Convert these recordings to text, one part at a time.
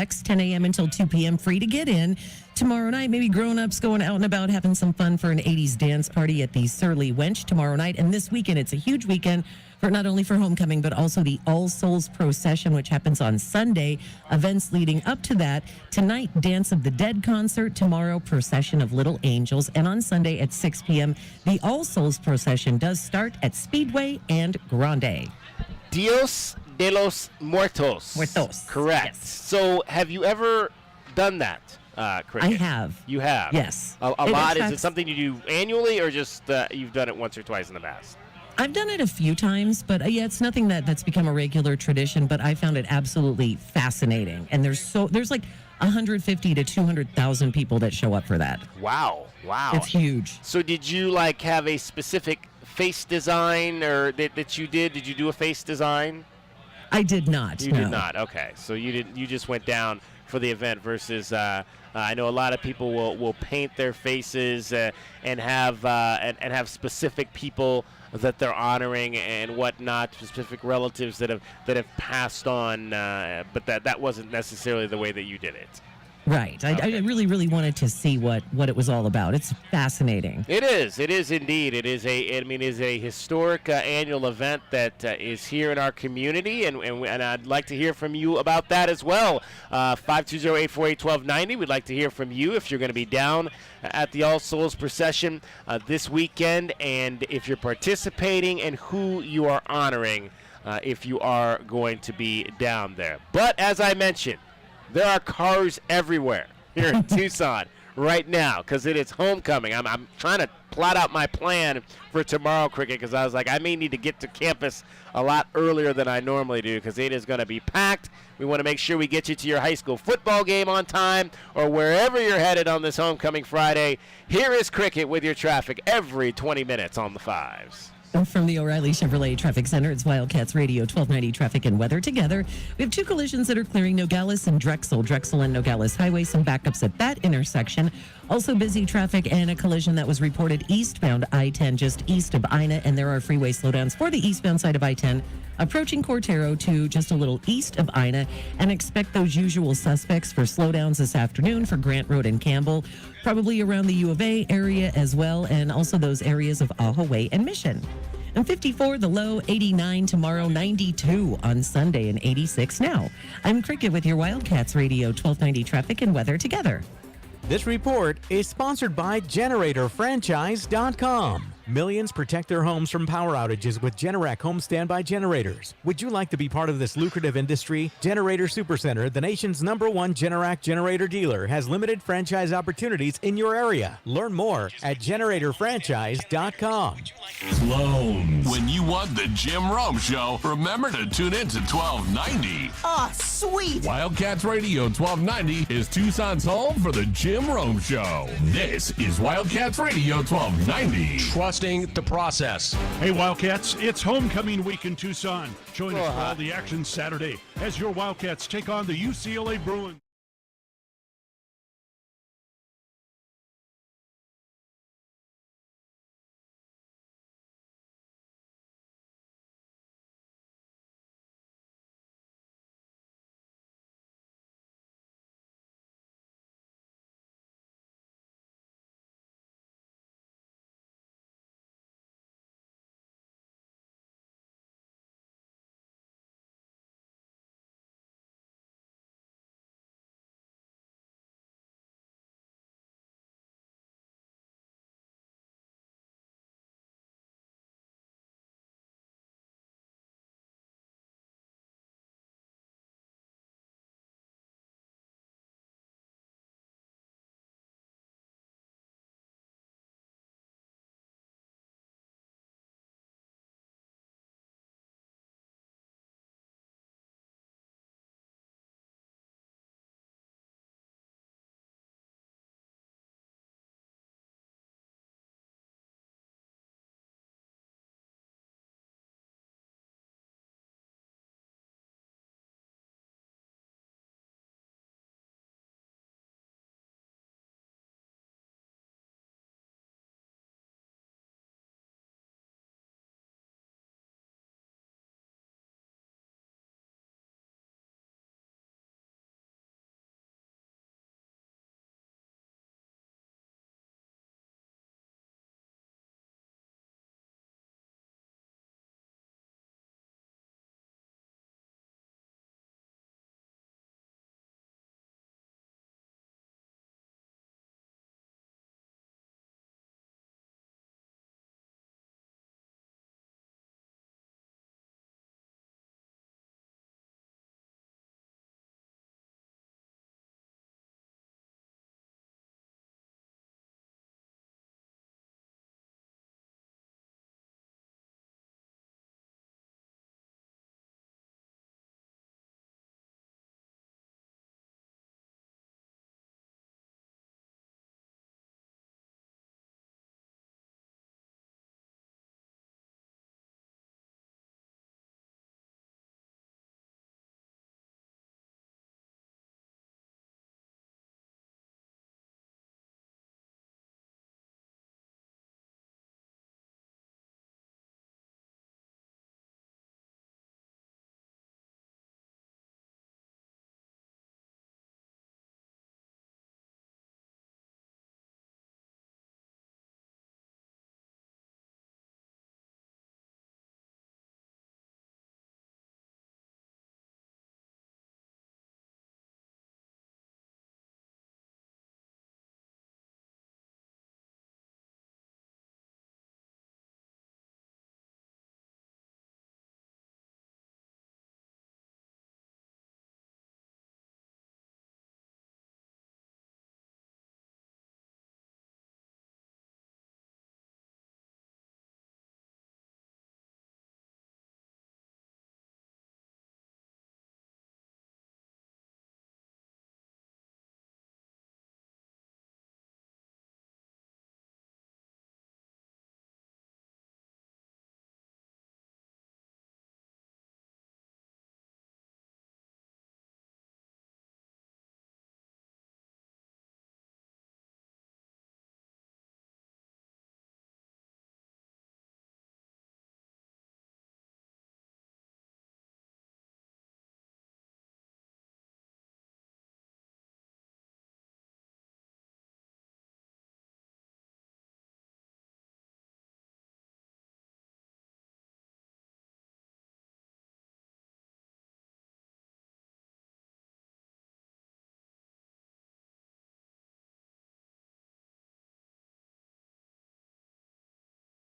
Complex, 10 a.m. until 2 p.m. Free to get in. Tomorrow night, maybe grown-ups going out and about having some fun for an 80s dance party at the Surly Wench tomorrow night. And this weekend, it's a huge weekend for not only for homecoming, but also the All Souls Procession, which happens on Sunday. Events leading up to that. Tonight, Dance of the Dead concert. Tomorrow, Procession of Little Angels. And on Sunday at 6 p.m., the All Souls Procession does start at Speedway and Grande. Dios de los Muertos. Muertos. Correct. Yes. So have you ever done that, Cricket? I have. You have? Yes. A lot? Is it something you do annually, or just you've done it once or twice in the past? I've done it a few times, but yeah, it's nothing that's become a regular tradition, but I found it absolutely fascinating. And there's like 150 to 200,000 people that show up for that. Wow. It's huge. So did you have a specific face design or that you did? Did you do a face design? I did not. You did not. Okay. So you didn't. You just went down for the event versus I know a lot of people will paint their faces and have specific people that they're honoring and whatnot, specific relatives that have passed on, but that wasn't necessarily the way that you did it. Right. Okay. I really, really wanted to see what it was all about. It's fascinating. It is. It is indeed. It is a historic annual event that is here in our community, and I'd like to hear from you about that as well. 520-848-1290. We'd like to hear from you if you're going to be down at the All Souls Procession this weekend, and if you're participating and who you are honoring if you are going to be down there. But as I mentioned, there are cars everywhere here in Tucson right now because it is homecoming. I'm trying to plot out my plan for tomorrow, Cricket, because I was like, I may need to get to campus a lot earlier than I normally do because it is going to be packed. We want to make sure we get you to your high school football game on time or wherever you're headed on this homecoming Friday. Here is Cricket with your traffic every 20 minutes on the fives. From the O'Reilly Chevrolet Traffic Center, it's Wildcats Radio 1290 Traffic and Weather together. We have two collisions that are clearing Nogales and Drexel. Drexel and Nogales Highway, some backups at that intersection. Also busy traffic and a collision that was reported eastbound I-10 just east of Ina, and there are freeway slowdowns for the eastbound side of I-10 approaching Cortero to just a little east of Ina, and expect those usual suspects for slowdowns this afternoon for Grant Road and Campbell, probably around the U of A area as well, and also those areas of Ahaway and Mission. And 54, the low, 89 tomorrow, 92 on Sunday, and 86 now. I'm Cricket with your Wildcats Radio 1290 Traffic and Weather together. This report is sponsored by GeneratorFranchise.com. Millions protect their homes from power outages with Generac home standby generators. Would you like to be part of this lucrative industry? Generator Supercenter, the nation's #1 Generac generator dealer, has limited franchise opportunities in your area. Learn more at GeneratorFranchise.com. Clones. When you want the Jim Rome Show, remember to tune in to 1290. Ah, sweet! Wildcats Radio 1290 is Tucson's home for the Jim Rome Show. This is Wildcats Radio 1290. Trusting the process. Hey Wildcats, it's homecoming week in Tucson. Join us for all the action Saturday as your Wildcats take on the UCLA Bruins.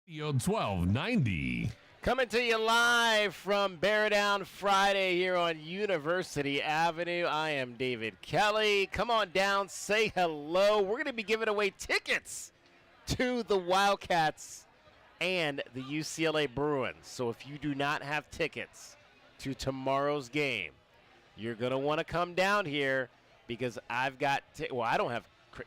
Radio 1290. Coming to you live from Bear Down Friday here on University Avenue. I am David Kelly. Come on down, say hello. We're going to be giving away tickets to the Wildcats and the UCLA Bruins. So if you do not have tickets to tomorrow's game, you're going to want to come down here because I've got I don't have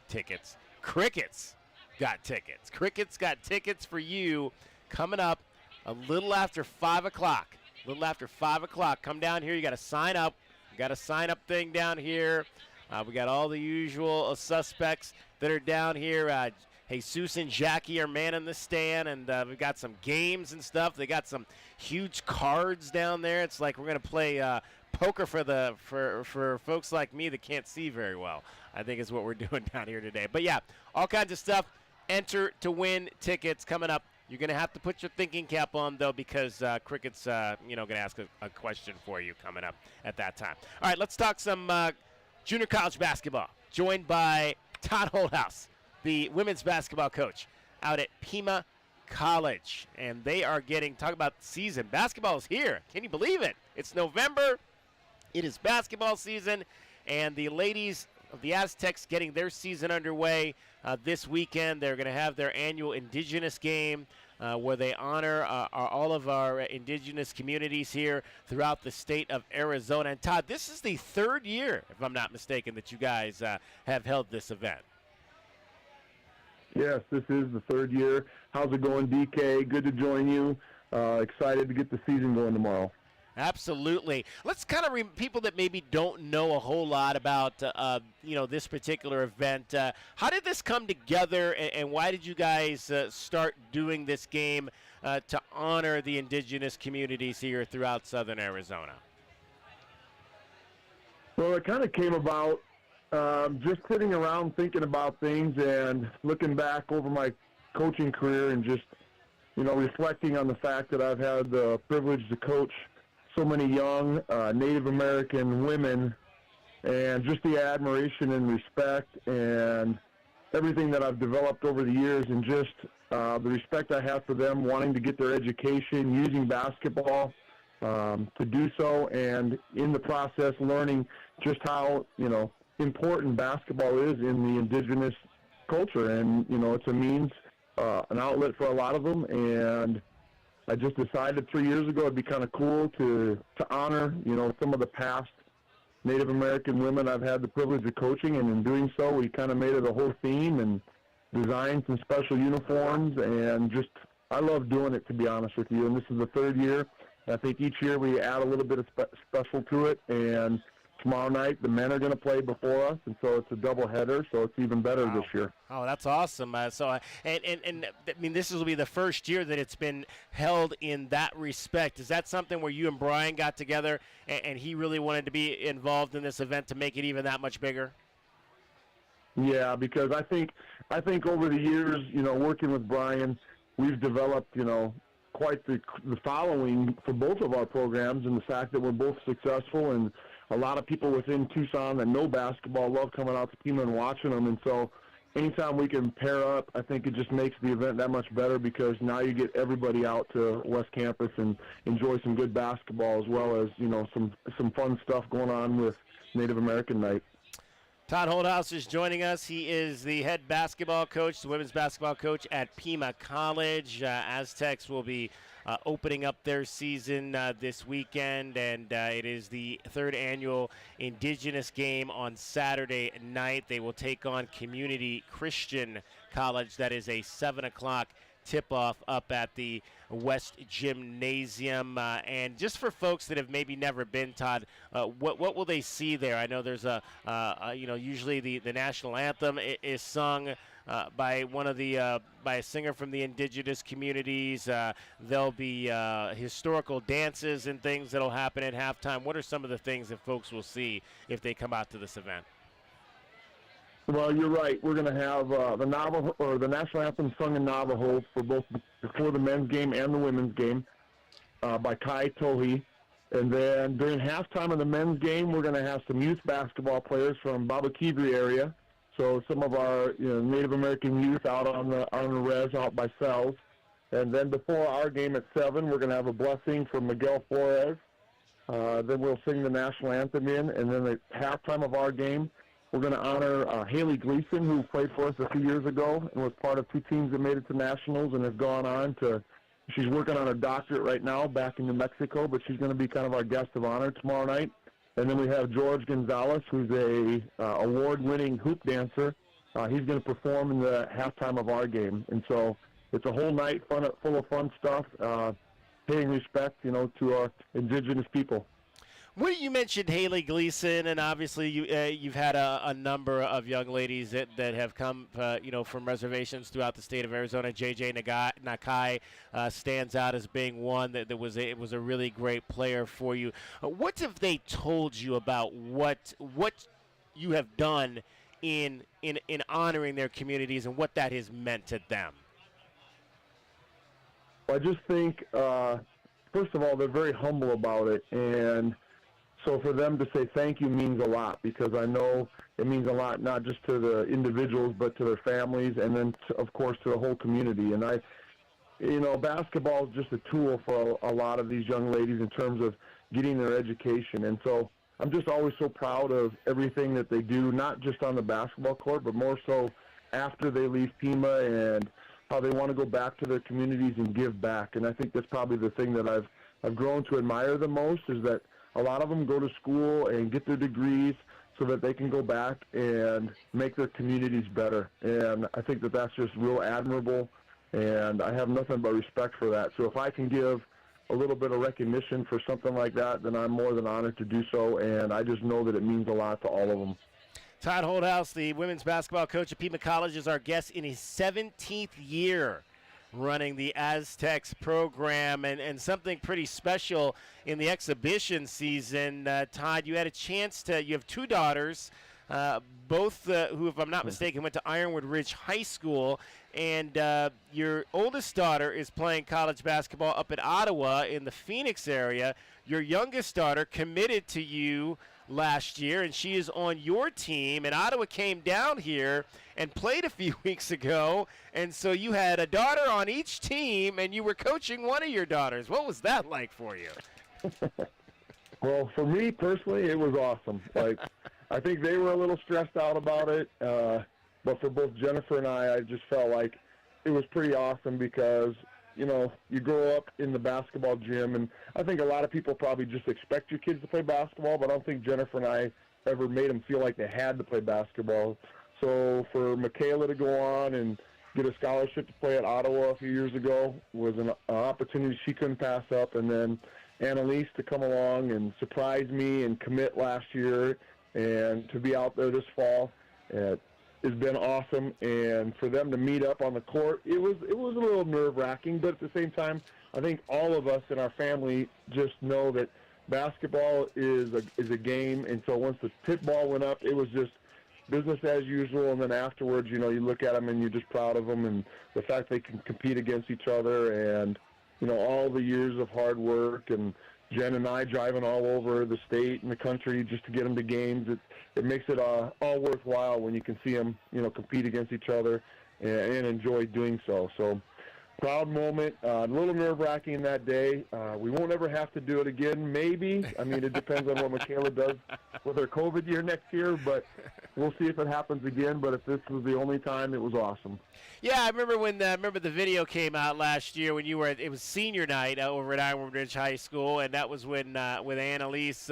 tickets. Cricket's got tickets. Cricket's got tickets for you coming up a little after 5 o'clock. A little after 5 o'clock. Come down here. You got to sign up. You got a sign-up thing down here. We got all the usual suspects that are down here. Jesus and Jackie are manning the stand, and we've got some games and stuff. They got some huge cards down there. It's like we're going to play poker for folks like me that can't see very well, I think is what we're doing down here today. But, yeah, all kinds of stuff. Enter to win tickets coming up. You're going to have to put your thinking cap on, though, because Cricket's going to ask a question for you coming up at that time. All right, let's talk some junior college basketball, joined by Todd Holdhouse, the women's basketball coach out at Pima College. And they are talk about season. Basketball is here. Can you believe it? It's November. It is basketball season, and the ladies of the Aztecs getting their season underway this weekend. They're going to have their annual Indigenous game where they honor all of our Indigenous communities here throughout the state of Arizona. And, Todd, this is the third year, if I'm not mistaken, that you guys have held this event. Yes, this is the third year. How's it going, DK? Good to join you. Excited to get the season going tomorrow. Absolutely. Let's kind of people that maybe don't know a whole lot about this particular event. How did this come together, and why did you guys start doing this game to honor the indigenous communities here throughout southern Arizona? Well, it kind of came about just sitting around thinking about things and looking back over my coaching career and just reflecting on the fact that I've had the privilege to coach so many young Native American women, and just the admiration and respect and everything that I've developed over the years, and just the respect I have for them wanting to get their education using basketball to do so, and in the process learning just how important basketball is in the indigenous culture. And it's a means, an outlet for a lot of them, and I just decided 3 years ago it'd be kind of cool to honor, some of the past Native American women I've had the privilege of coaching, and in doing so, we kind of made it a whole theme and designed some special uniforms, and just, I love doing it, to be honest with you. And this is the third year. I think each year we add a little bit of special to it, and tomorrow night the men are going to play before us, and so it's a doubleheader, so it's even better this year. Oh, that's awesome. And I mean, this will be the first year that it's been held in that respect. Is that something where you and Brian got together and he really wanted to be involved in this event to make it even that much bigger? Yeah, because I think over the years, working with Brian, we've developed, quite the following for both of our programs, and the fact that we're both successful, and a lot of people within Tucson that know basketball love coming out to Pima and watching them. And so anytime we can pair up, I think it just makes the event that much better, because now you get everybody out to West Campus and enjoy some good basketball, as well as, some fun stuff going on with Native American Night. Todd Holdhouse is joining us. He is the head basketball coach, the women's basketball coach at Pima College. Aztecs will be opening up their season this weekend, and it is the third annual Indigenous game on Saturday night. They will take on Community Christian College. That is a 7 o'clock tip-off up at the West Gymnasium. And just for folks that have maybe never been, Todd, what will they see there? I know there's usually the national anthem is sung by by a singer from the indigenous communities. There'll be historical dances and things that'll happen at halftime. What are some of the things that folks will see if they come out to this event? Well, you're right. We're going to have the Navajo, or the national anthem sung in Navajo before the men's game and the women's game by Kai Tohi. And then during halftime of the men's game, we're going to have some youth basketball players from Baba Kibri area. So some of our Native American youth out on the res out by cells. And then before our game at 7, we're going to have a blessing from Miguel Flores. Then we'll sing the national anthem in. And then at halftime of our game, we're going to honor Haley Gleason, who played for us a few years ago and was part of 2 teams that made it to nationals and has gone on to – she's working on her doctorate right now back in New Mexico, but she's going to be kind of our guest of honor tomorrow night. And then we have George Gonzalez, who's a award-winning hoop dancer. He's going to perform in the halftime of our game. And so it's a whole night full of fun stuff, paying respect, to our indigenous people. Well, you mentioned Haley Gleason, and obviously you've had a number of young ladies that have come, from reservations throughout the state of Arizona. JJ Nakai stands out as being one that was a really great player for you. What have they told you about what you have done in honoring their communities and what that has meant to them? I just think, first of all, they're very humble about it, and so for them to say thank you means a lot, because I know it means a lot not just to the individuals but to their families, and then, of course, to the whole community. And basketball is just a tool for a lot of these young ladies in terms of getting their education. And so I'm just always so proud of everything that they do, not just on the basketball court, but more so after they leave Pima, and how they want to go back to their communities and give back. And I think that's probably the thing that I've grown to admire the most, is that a lot of them go to school and get their degrees so that they can go back and make their communities better. And I think that that's just real admirable, and I have nothing but respect for that. So if I can give a little bit of recognition for something like that, then I'm more than honored to do so, and I just know that it means a lot to all of them. Todd Holdhouse, the women's basketball coach at Pima College, is our guest in his 17th year running the Aztecs program, and something pretty special in the exhibition season. Todd, you had a chance you have 2 daughters, both who, if I'm not mistaken, went to Ironwood Ridge High School, and your oldest daughter is playing college basketball up at Ottawa in the Phoenix area. Your youngest daughter committed to you last year, and she is on your team, and Ottawa came down here and played a few weeks ago, and so you had a daughter on each team, and you were coaching one of your daughters. What was that like for you? Well, for me personally, it was awesome. I think they were a little stressed out about it, but for both Jennifer and I just felt like it was pretty awesome, because you grow up in the basketball gym, and I think a lot of people probably just expect your kids to play basketball, but I don't think Jennifer and I ever made them feel like they had to play basketball. So for Michaela to go on and get a scholarship to play at Ottawa a few years ago was an opportunity she couldn't pass up. And then Annalise to come along and surprise me and commit last year, and to be out there this fall has been awesome. And for them to meet up on the court, it was a little nerve-wracking, but at the same time, I think all of us in our family just know that basketball is a game. And so once the tip ball went up, it was just business as usual. And then afterwards, you look at them and you're just proud of them, and the fact they can compete against each other, and all the years of hard work, and Jen and I driving all over the state and the country just to get them to games. It makes it all worthwhile when you can see them, compete against each other and enjoy doing so. So, proud moment. A little nerve-wracking that day. We won't ever have to do it again, maybe. I mean, it depends on what Michaela does with her COVID year next year, but we'll see if it happens again. But if this was the only time, it was awesome. Yeah, I remember when the video came out last year when you were it was senior night over at Ironwood Ridge High School, and that was when Annalise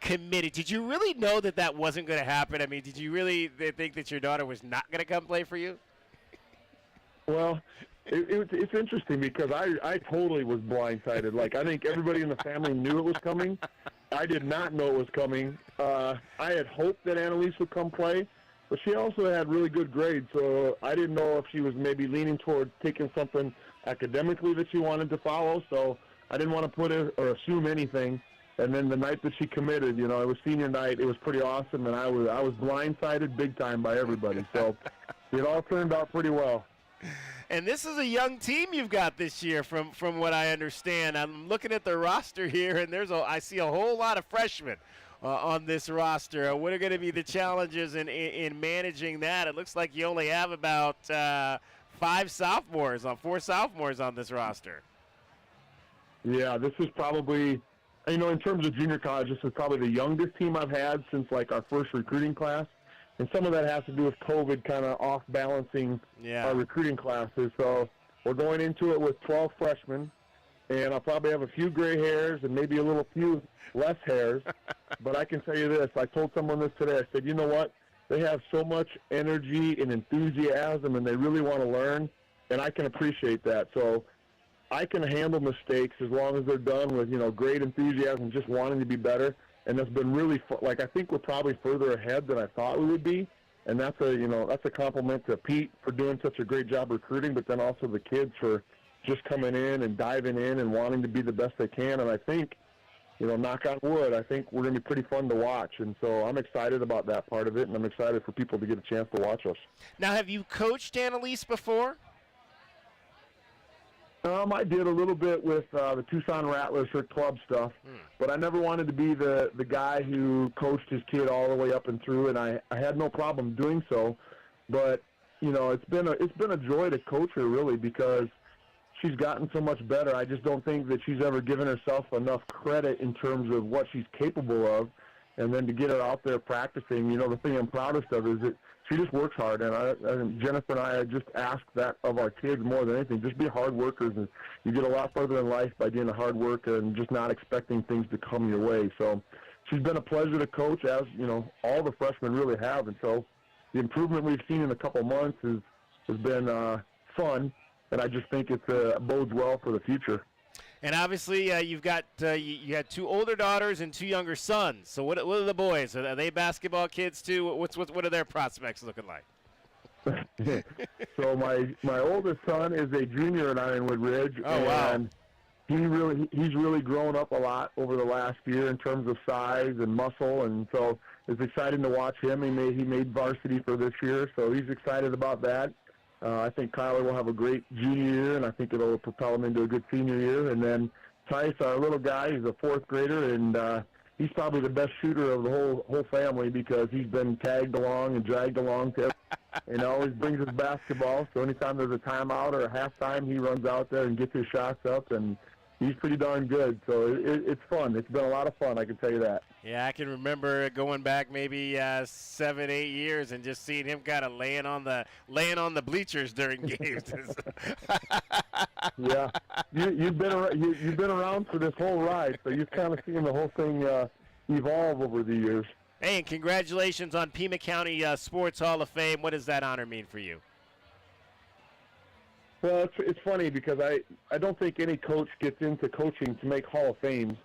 committed. Did you really know that wasn't going to happen? I mean, did you really think that your daughter was not going to come play for you? Well, it's interesting, because I totally was blindsided. I think everybody in the family knew it was coming. I did not know it was coming. I had hoped that Annalise would come play, but she also had really good grades, so I didn't know if she was maybe leaning toward taking something academically that she wanted to follow, so I didn't want to put it or assume anything. And then the night that she committed, it was senior night. It was pretty awesome, and I was blindsided big time by everybody. So it all turned out pretty well. And this is a young team you've got this year, from what I understand. I'm looking at the roster here, and I see a whole lot of freshmen on this roster. What are going to be the challenges in managing that? It looks like you only have about four sophomores on this roster. Yeah, this is probably, in terms of junior college, this is probably the youngest team I've had since, like, our first recruiting class. And some of that has to do with COVID kind of off-balancing our recruiting classes. So we're going into it with 12 freshmen, and I'll probably have a few gray hairs and maybe a few less hairs. But I can tell you this. I told someone this today. I said, you know what? They have so much energy and enthusiasm, and they really want to learn, and I can appreciate that. So I can handle mistakes as long as they're done with, great enthusiasm, just wanting to be better. And that's been really fun. Like, I think we're probably further ahead than I thought we would be. And that's a compliment to Pete for doing such a great job recruiting, but then also the kids for just coming in and diving in and wanting to be the best they can. And I think, knock on wood, I think we're going to be pretty fun to watch. And so I'm excited about that part of it, and I'm excited for people to get a chance to watch us. Now, have you coached Annalise before? I did a little bit with the Tucson Rattlers, her club stuff, but I never wanted to be the guy who coached his kid all the way up and through, and I had no problem doing so. But it's been a joy to coach her, really, because she's gotten so much better. I just don't think that she's ever given herself enough credit in terms of what she's capable of, and then to get her out there practicing. The thing I'm proudest of is that she just works hard, and Jennifer and I just ask that of our kids more than anything. Just be hard workers, and you get a lot further in life by being a hard worker and just not expecting things to come your way. So she's been a pleasure to coach, as all the freshmen really have. And so the improvement we've seen in a couple months has been fun, and I just think it bodes well for the future. And obviously, you've got you had two older daughters and two younger sons. So what are the boys? Are they basketball kids too? What are their prospects looking like? So my oldest son is a junior at Ironwood Ridge, and he's really grown up a lot over the last year in terms of size and muscle, and so it's exciting to watch him. He made varsity for this year, so he's excited about that. I think Kyler will have a great junior year, and I think it'll propel him into a good senior year. And then Tice, our little guy, he's a fourth grader, and he's probably the best shooter of the whole family because he's been tagged along and dragged along to and always brings his basketball. So anytime there's a timeout or a halftime, he runs out there and gets his shots up, and he's pretty darn good. So it's fun. It's been a lot of fun, I can tell you that. Yeah, I can remember going back maybe 7-8 years and just seeing him kind of laying on the bleachers during games. Yeah, you've been around for this whole ride, so you've kind of seen the whole thing evolve over the years. Hey, and congratulations on Pima County Sports Hall of Fame. What does that honor mean for you? Well, it's funny because I don't think any coach gets into coaching to make Hall of Fames.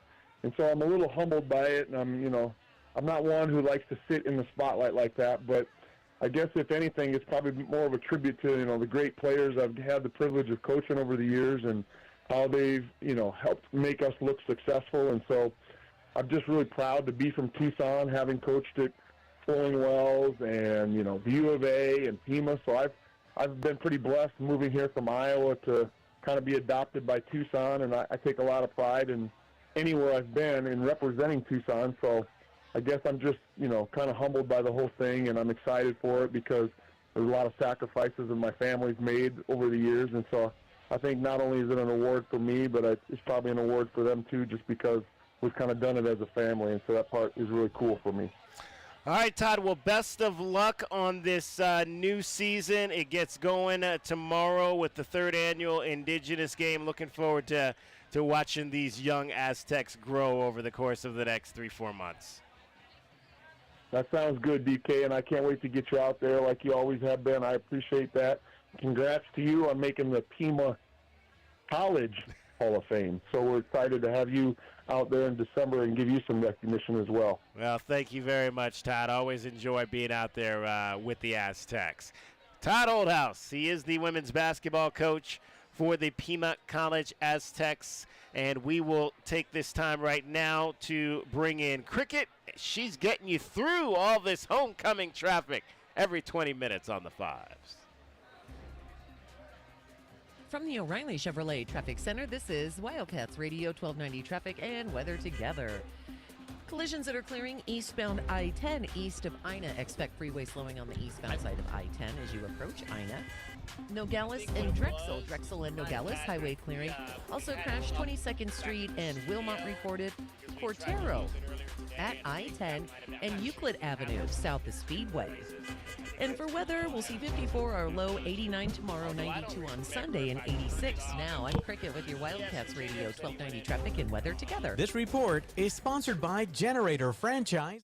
And so I'm a little humbled by it, and I'm not one who likes to sit in the spotlight like that, but I guess if anything, it's probably more of a tribute to, the great players I've had the privilege of coaching over the years and how they've, helped make us look successful. And so I'm just really proud to be from Tucson, having coached at Flowing Wells and, the U of A and Pima. So I've been pretty blessed moving here from Iowa to kind of be adopted by Tucson, and I take a lot of pride in anywhere I've been in representing Tucson. So I guess I'm just, kind of humbled by the whole thing, and I'm excited for it because there's a lot of sacrifices that my family's made over the years. And so I think not only is it an award for me, but it's probably an award for them too, just because we've kind of done it as a family. And so that part is really cool for me. All right, Todd. Well, best of luck on this new season. It gets going tomorrow with the third annual Indigenous Game. Looking forward to watching these young Aztecs grow over the course of the next 3-4 months. That sounds good, DK, and I can't wait to get you out there like you always have been. I appreciate that. Congrats to you on making the Pima College Hall of Fame. So we're excited to have you out there in December and give you some recognition as well. Well, thank you very much, Todd. Always enjoy being out there with the Aztecs. Todd Oldhouse, he is the women's basketball coach for the Pima College Aztecs, and we will take this time right now to bring in Cricket. She's getting you through all this homecoming traffic every 20 minutes on the Fives. From the O'Reilly Chevrolet Traffic Center, this is Wildcats Radio 1290 Traffic and Weather Together. collisions that are clearing eastbound I-10 east of Ina. Expect freeway slowing on the eastbound side of I-10 as you approach Ina. Nogales and Drexel and Nogales highway clearing. Also crashed 22nd Street and Wilmot reported. Cortero at I-10 and Euclid Avenue south of Speedway. And for weather, we'll see 54 our low, 89 tomorrow, 92 on Sunday, and 86 now. I'm Cricket with your Wildcats Radio 1290 traffic and weather together. This report is sponsored by Generator Franchise.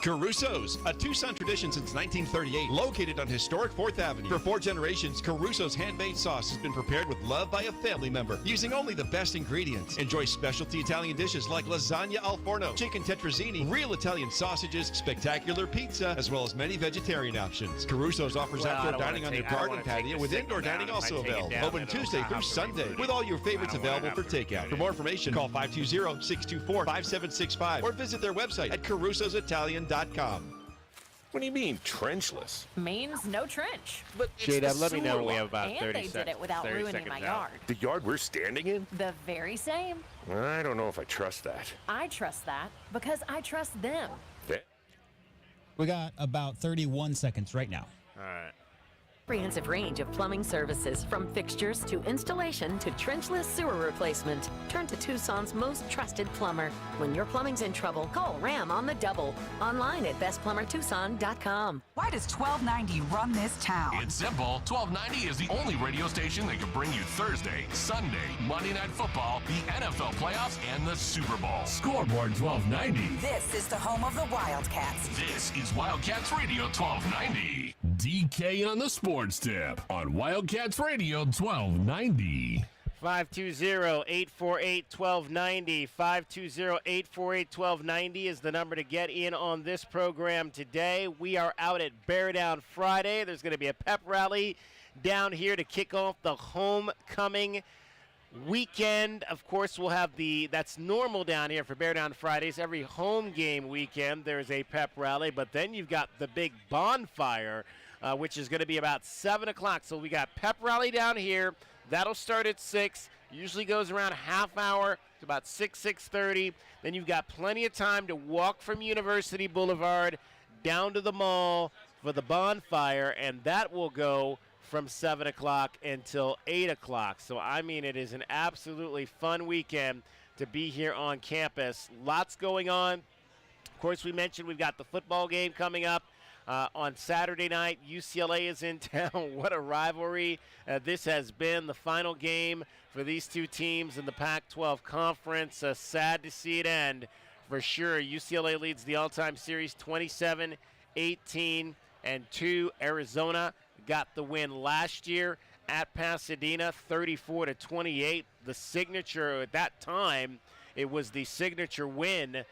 Caruso's, a Tucson tradition since 1938, located on historic 4th Avenue. For 4 generations, Caruso's handmade sauce has been prepared with love by a family member, using only the best ingredients. Enjoy specialty Italian dishes like lasagna al forno, chicken tetrazzini, real Italian sausages, spectacular pizza, as well as many vegetarian options. Caruso's offers outdoor dining on their garden patio, with indoor dining also available. Open Tuesday through Sunday, with all your favorites available for takeout. For more information, call 520-624-5765 or visit their website at carusositalian.com. What do you mean, trenchless? Means no trench. But J-Dub, let me know when we have about And 30 they did it without 30 ruining seconds my out. yard. the yard we're standing in? The very same. I don't know if I trust that. I trust that because I trust them. We got about 31 seconds right now. All right. Comprehensive range of plumbing services, from fixtures to installation to trenchless sewer replacement. Turn to Tucson's most trusted plumber. When your plumbing's in trouble, call Ram on the double. Online at bestplumbertucson.com. Why does 1290 run this town? It's simple. 1290 is the only radio station that can bring you Thursday, Sunday, Monday Night Football, the NFL playoffs, and the Super Bowl. Scoreboard 1290. This is the home of the Wildcats. This is Wildcats Radio 1290. DK on the Sports Tip on Wildcats Radio 1290. 520-848-1290. 520-848-1290 is the number to get in on this program today. We are out at Bear Down Friday. There's going to be a pep rally down here to kick off the homecoming weekend. Of course, we'll have that's normal down here for Bear Down Fridays. Every home game weekend, there's a pep rally, but then you've got the big bonfire, which is going to be about 7 o'clock. So we got pep rally down here. That'll start at 6. Usually goes around a half hour to about 6:30. Then you've got plenty of time to walk from University Boulevard down to the mall for the bonfire, and that will go from 7 o'clock until 8 o'clock. So, I mean, it is an absolutely fun weekend to be here on campus. Lots going on. Of course, we mentioned we've got the football game coming up on Saturday night. UCLA is in town. What a rivalry this has been. The final game for these two teams in the Pac-12 Conference. Sad to see it end for sure. UCLA leads the all-time series 27-18-2. Arizona got the win last year at Pasadena, 34-28. The signature at that time, it was the signature win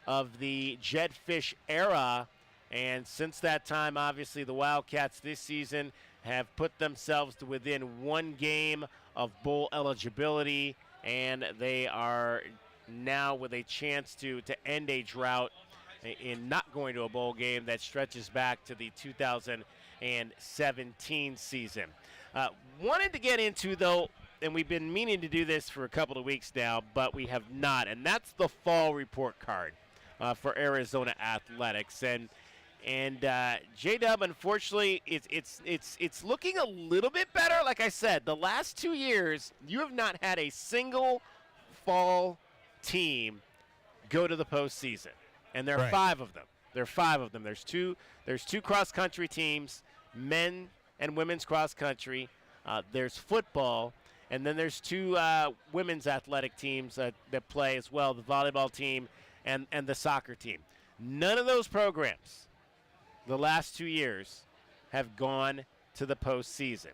of the Jetfish era. And since that time, obviously, the Wildcats this season have put themselves to within one game of bowl eligibility, and they are now with a chance to end a drought in not going to a bowl game that stretches back to the 2017 season. Wanted to get into, though, and we've been meaning to do this for a couple of weeks now, but we have not, and that's the fall report card for Arizona Athletics. And J-Dub, unfortunately, it's looking a little bit better. Like I said, the last 2 years, you have not had a single fall team go to the postseason. And there are Right. 5 of them. There are 5 of them. There's two cross-country teams, men and women's cross-country. There's football. And then there's 2 women's athletic teams that play as well, the volleyball team and the soccer team. None of those programs the last 2 years have gone to the postseason.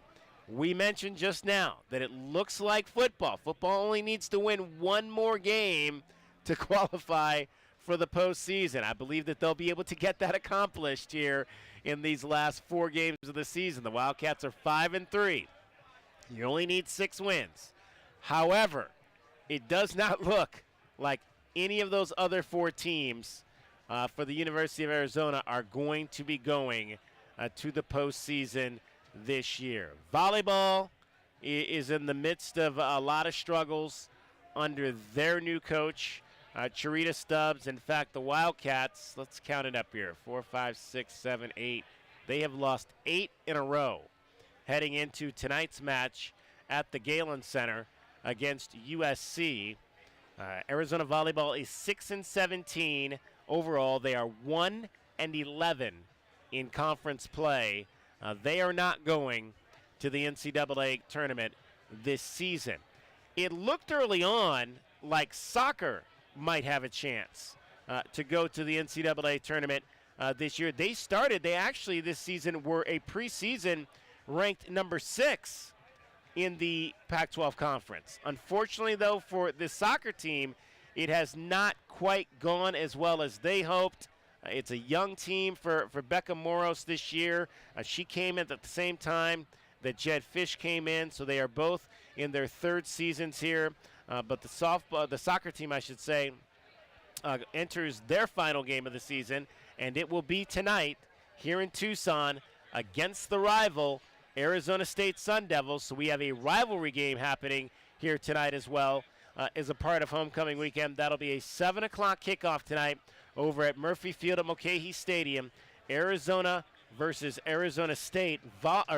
We mentioned just now that it looks like football. Football only needs to win one more game to qualify for the postseason. I believe that they'll be able to get that accomplished here in these last 4 games of the season. The Wildcats are 5-3. You only need 6 wins. However, it does not look like any of those other 4 teams for the University of Arizona are going to be going to the postseason this year. Volleyball is in the midst of a lot of struggles under their new coach, Charita Stubbs. In fact, the Wildcats, let's count it up here, 4, 5, 6, 7, 8. They have lost 8 in a row heading into tonight's match at the Galen Center against USC. Arizona Volleyball is 6-17 overall. They are 1-11 in conference play. They are not going to the NCAA tournament this season. It looked early on like soccer might have a chance to go to the NCAA tournament this year. They actually this season were a preseason ranked number 6 in the Pac-12 conference. Unfortunately, though, for this soccer team, it has not quite gone as well as they hoped. It's a young team for Becca Moros this year. She came in at the same time that Jed Fish came in, so they are both in their 3rd seasons here. But the soccer team, I should say, enters their final game of the season, and it will be tonight here in Tucson against the rival Arizona State Sun Devils. So we have a rivalry game happening here tonight as well as a part of homecoming weekend. That'll be a 7 o'clock kickoff tonight over at Murphy Field at Mulcahy Stadium. Arizona versus Arizona State.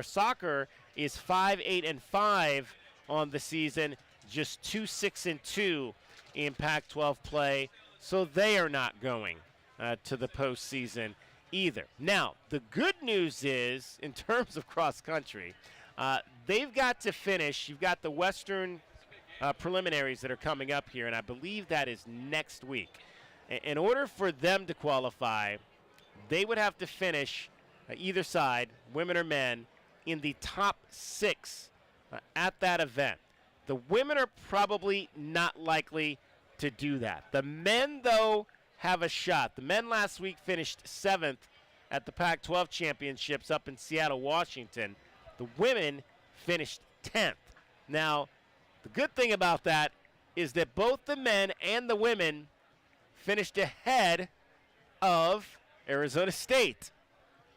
Soccer is 5-8-5 on the season, just 2-6-2 in Pac-12 play, so they are not going to the postseason either. Now, the good news is, in terms of cross country, they've got to finish. You've got the Western preliminaries that are coming up here, and I believe that is next week. In order for them to qualify, they would have to finish either side, women or men, in the top 6 at that event. The women are probably not likely to do that. The men, though, have a shot. The men last week finished 7th at the Pac-12 championships up in Seattle, Washington. The women finished 10th. Now, the good thing about that is that both the men and the women finished ahead of Arizona State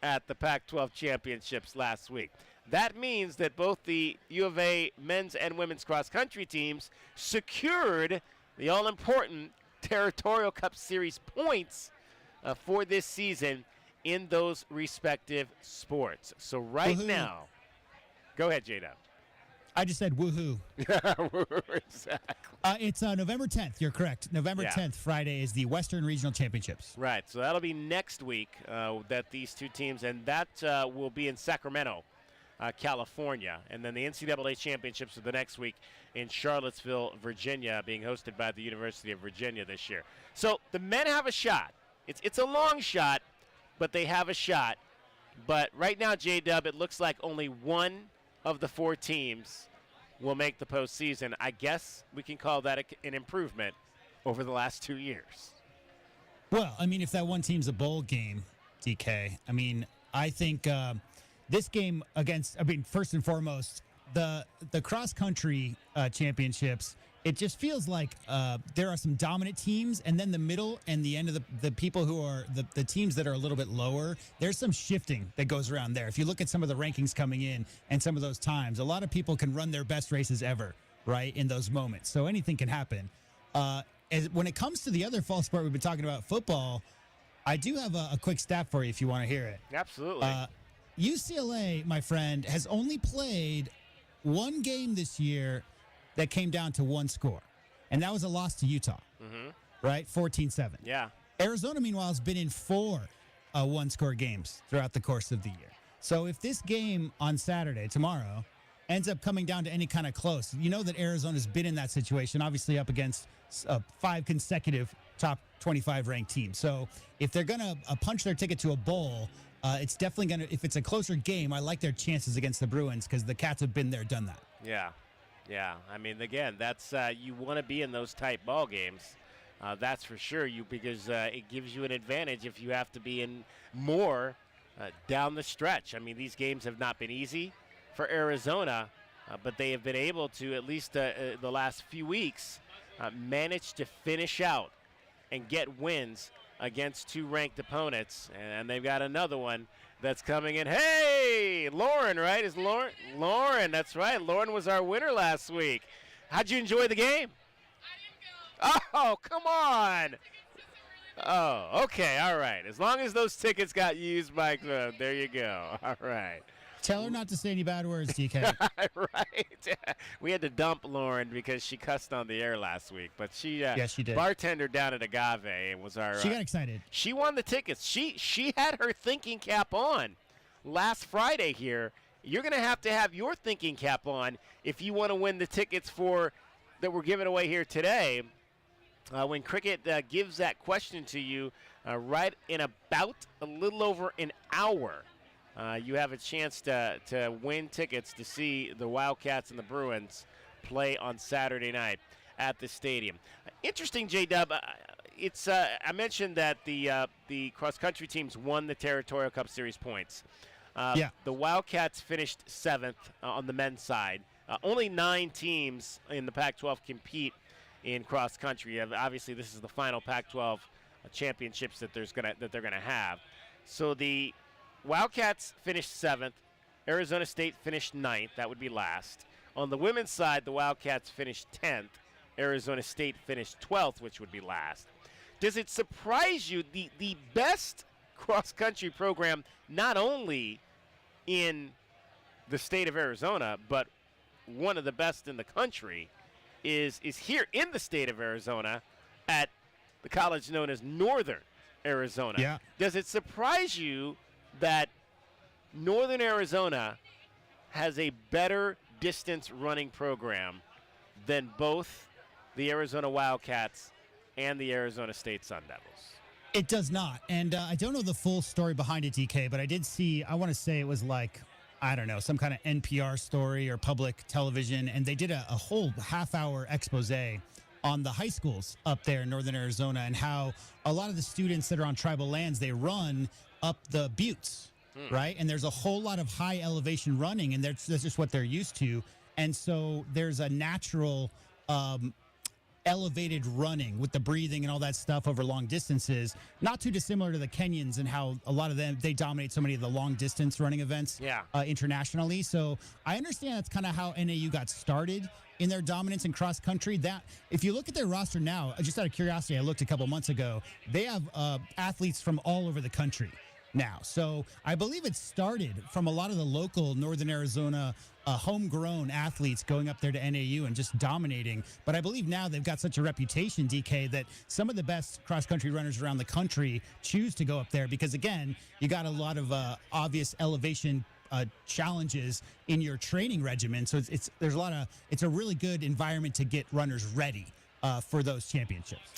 at the Pac-12 championships last week. That means that both the U of A men's and women's cross-country teams secured the all-important Territorial Cup Series points for this season in those respective sports. So right now, go ahead, J-Dub. I just said woohoo. Exactly. It's November 10th. You're correct. November 10th, Friday, is the Western Regional Championships. Right. So that'll be next week that these two teams, and that will be in Sacramento, California. And then the NCAA Championships are the next week in Charlottesville, Virginia, being hosted by the University of Virginia this year. So the men have a shot. It's a long shot, but they have a shot. But right now, J-Dub, it looks like only one of the 4 teams will make the postseason. I guess we can call that an improvement over the last 2 years. Well, I mean, if that one team's a bowl game, DK, I mean, I think this game against, first and foremost, the cross-country championships, it just feels like there are some dominant teams, and then the middle and the end of the people who are the teams that are a little bit lower, there's some shifting that goes around there. If you look at some of the rankings coming in and some of those times, a lot of people can run their best races ever, right, in those moments. So anything can happen. When it comes to the other fall sport we've been talking about, football, I do have a quick stat for you if you want to hear it. Absolutely. UCLA, my friend, has only played one game this year that came down to one score, and that was a loss to Utah, right? 14-7. Yeah. Arizona, meanwhile, has been in 4 one-score games throughout the course of the year. So if this game on Saturday, tomorrow, ends up coming down to any kind of close, you know that Arizona's been in that situation, obviously up against 5 consecutive top 25 ranked teams. So if they're going to punch their ticket to a bowl, it's definitely going to, if it's a closer game, I like their chances against the Bruins because the Cats have been there, done that. Yeah. Yeah, I mean, again, that's you want to be in those tight ball games. That's for sure. Because it gives you an advantage if you have to be in more down the stretch. I mean, these games have not been easy for Arizona, but they have been able to, at least the last few weeks, manage to finish out and get wins against 2 ranked opponents. And they've got another one that's coming in. Hey, Lauren, right? Is Lauren, that's right. Lauren was our winner last week. How'd you enjoy the game? I didn't go. Oh, come on. Oh, okay, all right. As long as those tickets got used by there you go. All right. Tell her not to say any bad words, DK. Right. We had to dump Lauren because she cussed on the air last week. But she did. Bartender down at Agave and was our. She got excited. She won the tickets. She had her thinking cap on last Friday here. You're going to have your thinking cap on if you want to win the tickets that we're giving away here today. When Cricket gives that question to you right in about a little over an hour. You have a chance to win tickets to see the Wildcats and the Bruins play on Saturday night at the stadium. Interesting, J-Dub. I mentioned that the cross-country teams won the Territorial Cup Series points. The Wildcats finished 7th on the men's side. Only 9 teams in the Pac-12 compete in cross-country. Obviously, this is the final Pac-12 championships that they're gonna have. So the Wildcats finished 7th. Arizona State finished 9th. That would be last. On the women's side, the Wildcats finished 10th. Arizona State finished 12th, which would be last. Does it surprise you the best cross-country program, not only in the state of Arizona, but one of the best in the country, is here in the state of Arizona at the college known as Northern Arizona. Yeah. Does it surprise you that Northern Arizona has a better distance running program than both the Arizona Wildcats and the Arizona State Sun Devils? It does not. And I don't know the full story behind it, DK, but I did see, I want to say it was like, I don't know, some kind of NPR story or public television. And they did a whole half-hour expose on the high schools up there in Northern Arizona and how a lot of the students that are on tribal lands, they run up the buttes, right? And there's a whole lot of high elevation running, and that's just what they're used to. And so there's a natural elevated running with the breathing and all that stuff over long distances, not too dissimilar to the Kenyans and how a lot of them, they dominate so many of the long distance running events internationally. So I understand that's kind of how NAU got started in their dominance in cross country. That if you look at their roster now, just out of curiosity, I looked a couple months ago, they have athletes from all over the country now. So I believe it started from a lot of the local Northern Arizona homegrown athletes going up there to NAU and just dominating. But I believe now they've got such a reputation, DK, that some of the best cross-country runners around the country choose to go up there because, again, you got a lot of obvious elevation challenges in your training regimen. So it's a really good environment to get runners ready for those championships.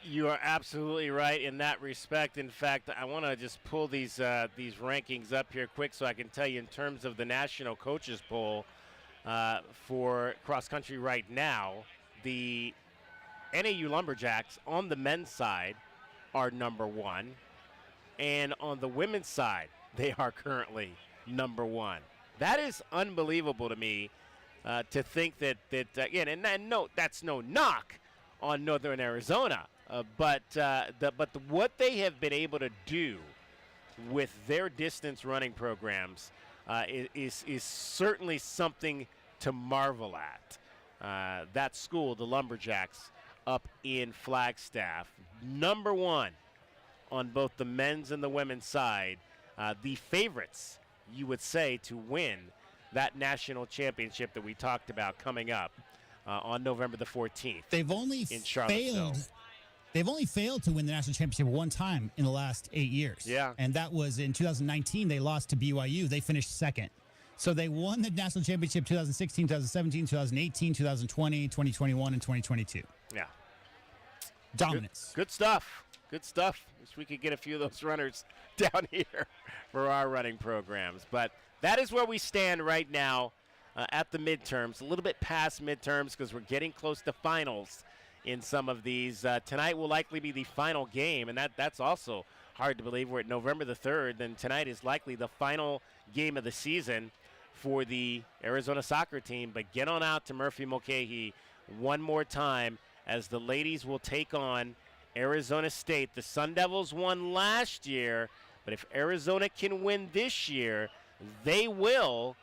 You are absolutely right in that respect. In fact, I want to just pull these rankings up here quick so I can tell you in terms of the national coaches poll for cross country right now, the NAU Lumberjacks on the men's side are number one, and on the women's side, they are currently number one. That is unbelievable to me to think that again, and no, that's no knock on Northern Arizona. But what they have been able to do with their distance running programs is certainly something to marvel at. That school, the Lumberjacks, up in Flagstaff, number one on both the men's and the women's side, the favorites, you would say, to win that national championship that we talked about coming up on November the 14th. They've only in Charlottesville. They've only failed to win the national championship one time in the last 8 years. Yeah. And that was in 2019. They lost to BYU. They finished second. So they won the national championship 2016, 2017, 2018, 2020, 2021, and 2022. Yeah. Dominance. Good stuff. Good stuff. Wish we could get a few of those runners down here for our running programs. But that is where we stand right now at the midterms. A little bit past midterms because we're getting close to finals in some of these. Tonight will likely be the final game, and that's also hard to believe. We're at November the 3rd, and tonight is likely the final game of the season for the Arizona soccer team. But get on out to Murphy Mulcahy one more time as the ladies will take on Arizona State. The Sun Devils won last year, but if Arizona can win this year, they will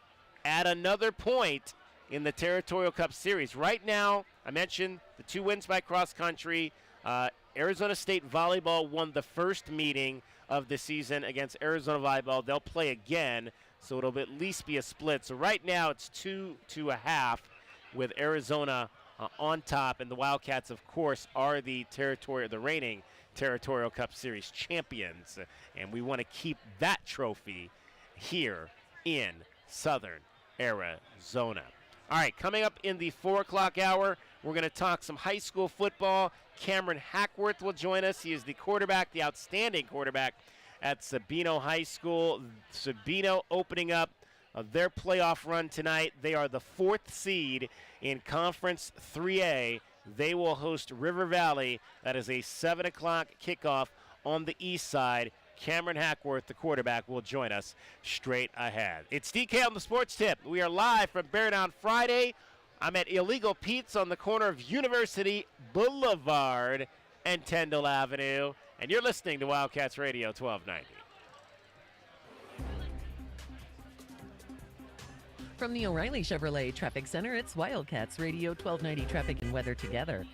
add another point in the Territorial Cup Series. Right now, I mentioned the 2 wins by cross country. Arizona State Volleyball won the first meeting of the season against Arizona Volleyball. They'll play again, so it'll at least be a split. So right now it's 2-2.5 with Arizona on top, and the Wildcats, of course, are the reigning Territorial Cup Series champions, and we want to keep that trophy here in Southern Arizona. All right, coming up in the 4 o'clock hour, we're going to talk some high school football. Cameron Hackworth will join us. He is the quarterback, the outstanding quarterback at Sabino High School. Sabino opening up their playoff run tonight. They are the 4th seed in Conference 3A. They will host River Valley. That is a 7 o'clock kickoff on the east side. Cameron Hackworth, the quarterback, will join us straight ahead. It's DK on the Sports Tip. We are live from Bear Down Friday. I'm at Illegal Pete's on the corner of University Boulevard and Tyndall Avenue, and you're listening to Wildcats Radio 1290. From the O'Reilly Chevrolet Traffic Center, it's Wildcats Radio 1290 Traffic and Weather together.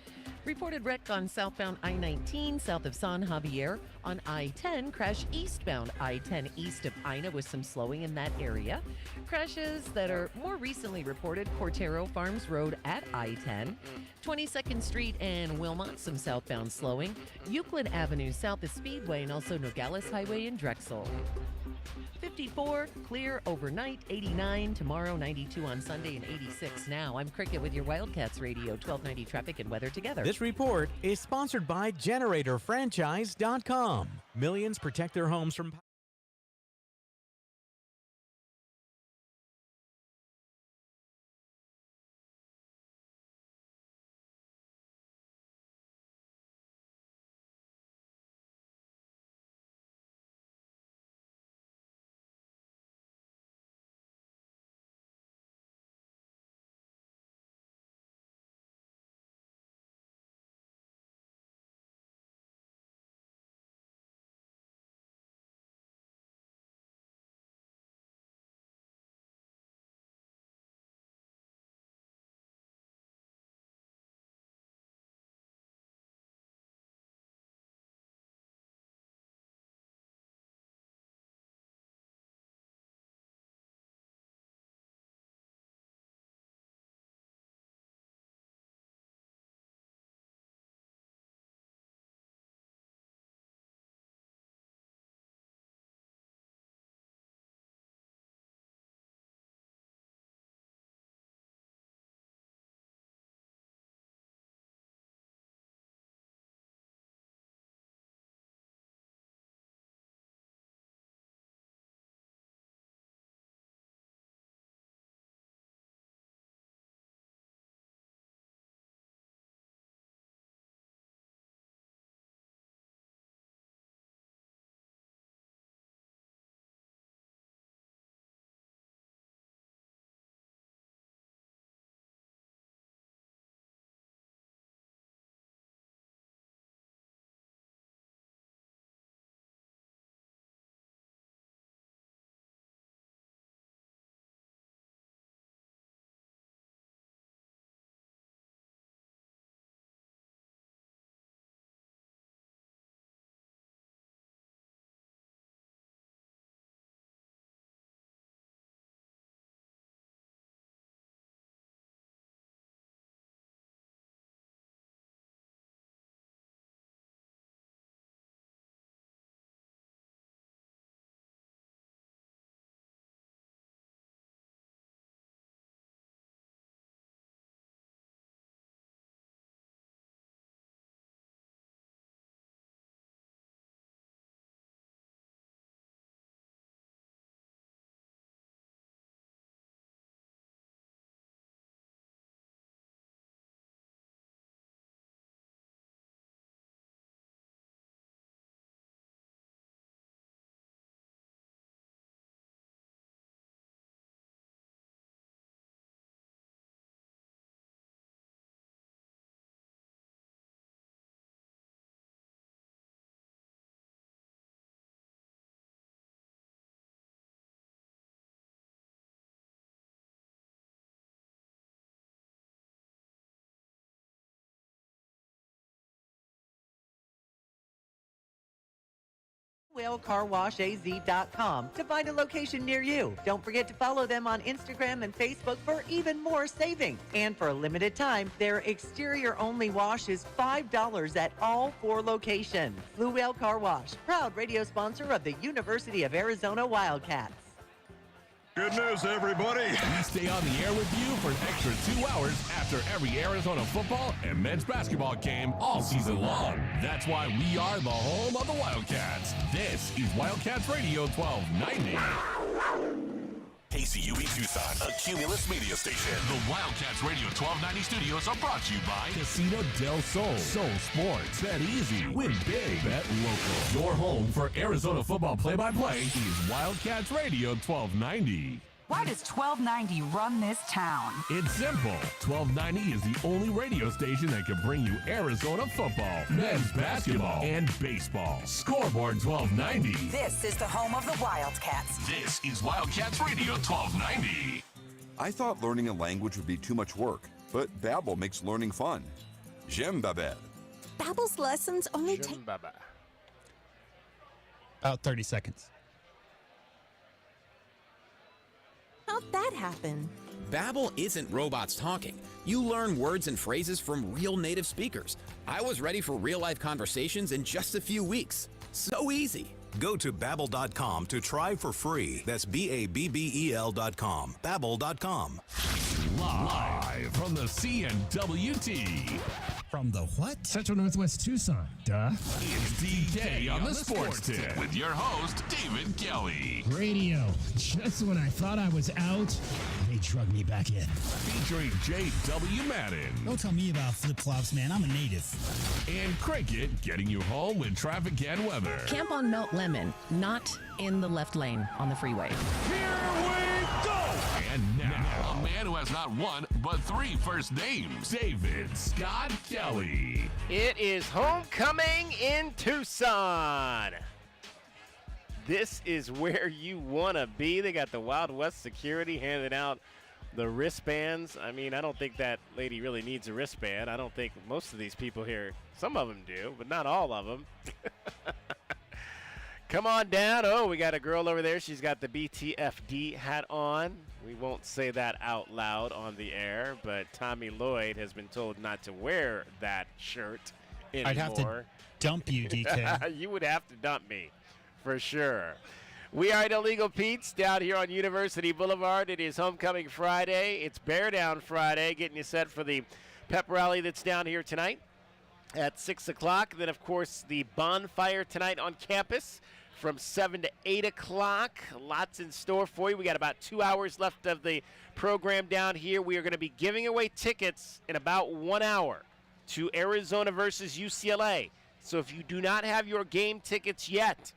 Reported wreck on southbound I-19 south of San Javier. On I-10, crash eastbound I-10 east of Ina with some slowing in that area. Crashes that are more recently reported, Cortero Farms Road at I-10. 22nd Street and Wilmot, some southbound slowing. Euclid Avenue south of Speedway and also Nogales Highway in Drexel. 54, clear overnight, 89 tomorrow, 92 on Sunday, and 86 now. I'm Cricket with your Wildcats Radio, 1290 traffic and weather together. This report is sponsored by GeneratorFranchise.com. Millions protect their homes from WellCarWashAZ.com to find a location near you. Don't forget to follow them on Instagram and Facebook for even more savings. And for a limited time, their exterior-only wash is $5 at all 4 locations. Blue Whale Car Wash, proud radio sponsor of the University of Arizona Wildcats. Good news, everybody. We stay on the air with you for an extra 2 hours after every Arizona football and men's basketball game all season long. That's why we are the home of the Wildcats. This is Wildcats Radio 1290. KCUE Tucson, a Cumulus media station. The Wildcats Radio 1290 studios are brought to you by Casino del Sol, Soul Sports, Bet Easy, Win Big, Bet Local. Your home for Arizona football play-by-play is Wildcats Radio 1290. Why does 1290 run this town? It's simple. 1290 is the only radio station that can bring you Arizona football, men's basketball, and baseball. Scoreboard 1290. This is the home of the Wildcats. This is Wildcats Radio 1290. I thought learning a language would be too much work, but Babbel makes learning fun. J'aime Babel. Babbel's lessons only take About 30 seconds. How'd that happen? Babbel isn't robots talking. You learn words and phrases from real native speakers. I was ready for real-life conversations in just a few weeks. So easy. Go to Babbel.com to try for free. That's BABBEL.com. Babbel.com. Live from the CNWT. From the what? Central Northwest Tucson. Duh. It's DK on the Sports Tip with your host, David Kelly. Radio. Just when I thought I was out, they drug me back in. Featuring J.W. Madden. Don't tell me about flip-flops, man. I'm a native. And Cricket getting you home with traffic and weather. Camp on Melt Lemon, not in the left lane on the freeway. Here we go! And now, a man who has not one, but 3 first names, David Scott Kelly. It is homecoming in Tucson. This is where you want to be. They got the Wild West security handing out the wristbands. I mean, I don't think that lady really needs a wristband. I don't think most of these people here, some of them do, but not all of them. Come on down. Oh, we got a girl over there. She's got the BTFD hat on. We won't say that out loud on the air, but Tommy Lloyd has been told not to wear that shirt anymore. I'd have to dump you, DK. You would have to dump me, for sure. We are at Illegal Pete's down here on University Boulevard. It is Homecoming Friday. It's Bear Down Friday, getting you set for the pep rally that's down here tonight at 6 o'clock. Then, of course, the bonfire tonight on campus from 7 to 8 o'clock. Lots in store for you. We got about 2 hours left of the program down here. We are going to be giving away tickets in about 1 hour to Arizona versus UCLA. So if you do not have your game tickets yet,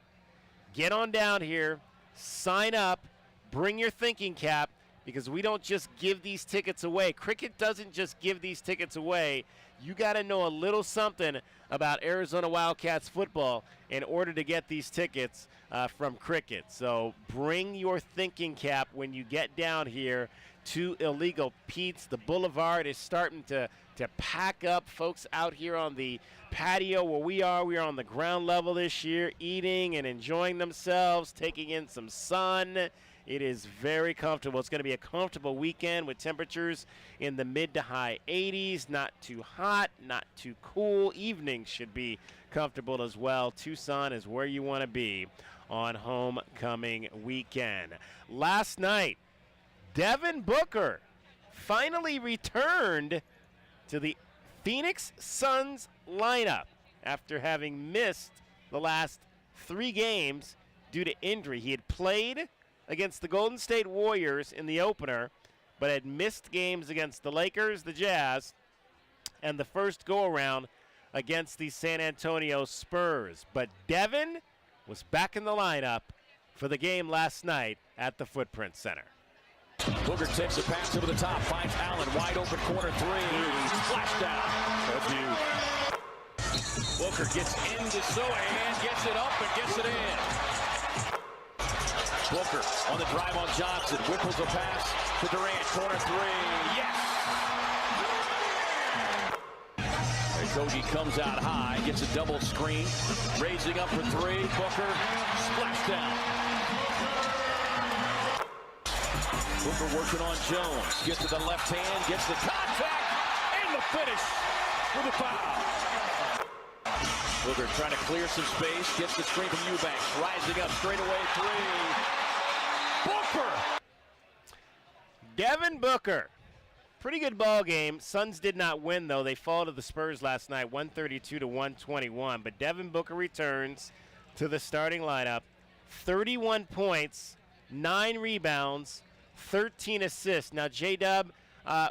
get on down here, sign up, bring your thinking cap, because we don't just give these tickets away. Cricket doesn't just give these tickets away. You got to know a little something about Arizona Wildcats football in order to get these tickets from Cricket. So bring your thinking cap when you get down here to Illegal Pete's. The boulevard is starting to pack up. Folks out here on the patio where we are on the ground level this year, eating and enjoying themselves, taking in some sun. It is very comfortable. It's going to be a comfortable weekend with temperatures in the mid to high 80s. Not too hot, not too cool. Evenings should be comfortable as well. Tucson is where you want to be on homecoming weekend. Last night, Devin Booker finally returned to the Phoenix Suns lineup after having missed the last 3 games due to injury. He had played against the Golden State Warriors in the opener, but had missed games against the Lakers, the Jazz, and the first go-around against the San Antonio Spurs. But Devin was back in the lineup for the game last night at the Footprint Center. Booker takes a pass over the top, finds Allen, wide open corner 3, splash down. Booker gets into and gets it up and gets it in. Booker on the drive on Johnson, whipples a pass to Durant, corner 3, yes! Koji comes out high, gets a double screen, raising up for 3, Booker, splash down. Booker working on Jones, gets to the left hand, gets the contact, and the finish with a foul. Booker trying to clear some space, gets the screen from Eubanks, rising up straight away 3. Booker! Devin Booker. Pretty good ball game. Suns did not win, though. They fall to the Spurs last night, 132 to 121. But Devin Booker returns to the starting lineup. 31 points, 9 rebounds, 13 assists. Now, J-Dub,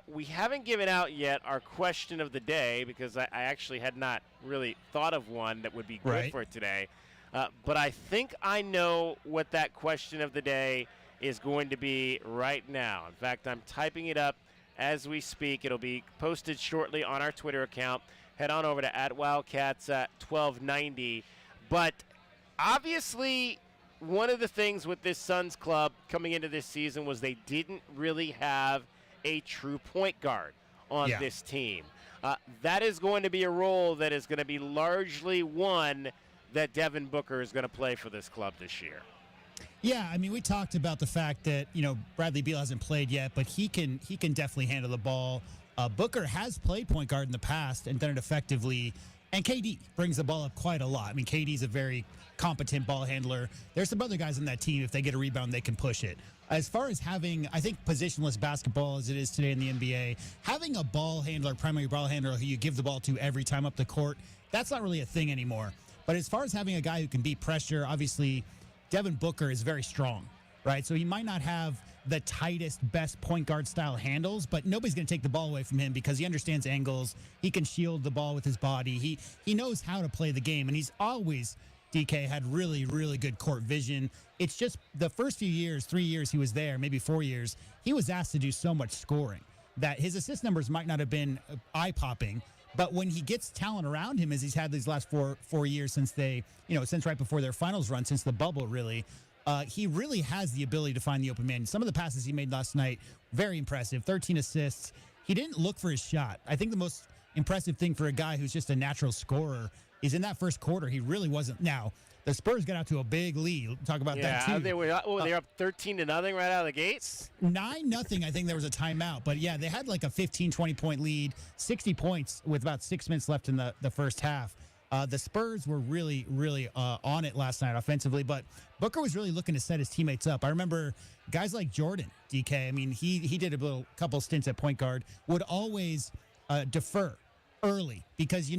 we haven't given out yet our question of the day because I actually had not really thought of one that would be good for today. But I think I know what that question of the day is going to be right now. In fact, I'm typing it up as we speak. It'll be posted shortly on our Twitter account. Head on over to @Wildcats1290. But obviously, one of the things with this Suns club coming into this season was they didn't really have a true point guard on this team. that is going to be a role that is going to be largely one that Devin Booker is going to play for this club this year. Yeah, I mean, we talked about the fact that, Bradley Beal hasn't played yet, but he can definitely handle the ball. Booker has played point guard in the past and done it effectively. And KD brings the ball up quite a lot. I mean, KD's a very competent ball handler. There's some other guys on that team, if they get a rebound, they can push it. As far as having, I think, positionless basketball as it is today in the NBA, having a ball handler, primary ball handler who you give the ball to every time up the court, that's not really a thing anymore. But as far as having a guy who can beat pressure, obviously, Devin Booker is very strong, right? So he might not have the tightest, best point guard style handles, but nobody's going to take the ball away from him because he understands angles. He can shield the ball with his body. He knows how to play the game, and he's always, DK, had really, really good court vision. It's just the first few years, 3 years he was there, maybe 4 years, he was asked to do so much scoring that his assist numbers might not have been eye-popping. But when he gets talent around him, as he's had these last four years since since right before their finals run, since the bubble, really, he really has the ability to find the open man. Some of the passes he made last night, very impressive. 13 assists. He didn't look for his shot. I think the most impressive thing for a guy who's just a natural scorer is in that first quarter, he really wasn't. Now, the Spurs got out to a big lead. Talk about that, too. They were up 13-0 right out of the gates? 9-0, I think there was a timeout. But, yeah, they had like a 15, 20-point lead, 60 points with about 6 minutes left in the first half. The Spurs were really, really on it last night offensively, but Booker was really looking to set his teammates up. I remember guys like Jordan, DK, I mean, he did a couple stints at point guard, would always defer early because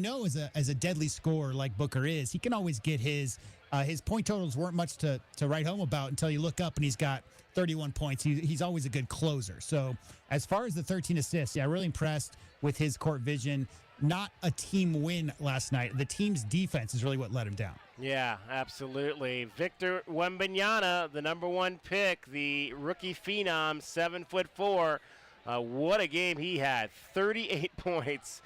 as a deadly scorer like Booker is, he can always get his point totals weren't much to write home about until you look up and he's got 31 points. He's always a good closer. So as far as the 13 assists, yeah, really impressed with his court vision. Not a team win last night. The team's defense is really what let him down. Yeah, absolutely. Victor Wembanyama, the number 1 pick, the rookie phenom, 7'4". What a game he had. 38 points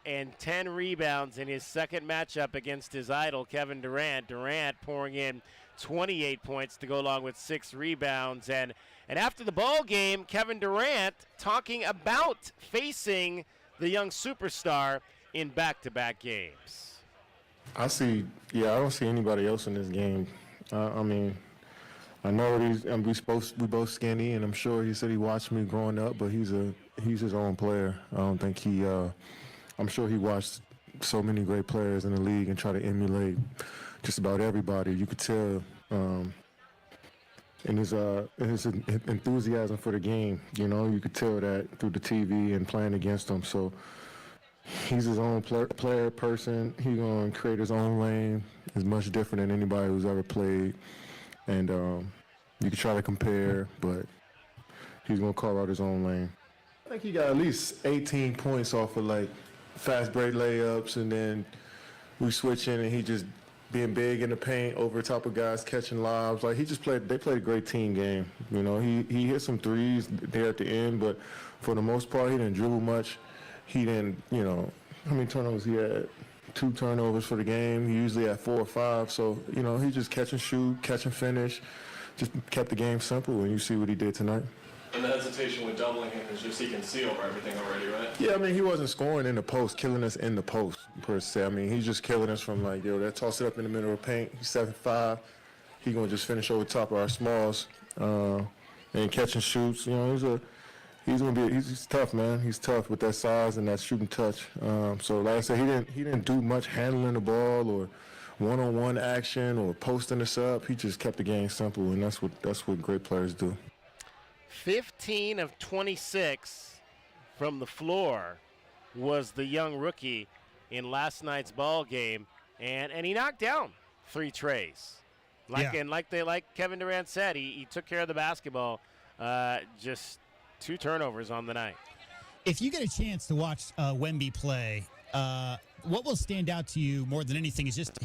and 10 rebounds in his second matchup against his idol, Kevin Durant. Durant pouring in 28 points to go along with 6 rebounds. And after the ball game, Kevin Durant talking about facing the young superstar in back-to-back games. I don't see anybody else in this game. I mean, I know we both skinny, and I'm sure he said he watched me growing up, but he's his own player. I don't think I'm sure he watched so many great players in the league and try to emulate just about everybody. You could tell in his enthusiasm for the game, you could tell that through the TV and playing against him. So he's his own player person. He's going to create his own lane. He's much different than anybody who's ever played. And you could try to compare, but he's going to carve out his own lane. I think he got at least 18 points off of like fast break layups, and then we switch in and he just being big in the paint over top of guys catching lobs. Like they played a great team game. He hit some threes there at the end, but for the most part, he didn't dribble much. He didn't, how many turnovers he had? 2 turnovers for the game. He usually had 4 or 5. So, he just catch and shoot, catch and finish. Just kept the game simple, and you see what he did tonight. And the hesitation with doubling him is just he can see over everything already, right? Yeah, I mean, he wasn't scoring in the post, killing us in the post, per se. I mean, he's just killing us from like, that toss it up in the middle of the paint. He's 7'5". He's going to just finish over top of our smalls and catch and shoots. He's tough, man. He's tough with that size and that shooting touch. So, like I said, he didn't do much handling the ball or one-on-one action or posting us up. He just kept the game simple, and that's what great players do. 15 of 26 from the floor was the young rookie in last night's ball game, and he knocked down 3 trays. And like Kevin Durant said, he took care of the basketball. Just 2 turnovers on the night. If you get a chance to watch Wemby play, what will stand out to you more than anything is just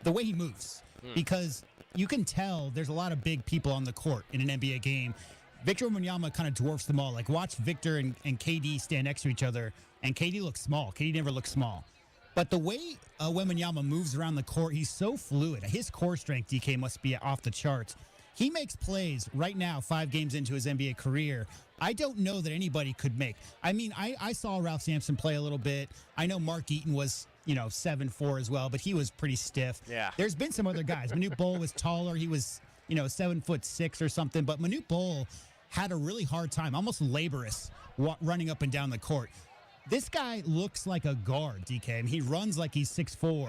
the way he moves. Because you can tell there's a lot of big people on the court in an NBA game. Victor Wembanyama kind of dwarfs them all. Like, watch Victor and KD stand next to each other, and KD looks small. KD never looks small. But the way Wembanyama moves around the court, he's so fluid. His core strength, DK, must be off the charts. He makes plays right now, 5 games into his NBA career. I don't know that anybody could make. I mean, I saw Ralph Sampson play a little bit. I know Mark Eaton was, 7'4" as well, but he was pretty stiff. Yeah. There's been some other guys. Manute Bol was taller. He was, 7'6" or something. But Manute Bol had a really hard time, almost laborious, running up and down the court. This guy looks like a guard, DK. I mean, he runs like he's 6'4"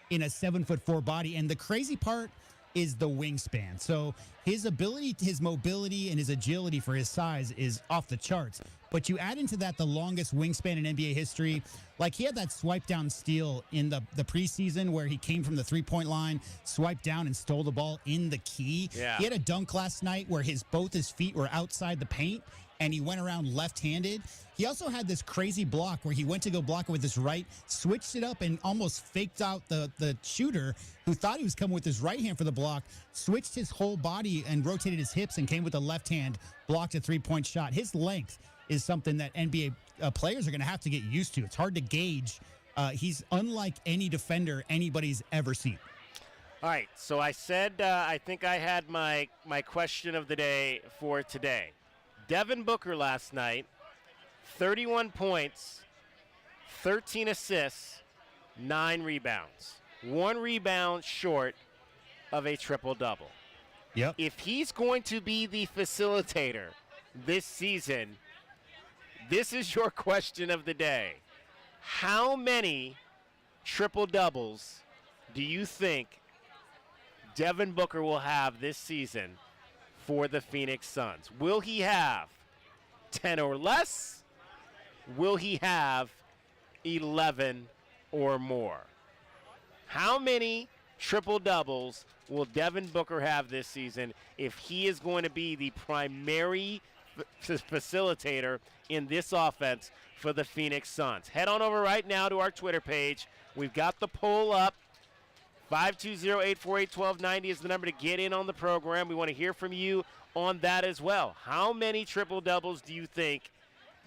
in a 7'4" body. And the crazy part is the wingspan. So his ability, his mobility, and his agility for his size is off the charts. But you add into that the longest wingspan in NBA history. Like, he had that swipe down steal in the preseason where he came from the three-point line, swiped down, and stole the ball in the key. Yeah. He had a dunk last night where both his feet were outside the paint, and he went around left-handed. He also had this crazy block where he went to go block it with his right, switched it up, and almost faked out the shooter who thought he was coming with his right hand for the block, switched his whole body and rotated his hips and came with the left hand, blocked a three-point shot. His length is something that NBA players are going to have to get used to. It's hard to gauge. He's unlike any defender anybody's ever seen. All right, so I said I think I had my question of the day for today. Devin Booker last night, 31 points, 13 assists, 9 rebounds. 1 rebound short of a triple-double. Yep. If he's going to be the facilitator this season, this is your question of the day. How many triple-doubles do you think Devin Booker will have this season for the Phoenix Suns? Will he have 10 or less? Will he have 11 or more? How many triple-doubles will Devin Booker have this season if he is going to be the primary facilitator in this offense for the Phoenix Suns? Head on over right now to our Twitter page. We've got the poll up. 520-848-1290 is the number to get in on the program. We want to hear from you on that as well. How many triple-doubles do you think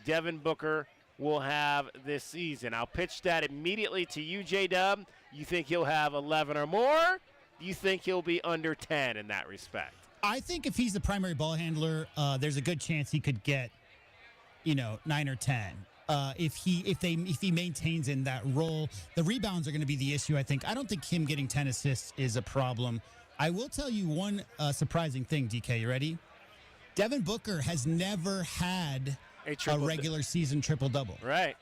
Devin Booker will have this season? I'll pitch that immediately to you, J-Dub. You think he'll have 11 or more? Do you think he'll be under 10 in that respect? I think if he's the primary ball handler, there's a good chance he could get, 9 or 10. If he maintains in that role. The rebounds are going to be the issue, I think. I don't think him getting 10 assists is a problem. I will tell you one surprising thing, DK. You ready? Devin Booker has never had a regular season triple-double. Right.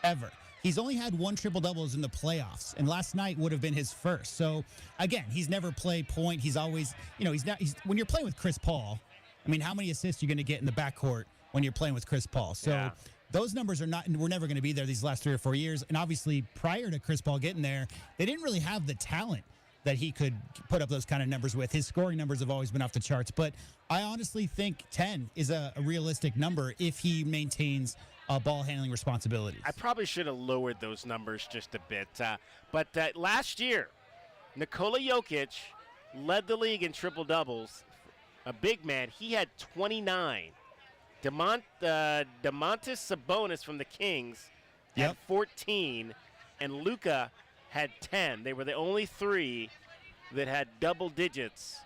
Ever. He's only had 1 triple-doubles in the playoffs, and last night would have been his first. So, again, he's never played point. He's always, when you're playing with Chris Paul, I mean, how many assists are you going to get in the backcourt when you're playing with Chris Paul? So those numbers we're never going to be there these last 3 or 4 years. And obviously, prior to Chris Paul getting there, they didn't really have the talent that he could put up those kind of numbers with. His scoring numbers have always been off the charts. But I honestly think 10 is a realistic number if he maintains ball handling responsibilities. I probably should have lowered those numbers just a bit. But last year, Nikola Jokic led the league in triple-doubles. A big man. He had 29. Domantas Sabonis from the Kings had 14, and Luka had 10. They were the only 3 that had double digits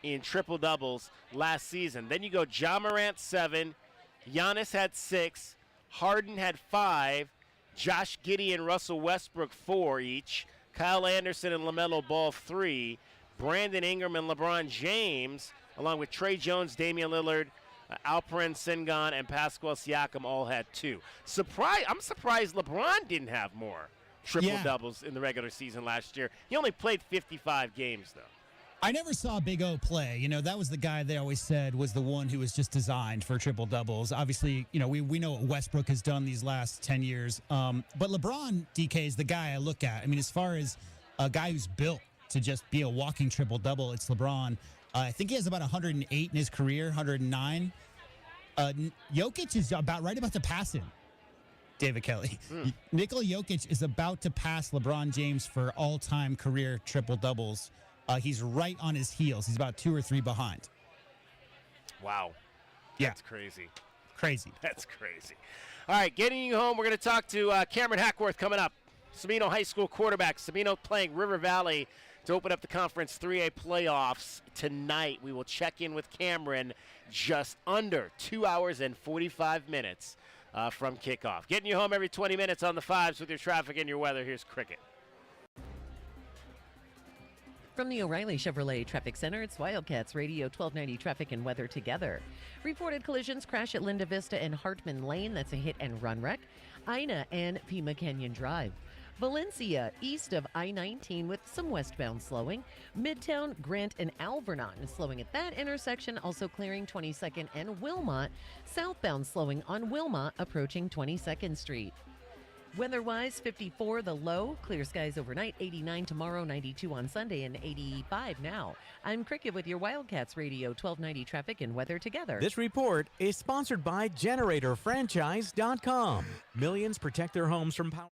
in triple-doubles last season. Then you go Ja Morant, 7. Giannis had 6. Harden had 5. Josh Giddey and Russell Westbrook, 4 each. Kyle Anderson and LaMelo Ball, 3. Brandon Ingram and LeBron James, along with Trey Jones, Damian Lillard, Alperen Sengun, and Pascal Siakam all had 2. I'm surprised LeBron didn't have more triple-doubles in the regular season last year. He only played 55 games, though. I never saw Big O play. That was the guy they always said was the one who was just designed for triple-doubles. Obviously, we know what Westbrook has done these last 10 years. But LeBron, DK, is the guy I look at. I mean, as far as a guy who's built to just be a walking triple-double, it's LeBron. I think he has about 108 in his career, 109. Jokic is right about to pass him, David Kelly. Nikola Jokic is about to pass LeBron James for all-time career triple-doubles. He's right on his heels. He's about 2 or 3 behind. Wow. That's crazy. Crazy. That's crazy. All right, getting you home, we're going to talk to Cameron Hackworth coming up. Sabino High School quarterback. Sabino playing River Valley to open up the Conference 3A playoffs tonight. We will check in with Cameron just under 2 hours and 45 minutes from kickoff. Getting you home every 20 minutes on the fives with your traffic and your weather. Here's Cricket. From the O'Reilly Chevrolet Traffic Center, it's Wildcats Radio 1290 Traffic and Weather together. Reported collisions crash at Linda Vista and Hartman Lane. That's a hit and run wreck. Ina and Pima Canyon Drive. Valencia, east of I-19 with some westbound slowing. Midtown, Grant, and Alvernon slowing at that intersection, also clearing 22nd and Wilmot. Southbound slowing on Wilmot, approaching 22nd Street. Weather-wise, 54 the low, clear skies overnight, 89 tomorrow, 92 on Sunday, and 85 now. I'm Cricket with your Wildcats Radio 1290 Traffic and Weather together. This report is sponsored by GeneratorFranchise.com. Millions protect their homes from power.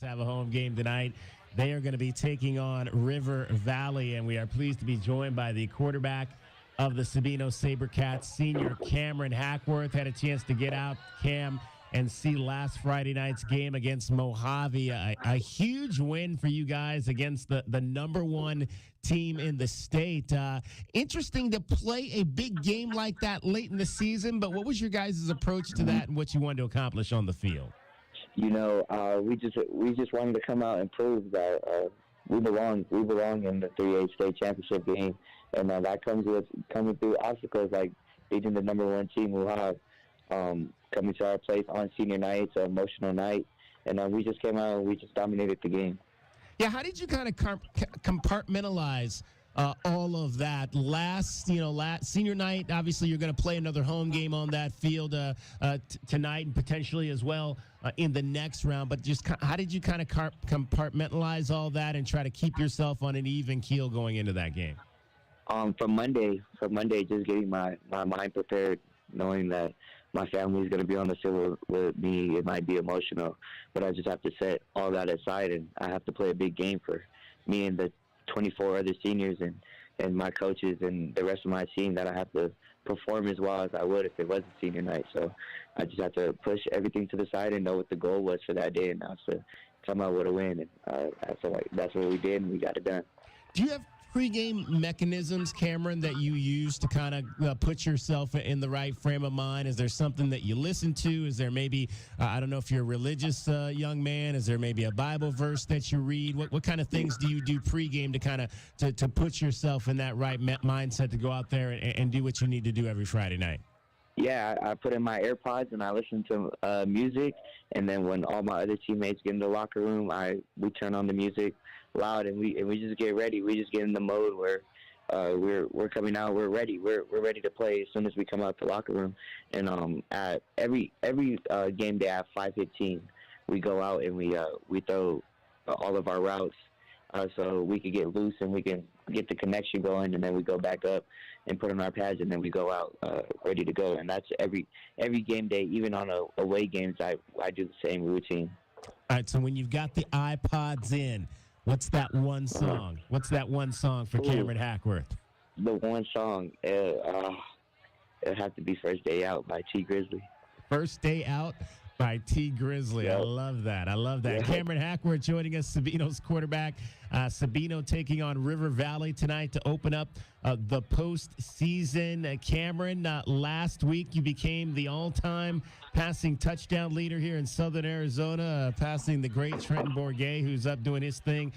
Have a home game tonight. They are going to be taking on River Valley, and we are pleased to be joined by the quarterback of the Sabino SaberCats, senior Cameron Hackworth. Had a chance to get out, Cam, and see last Friday night's game against Mojave. A huge win for you guys against the number one team in the state. Interesting to play a big game like that late in the season, but what was your guys' approach to that and what you wanted to accomplish on the field? You know, we just wanted to come out and prove that we belong in the 3A state championship game, and that comes with coming through obstacles like beating the number one team who have coming to our place on senior night. It's an emotional night, and we just came out and we just dominated the game. Yeah, how did you kind of compartmentalize all of that? Last senior night, obviously you're going to play another home game on that field tonight and potentially as well in the next round. But just how did you kind of compartmentalize all that and try to keep yourself on an even keel going into that game? From Monday, just getting my mind prepared, knowing that my family is going to be on the field with me. It might be emotional, but I just have to set all that aside, and I have to play a big game for me and the 24 other seniors and my coaches and the rest of my team, that I have to perform as well as I would if it was a senior night. So I just have to push everything to the side and know what the goal was for that day, and that's to come out with a win. And that's what we did, and we got it done. Do you have pregame mechanisms, Cameron, that you use to kind of put yourself in the right frame of mind? Is there something that you listen to? Is there maybe, I don't know if you're a religious young man, is there maybe a Bible verse that you read? What kind of things do you do pregame to kind of to put yourself in that right mindset to go out there and do what you need to do every Friday night? Yeah, I put in my AirPods and I listen to music, and then when all my other teammates get in the locker room, we turn on the music loud and we just get ready. We just get in the mode where we're coming out, we're ready. We're ready to play as soon as we come out the locker room. And at every game day at 5:15, we go out and we throw all of our routes so we can get loose and we can get the connection going, and then we go back up and put on our pads, and then we go out ready to go. And that's every game day, even on away games, I do the same routine. All right, so when you've got the iPods in, what's that one song? What's that one song for Cameron Hackworth? The one song, it'll have to be First Day Out by T. Grizzly. First Day Out by T. Grizzly. Yep. I love that. Yeah. Cameron Hackworth joining us, Sabino's quarterback. Sabino taking on River Valley tonight to open up the postseason. Cameron, last week you became the all-time passing touchdown leader here in Southern Arizona, passing the great Trenton Bourget, who's up doing his thing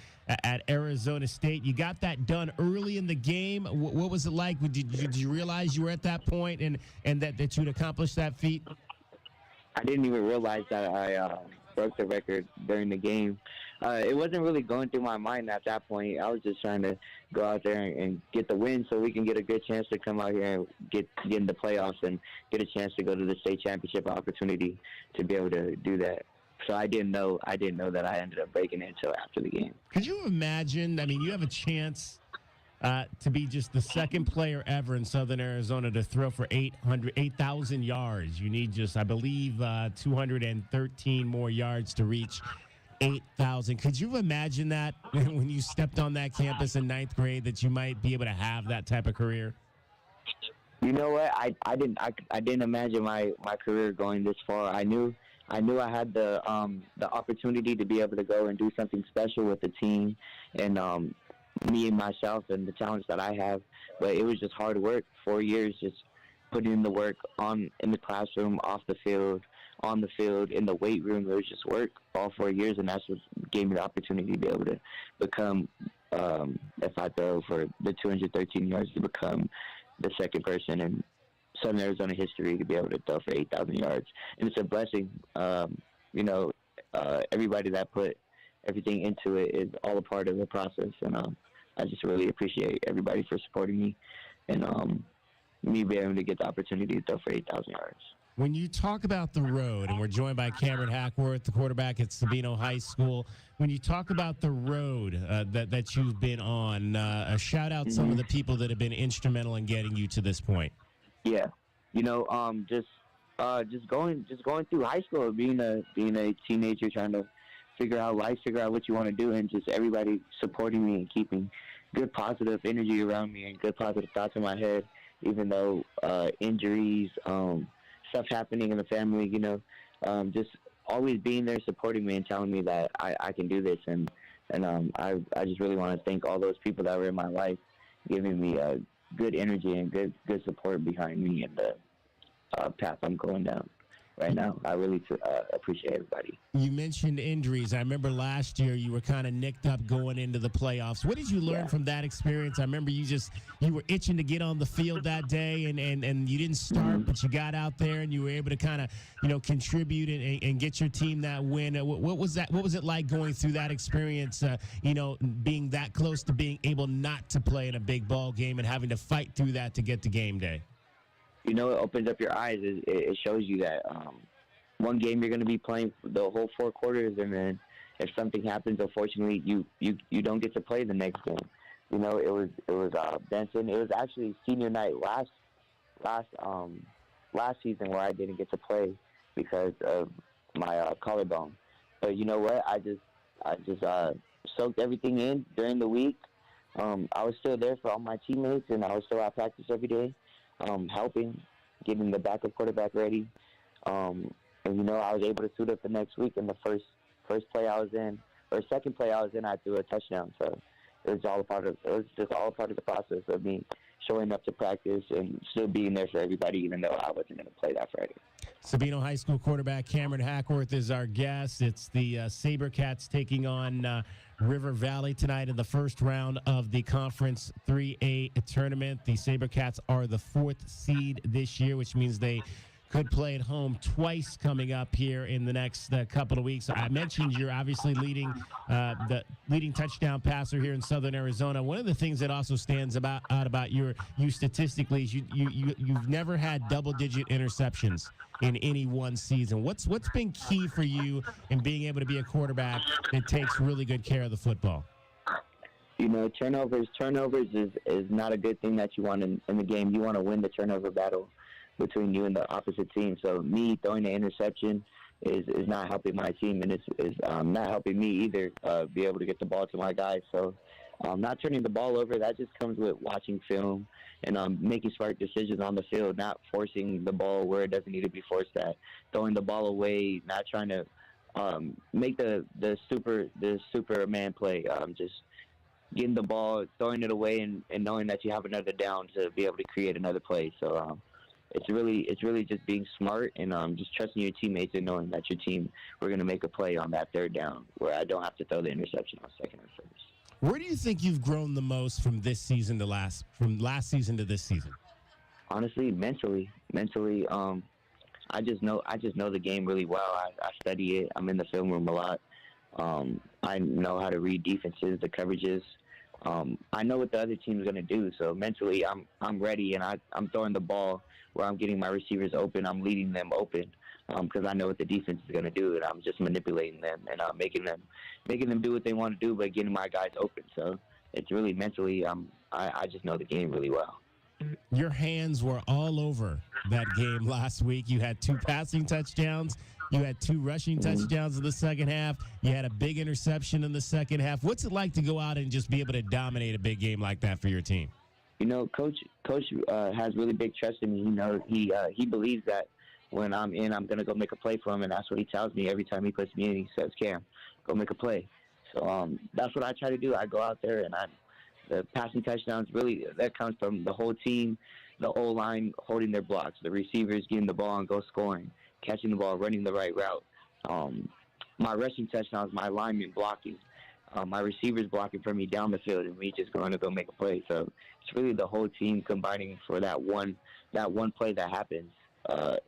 at Arizona State. You got that done early in the game. What was it like? Did you realize you were at that point and that you'd accomplished that feat? I didn't even realize that I broke the record during the game. It wasn't really going through my mind at that point. I was just trying to go out there and get the win so we can get a good chance to come out here and get in the playoffs and get a chance to go to the state championship opportunity to be able to do that. So I didn't know that I ended up breaking it until after the game. Could you imagine? I mean, you have a chance to be just the second player ever in Southern Arizona to throw for 8,000 yards. You need just, I believe, 213 more yards to reach 8,000. Could you imagine that when you stepped on that campus in ninth grade, that you might be able to have that type of career? You know what? I didn't imagine my career going this far. I knew I had the opportunity to be able to go and do something special with the team and me and myself and the talents that I have, but it was just hard work. 4 years just putting in the work in the classroom, off the field, on the field, in the weight room. It was just work all 4 years, and that's what gave me the opportunity to be able to become, if I throw for the 213 yards, to become the second person in Southern Arizona history to be able to throw for 8,000 yards. And it's a blessing. Everybody that put everything into it is all a part of the process, and I just really appreciate everybody for supporting me and me being able to get the opportunity to throw for 8,000 yards. When you talk about the road, and we're joined by Cameron Hackworth, the quarterback at Sabino High School, when you talk about the road that you've been on, shout out some of the people that have been instrumental in getting you to this point. Yeah, just going through high school, being a teenager trying to figure out life, figure out what you want to do, and just everybody supporting me and keeping good positive energy around me and good positive thoughts in my head, even though injuries, stuff happening in the family, just always being there supporting me and telling me that I can do this. And I just really want to thank all those people that were in my life, giving me good energy and good support behind me and the path I'm going down right now. I really appreciate everybody. You mentioned injuries. I remember last year you were kind of nicked up going into the playoffs. What did you learn from that experience? I remember you were itching to get on the field that day, and you didn't start, but you got out there and you were able to kind of contribute and get your team that win. What was that? What was it like going through that experience? Being that close to being able not to play in a big ball game and having to fight through that to get to game day. It opens up your eyes. It shows you that one game you're going to be playing the whole 4 quarters, and then if something happens, unfortunately, you don't get to play the next game. It was Benson. It was actually senior night last season where I didn't get to play because of my collarbone. But you know what? I just soaked everything in during the week. I was still there for all my teammates, and I was still at practice every day. Helping, getting the backup quarterback ready. And, I was able to suit up the next week, and the first play I was in, or second play I was in, I threw a touchdown. So it was just all a part of the process of me showing up to practice and still being there for everybody, even though I wasn't going to play that Friday. Sabino High School quarterback Cameron Hackworth is our guest. It's the SaberCats taking on River Valley tonight in the first round of the Conference 3A tournament. The SaberCats are the 4th seed this year, which means they could play at home twice coming up here in the next couple of weeks. I mentioned you're obviously the leading touchdown passer here in Southern Arizona. One of the things that also stands out about you statistically is you've never had double-digit interceptions in any one season. What's been key for you in being able to be a quarterback that takes really good care of the football? Turnovers is not a good thing that you want in the game. You want to win the turnover battle between you and the opposite team. So me throwing the interception is not helping my team, and it's not helping me either be able to get the ball to my guys. So not turning the ball over, that just comes with watching film and making smart decisions on the field, not forcing the ball where it doesn't need to be forced at, throwing the ball away, not trying to make the Superman play, just getting the ball, throwing it away, and knowing that you have another down to be able to create another play. So it's really just being smart and just trusting your teammates and knowing that your team, we're going to make a play on that third down where I don't have to throw the interception on second or first. Where do you think you've grown the most from last season to this season? Honestly, mentally, I just know the game really well. I study it. I'm in the film room a lot. I know how to read defenses, the coverages. I know what the other team is going to do. So mentally, I'm ready, and I'm throwing the ball where I'm getting my receivers open. I'm leading them open because I know what the defense is going to do, and I'm just manipulating them and making them do what they want to do, but getting my guys open. So it's really mentally. I just know the game really well. Your hands were all over that game last week. You had 2 passing touchdowns. You had 2 rushing touchdowns in the second half. You had a big interception in the second half. What's it like to go out and just be able to dominate a big game like that for your team? Coach has really big trust in me. He believes that when I'm in, I'm going to go make a play for him, and that's what he tells me every time he puts me in. He says, Cam, go make a play. So that's what I try to do. I go out there, and the passing touchdowns, really, that comes from the whole team, the O-line holding their blocks, the receivers getting the ball and go scoring, catching the ball, running the right route. My rushing touchdowns, my linemen blocking, my receivers blocking for me down the field, and me just going to go make a play. So it's really the whole team combining for that one play that happens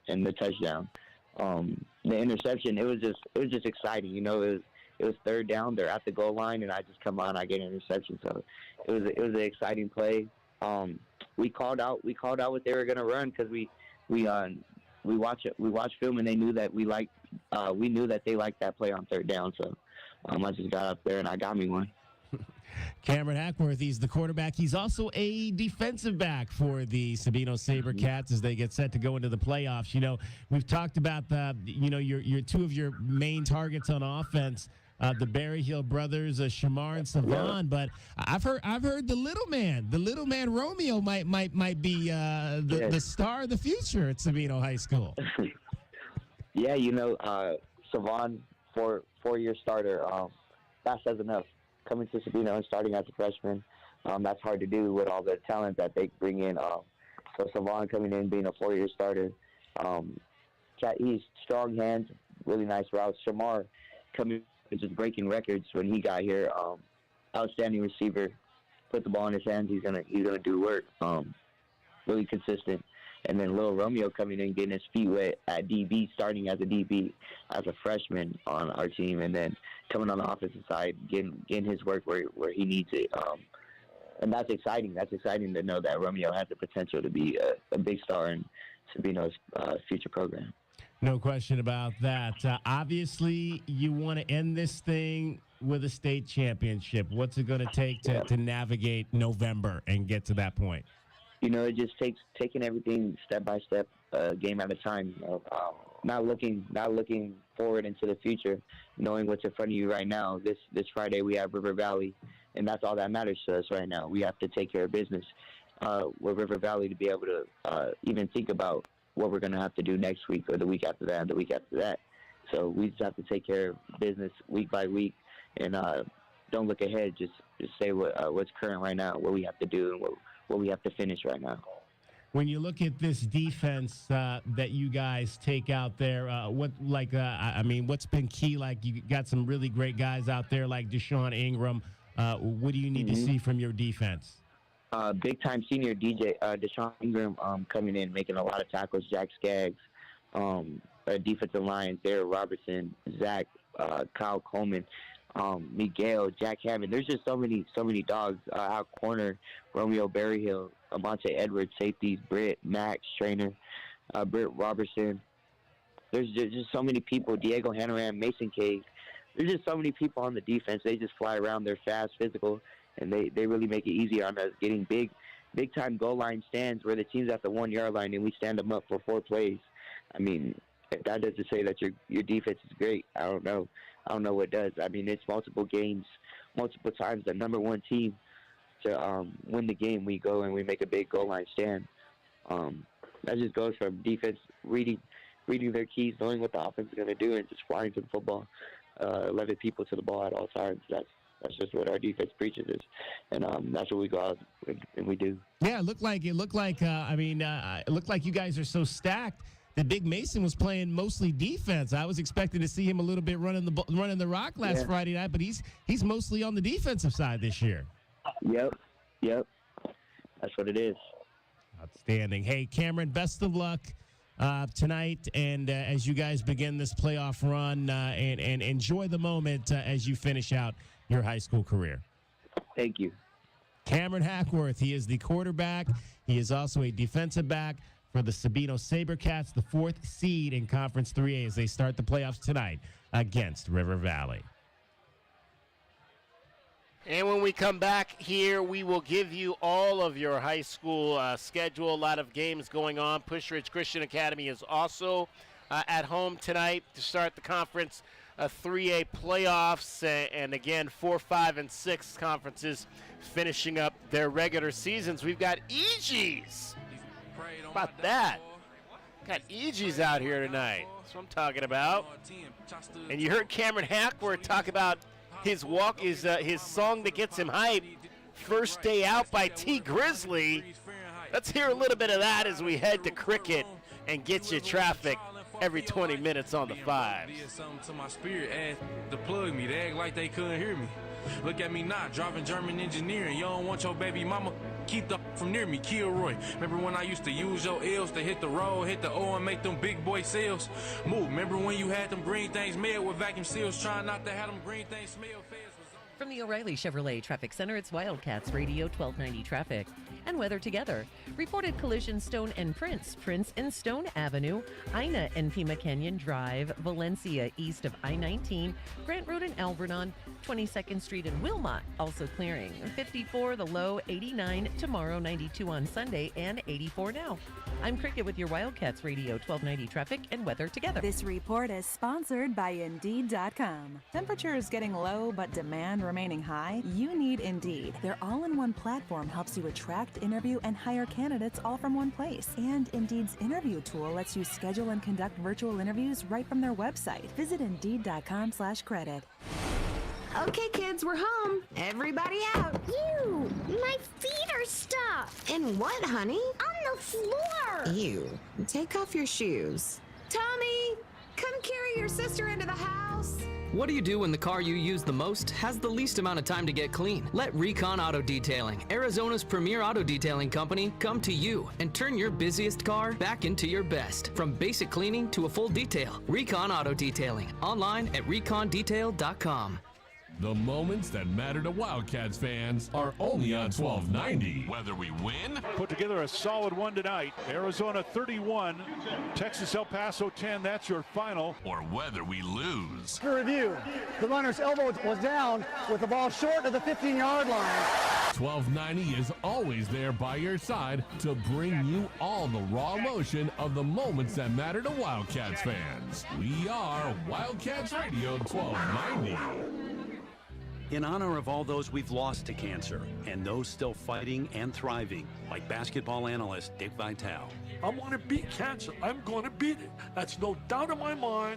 and the touchdown. The interception, it was just exciting. It was third down. They're at the goal line, and I just come on. I get an interception. So it was an exciting play. We called out what they were going to run because we watched film, and they knew that we knew that they liked that play on third down. So I just got up there and I got me one. Cameron Hackworth, he's the quarterback. He's also a defensive back for the Sabino SaberCats as they get set to go into the playoffs. We've talked about your 2 of your main targets on offense. the Berryhill brothers, Shamar and Savon. But I've heard the little man Romeo might be the star of the future at Sabino High School. Yeah, Savon, four-year starter. That says enough. Coming to Sabino and starting as a freshman, that's hard to do with all the talent that they bring in. So Savon coming in, being a 4-year starter, he's strong hands, really nice routes. Shamar coming and just breaking records when he got here. Outstanding receiver, put the ball in his hands. He's gonna do work. Really consistent. And then Lil Romeo coming in, getting his feet wet at DB, starting as a DB as a freshman on our team, and then coming on the offensive side, getting his work where he needs it. And that's exciting. That's exciting to know that Romeo has the potential to be a big star in Sabino's future program. No question about that. Obviously, you want to end this thing with a state championship. What's it going to take to navigate November and get to that point? It just takes taking everything step by step, game at a time. Not looking forward into the future, knowing what's in front of you right now. This Friday we have River Valley, and that's all that matters to us right now. We have to take care of business with River Valley to be able to even think about what we're going to have to do next week or the week after that and the week after that. So we just have to take care of business week by week and don't look ahead. Just say what's current right now, what we have to do, and what we have to finish right now. When you look at this defense that you guys take out there, what's been key? Like, you got some really great guys out there like Deshaun Ingram. What do you need to see from your defense? Big-time senior Deshaun Ingram coming in, making a lot of tackles. Jack Skaggs, defensive line, Derek Robertson, Zach, Kyle Coleman, Miguel, Jack Hammond. There's just so many dogs out corner. Romeo Berryhill, Amonte Edwards, safeties, Britt, Max, trainer, Britt Robertson. There's just so many people. Diego Hanoran, Mason Cave. There's just so many people on the defense. They just fly around. They're fast, physical, and they really make it easy on us getting big time goal line stands where the team's at the 1 yard line and we stand them up for 4 plays. I mean, if that doesn't say that your defense is great, I don't know what does. I mean, it's multiple games, multiple times the number one team to win the game. We go and we make a big goal line stand. That just goes from defense reading their keys, knowing what the offense is going to do, and just flying to the football, 11 people to the ball at all times. That's just what our defense preaches is, and that's what we go out and we do. Yeah, it looked like you guys are so stacked that Big Mason was playing mostly defense. I was expecting to see him a little bit running the rock last Friday night, but he's mostly on the defensive side this year. Yep. That's what it is. Outstanding. Hey, Cameron, best of luck tonight, and as you guys begin this playoff run, and enjoy the moment as you finish out your high school career. Thank you. Cameron Hackworth, he is the quarterback. He is also a defensive back for the Sabino SaberCats, the 4th seed in Conference 3A as they start the playoffs tonight against River Valley. And when we come back here, we will give you all of your high school schedule. A lot of games going on. Push Ridge Christian Academy is also at home tonight to start the Conference 3A playoffs. And again, 4, 5, and 6 conferences finishing up their regular seasons. We've got EGs. How about that? Got EGs out here tonight. That's what I'm talking about. And you heard Cameron Hackworth talk about his song that gets him hyped, First Day Out by T Grizzly. Let's hear a little bit of that as we head to cricket and get you traffic every 20 minutes on the 5s. Something to my spirit, to plug me. They act like they couldn't hear me. Look at me now, driving German engineering. You don't want your baby mama, keep the from near me, Kilroy. Remember when I used to use your L's to hit the road, hit the O and make them big boy sales? Move, remember when you had them green things made with vacuum seals, trying not to have them green things smell fast? From the O'Reilly Chevrolet Traffic Center, it's Wildcats Radio 1290 Traffic. and weather together. Reported collision Stone and Prince and Stone Avenue, Ina and Pima Canyon Drive, Valencia east of I-19, Grant Road and Alvernon, 22nd Street and Wilmot also clearing. 54 the low, 89 tomorrow, 92 on Sunday, and 84 now. I'm Cricket with your Wildcats Radio 1290 traffic and weather together. This report is sponsored by Indeed.com. Temperatures getting low but demand remaining high? You need Indeed. Their all-in-one platform helps you attract, interview, and hire candidates all from one place. And Indeed's interview tool lets you schedule and conduct virtual interviews right from their website. Visit Indeed.com/credit. Okay, kids, we're home. Everybody out. Ew, my feet are stuck. In what, honey? On the floor. Ew. Take off your shoes. Tommy, come carry your sister into the house. What do you do when the car you use the most has the least amount of time to get clean? Let Recon Auto Detailing, Arizona's premier auto detailing company, come to you and turn your busiest car back into your best. From basic cleaning to a full detail, Recon Auto Detailing. Online at recondetail.com. The moments that matter to Wildcats fans are only on 1290. Whether we win, put together a solid one tonight. Arizona 31, Texas El Paso 10. That's your final. Or whether we lose. For review, the runner's elbow was down with the ball short of the 15-yard line. 1290 is always there by your side to bring you all the raw emotion of the moments that matter to Wildcats fans. We are Wildcats Radio 1290. In honor of all those we've lost to cancer and those still fighting and thriving, like basketball analyst Dick Vitale. I want to beat cancer. I'm going to beat it. That's no doubt in my mind.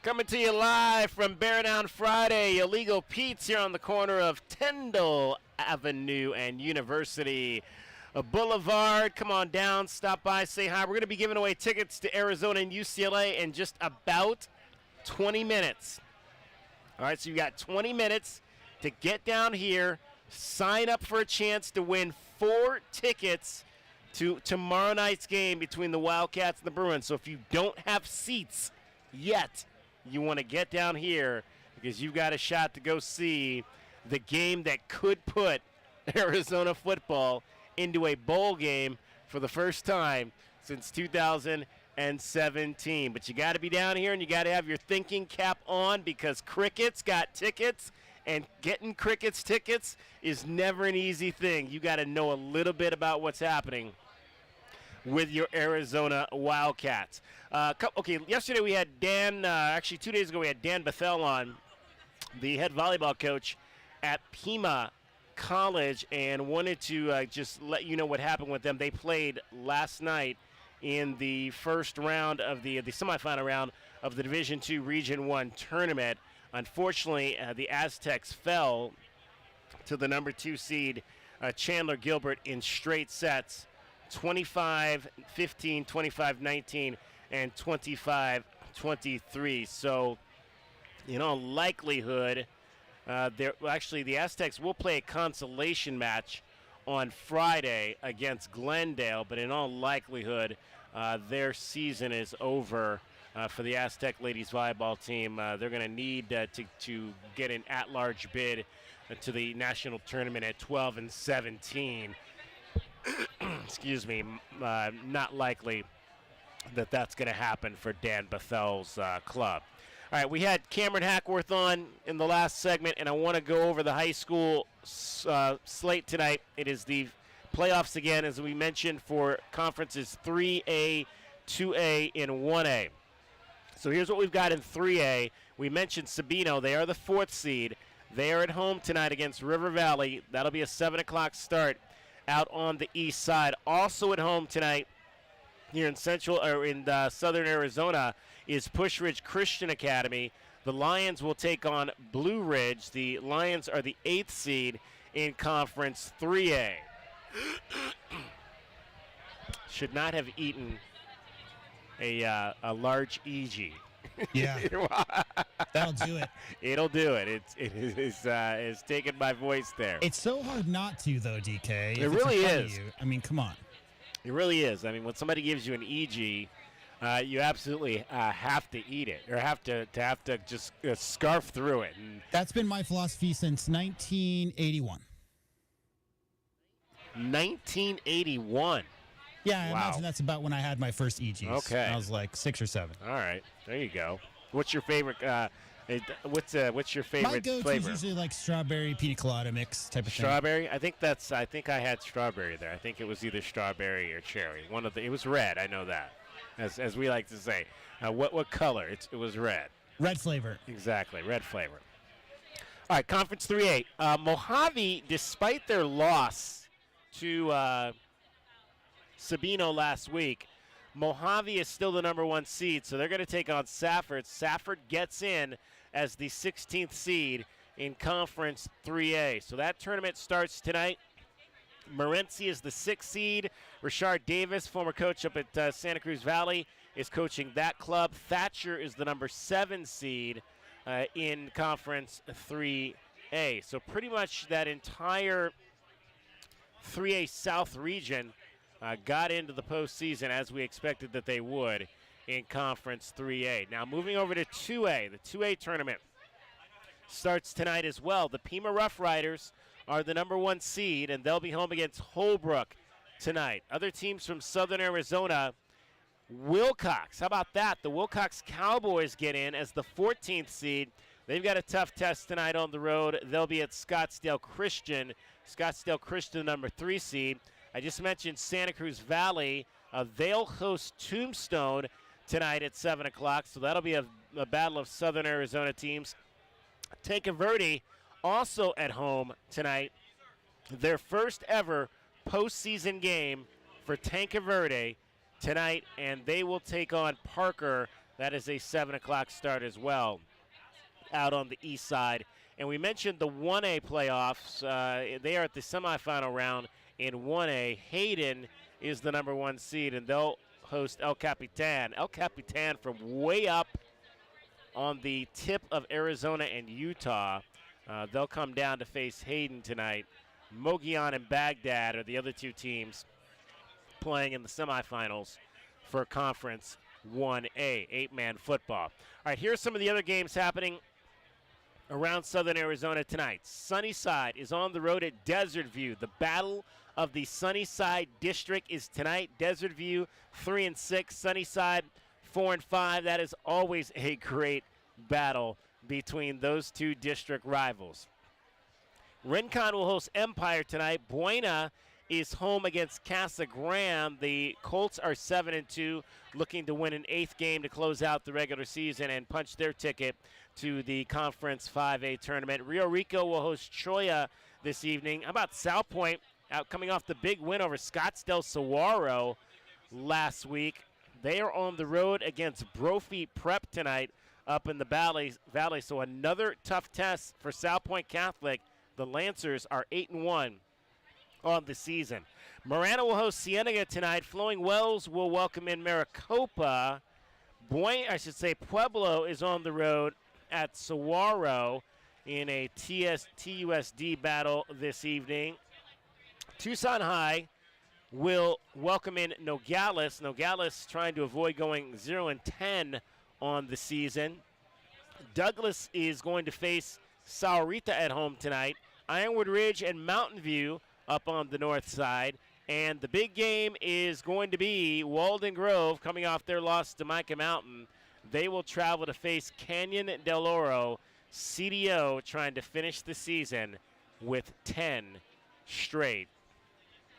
Coming to you live from Bear Down Friday, Illegal Pete's here on the corner of Tyndall Avenue and University Boulevard. Come on down, stop by, say hi. We're going to be giving away tickets to Arizona and UCLA in just about 20 minutes. All right, so you got 20 minutes to get down here, sign up for a chance to win 4 tickets to tomorrow night's game between the Wildcats and the Bruins. So if you don't have seats yet, you want to get down here because you've got a shot to go see the game that could put Arizona football into a bowl game for the first time since 2017. But you got to be down here and you got to have your thinking cap on because Cricket's got tickets, and getting Cricket's tickets is never an easy thing. You got to know a little bit about what's happening with your Arizona Wildcats. Okay, yesterday we had actually 2 days ago we had Dan Bethel on, the head volleyball coach at Pima College, and wanted to just let you know what happened with them. They played last night in the first round of the semifinal round of the Division II Region 1 tournament. Unfortunately, the Aztecs fell to the number 2 seed, Chandler Gilbert, in straight sets, 25-15, 25-19, and 25-23. So, in all likelihood, the Aztecs will play a consolation match on Friday against Glendale, but in all likelihood, their season is over for the Aztec ladies volleyball team. They're going to need to get an at-large bid to the national tournament at 12-17. Excuse me, not likely that that's going to happen for Dan Bethel's club. All right, we had Cameron Hackworth on in the last segment, and I want to go over the high school slate tonight. It is the playoffs again, as we mentioned, for conferences 3A, 2A, and 1A. So here's what we've got in 3A. We mentioned Sabino. They are the 4th seed. They are at home tonight against River Valley. That'll be a 7 o'clock start out on the east side. Also at home tonight here in southern Arizona is Push Ridge Christian Academy. The Lions will take on Blue Ridge. The Lions are the 8th seed in Conference 3A. Should not have eaten a large EG. Yeah, that'll do it. It'll do it. It's taken my voice there. It's so hard not to, though, DK. It really is. I mean, come on. It really is. I mean, when somebody gives you an EG, you absolutely have to eat it, or have to just scarf through it. And that's been my philosophy since 1981. 1981. Yeah, I imagine that's about when I had my first EGs. Okay. I was like 6 or 7. All right, there you go. What's your favorite? What's your favorite my go-to flavor? is usually like strawberry pina colada mix type of strawberry? Thing. I think I had strawberry there. I think it was either strawberry or cherry. It was red. I know that. As we like to say. What color? It was red. Red flavor. Exactly, red flavor. All right, Conference 3A. Mojave, despite their loss to Sabino last week, Mojave is still the number 1 seed, so they're going to take on Safford. Safford gets in as the 16th seed in Conference 3A. So that tournament starts tonight. Morenci is the 6th seed. Rashard Davis, former coach up at Santa Cruz Valley, is coaching that club. Thatcher is the number 7 seed in Conference 3A. So pretty much that entire 3A South region got into the postseason as we expected that they would in Conference 3A. Now moving over to 2A, the 2A tournament starts tonight as well. The Pima Rough Riders are the number 1 seed, and they'll be home against Holbrook tonight. Other teams from southern Arizona, Wilcox. How about that? The Wilcox Cowboys get in as the 14th seed. They've got a tough test tonight on the road. They'll be at Scottsdale Christian. Scottsdale Christian, number 3 seed. I just mentioned Santa Cruz Valley. They'll host Tombstone tonight at 7 o'clock, so that'll be a battle of southern Arizona teams. Tanque Verde also at home tonight. Their first ever postseason game for Tanque Verde tonight, and they will take on Parker That is a 7 o'clock start as well out on the east side. And we mentioned the 1A playoffs. They are at the semifinal round in 1A. Hayden is the number 1 seed, and they'll host El Capitan. El Capitan from way up on the tip of Arizona and Utah. They'll come down to face Hayden tonight. Mogollon and Baghdad are the other 2 teams playing in the semifinals for Conference 1A, 8-man football. All right, here's some of the other games happening around southern Arizona tonight. Sunnyside is on the road at Desert View. The battle of the Sunnyside District is tonight. Desert View 3-6, Sunnyside 4-5. That is always a great battle between those 2 district rivals. Rincon will host Empire tonight. Buena is home against Casa Grande. The Colts are 7-2, looking to win an 8th game to close out the regular season and punch their ticket to the Conference 5A tournament. Rio Rico will host Choya this evening. How about South Point coming off the big win over Scottsdale Saguaro last week? They are on the road against Brophy Prep tonight up in the Valley. So another tough test for South Point Catholic. The Lancers are 8-1 on the season. Marana will host Cienega tonight. Flowing Wells will welcome in Maricopa. Pueblo is on the road at Saguaro in a TUSD battle this evening. Tucson High will welcome in Nogales. Nogales trying to avoid going 0-10 on the season. Douglas is going to face Saurita at home tonight. Ironwood Ridge and Mountain View up on the north side. And the big game is going to be Walden Grove coming off their loss to Micah Mountain. They will travel to face Canyon del Oro. CDO trying to finish the season with 10 straight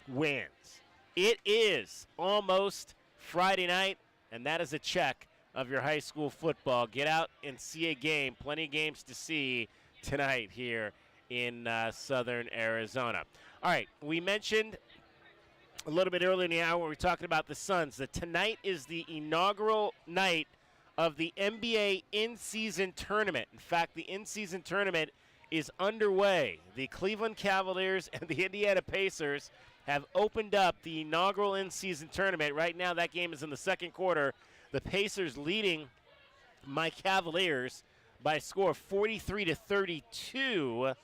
wins. It is almost Friday night, and that is a check of your high school football. Get out and see a game. Plenty of games to see tonight here in southern Arizona. All right, we mentioned a little bit earlier in the hour when we were talking about the Suns that tonight is the inaugural night of the NBA in-season tournament. In fact, the in-season tournament is underway. The Cleveland Cavaliers and the Indiana Pacers have opened up the inaugural in-season tournament. Right now, that game is in the second quarter. The Pacers leading my Cavaliers by a score of 43-32.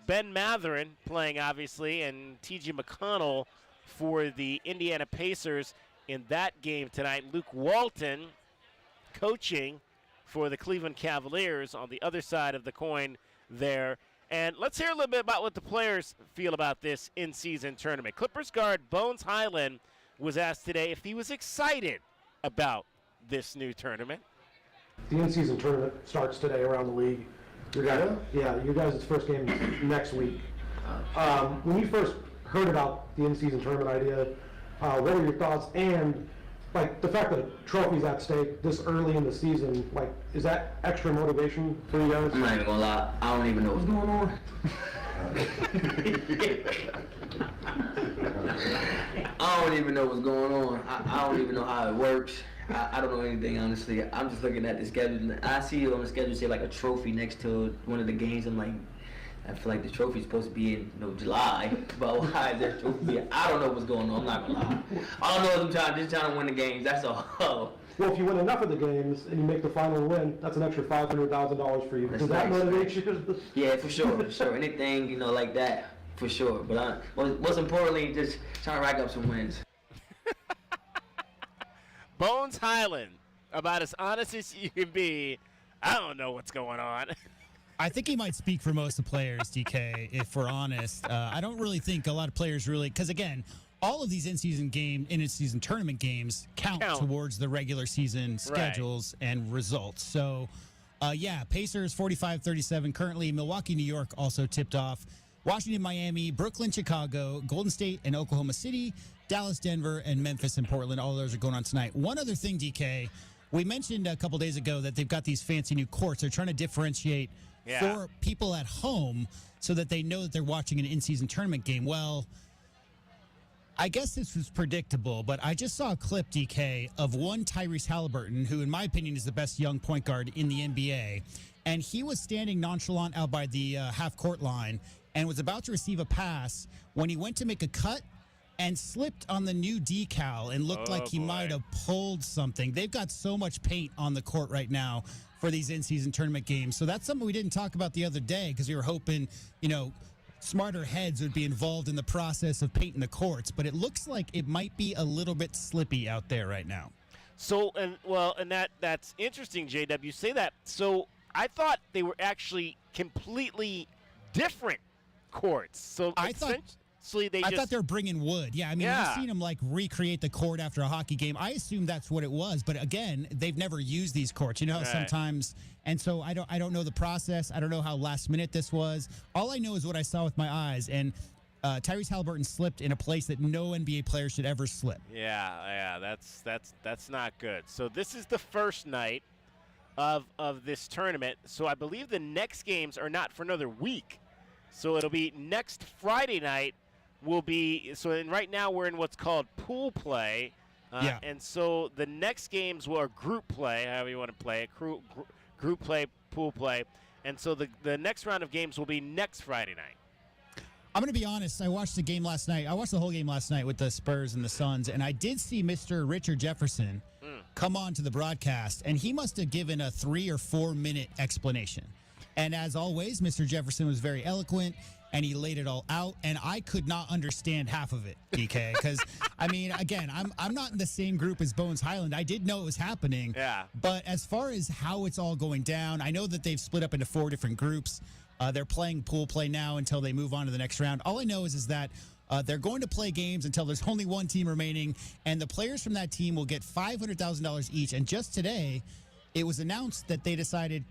Ben Matherin playing, obviously, and T.J. McConnell for the Indiana Pacers in that game tonight. Luke Walton coaching for the Cleveland Cavaliers on the other side of the coin there. And let's hear a little bit about what the players feel about this in-season tournament. Clippers guard Bones Highland was asked today if he was excited about this new tournament. The in-season tournament starts today around the league. Your guys' first game is next week. When you first heard about the in-season tournament idea, what were your thoughts? And like the fact that a trophy's at stake this early in the season, like, is that extra motivation for you guys? I'm not even gonna lie, I don't even know what's going on. I don't even know what's going on. I don't even know how it works. I don't know anything, honestly. I'm just looking at the schedule. I see on the schedule say like a trophy next to one of the games. I'm like, I feel like the trophy's supposed to be in July, but why is there a trophy? I don't know what's going on. I'm not gonna lie. All I know is I'm just trying to win the games. That's all. Well, if you win enough of the games and you make the final win, that's an extra $500,000 for you. Does that motivate you? Yeah, for sure. Anything like that, for sure. But most importantly, just trying to rack up some wins. Bones Highland, about as honest as you can be. I don't know what's going on. I think he might speak for most of the players, DK, if we're honest. I don't really think a lot of players really, because again, all of these in-season tournament games count towards the regular season schedules and results. So, Pacers 45-37 currently. Milwaukee, New York also tipped off. Washington, Miami, Brooklyn, Chicago, Golden State, and Oklahoma City, Dallas, Denver, and Memphis and Portland. All those are going on tonight. One other thing, DK, we mentioned a couple days ago that they've got these fancy new courts. They're trying to differentiate for people at home so that they know that they're watching an in-season tournament game. Well, I guess this was predictable, but I just saw a clip, DK, of one Tyrese Halliburton, who in my opinion is the best young point guard in the NBA. And he was standing nonchalant out by the half-court line and was about to receive a pass when he went to make a cut and slipped on the new decal and looked like he might have pulled something. They've got so much paint on the court right now for these in-season tournament games. So that's something we didn't talk about the other day because we were hoping, smarter heads would be involved in the process of painting the courts, but it looks like it might be a little bit slippy out there right now. So, that's interesting, JW. You say that. So I thought they were actually completely different courts. So I thought they were bringing wood. Yeah, I mean, I've seen them recreate the court after a hockey game. I assume that's what it was, but again, they've never used these courts. You know how sometimes, and so I don't know the process. I don't know how last minute this was. All I know is what I saw with my eyes, and Tyrese Halliburton slipped in a place that no NBA player should ever slip. Yeah, that's not good. So this is the first night of this tournament. So I believe the next games are not for another week. So it'll be next Friday night. And right now we're in what's called pool play. And so the next games are group play, however you want to play it, group play, pool play. And so the next round of games will be next Friday night. I'm going to be honest. I watched the game last night. I watched the whole game last night with the Spurs and the Suns, and I did see Mr. Richard Jefferson come on to the broadcast, and he must have given a 3 or 4 minute explanation. And as always, Mr. Jefferson was very eloquent, and he laid it all out, and I could not understand half of it, DK, because, I mean, again, I'm not in the same group as Bones Highland. I did know it was happening, but as far as how it's all going down, I know that they've split up into 4 different groups. They're playing pool play now until they move on to the next round. All I know is that they're going to play games until there's only one team remaining, and the players from that team will get $500,000 each, and just today, it was announced that they decided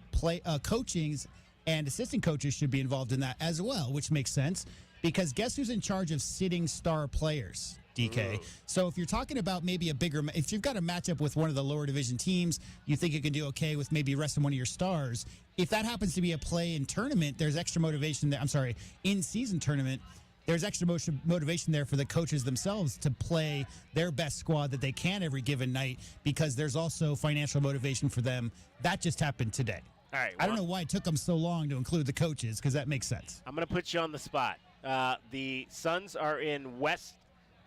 coachings and assistant coaches should be involved in that as well, which makes sense because guess who's in charge of sitting star players, DK? So if you're talking about maybe if you've got a matchup with one of the lower division teams, you think you can do okay with maybe resting one of your stars. If that happens to be a play-in tournament, there's extra motivation there. In-season tournament, there's extra motivation there for the coaches themselves to play their best squad that they can every given night because there's also financial motivation for them. That just happened today. All right. I don't know why it took them so long to include the coaches because that makes sense. I'm going to put you on the spot. The Suns are in West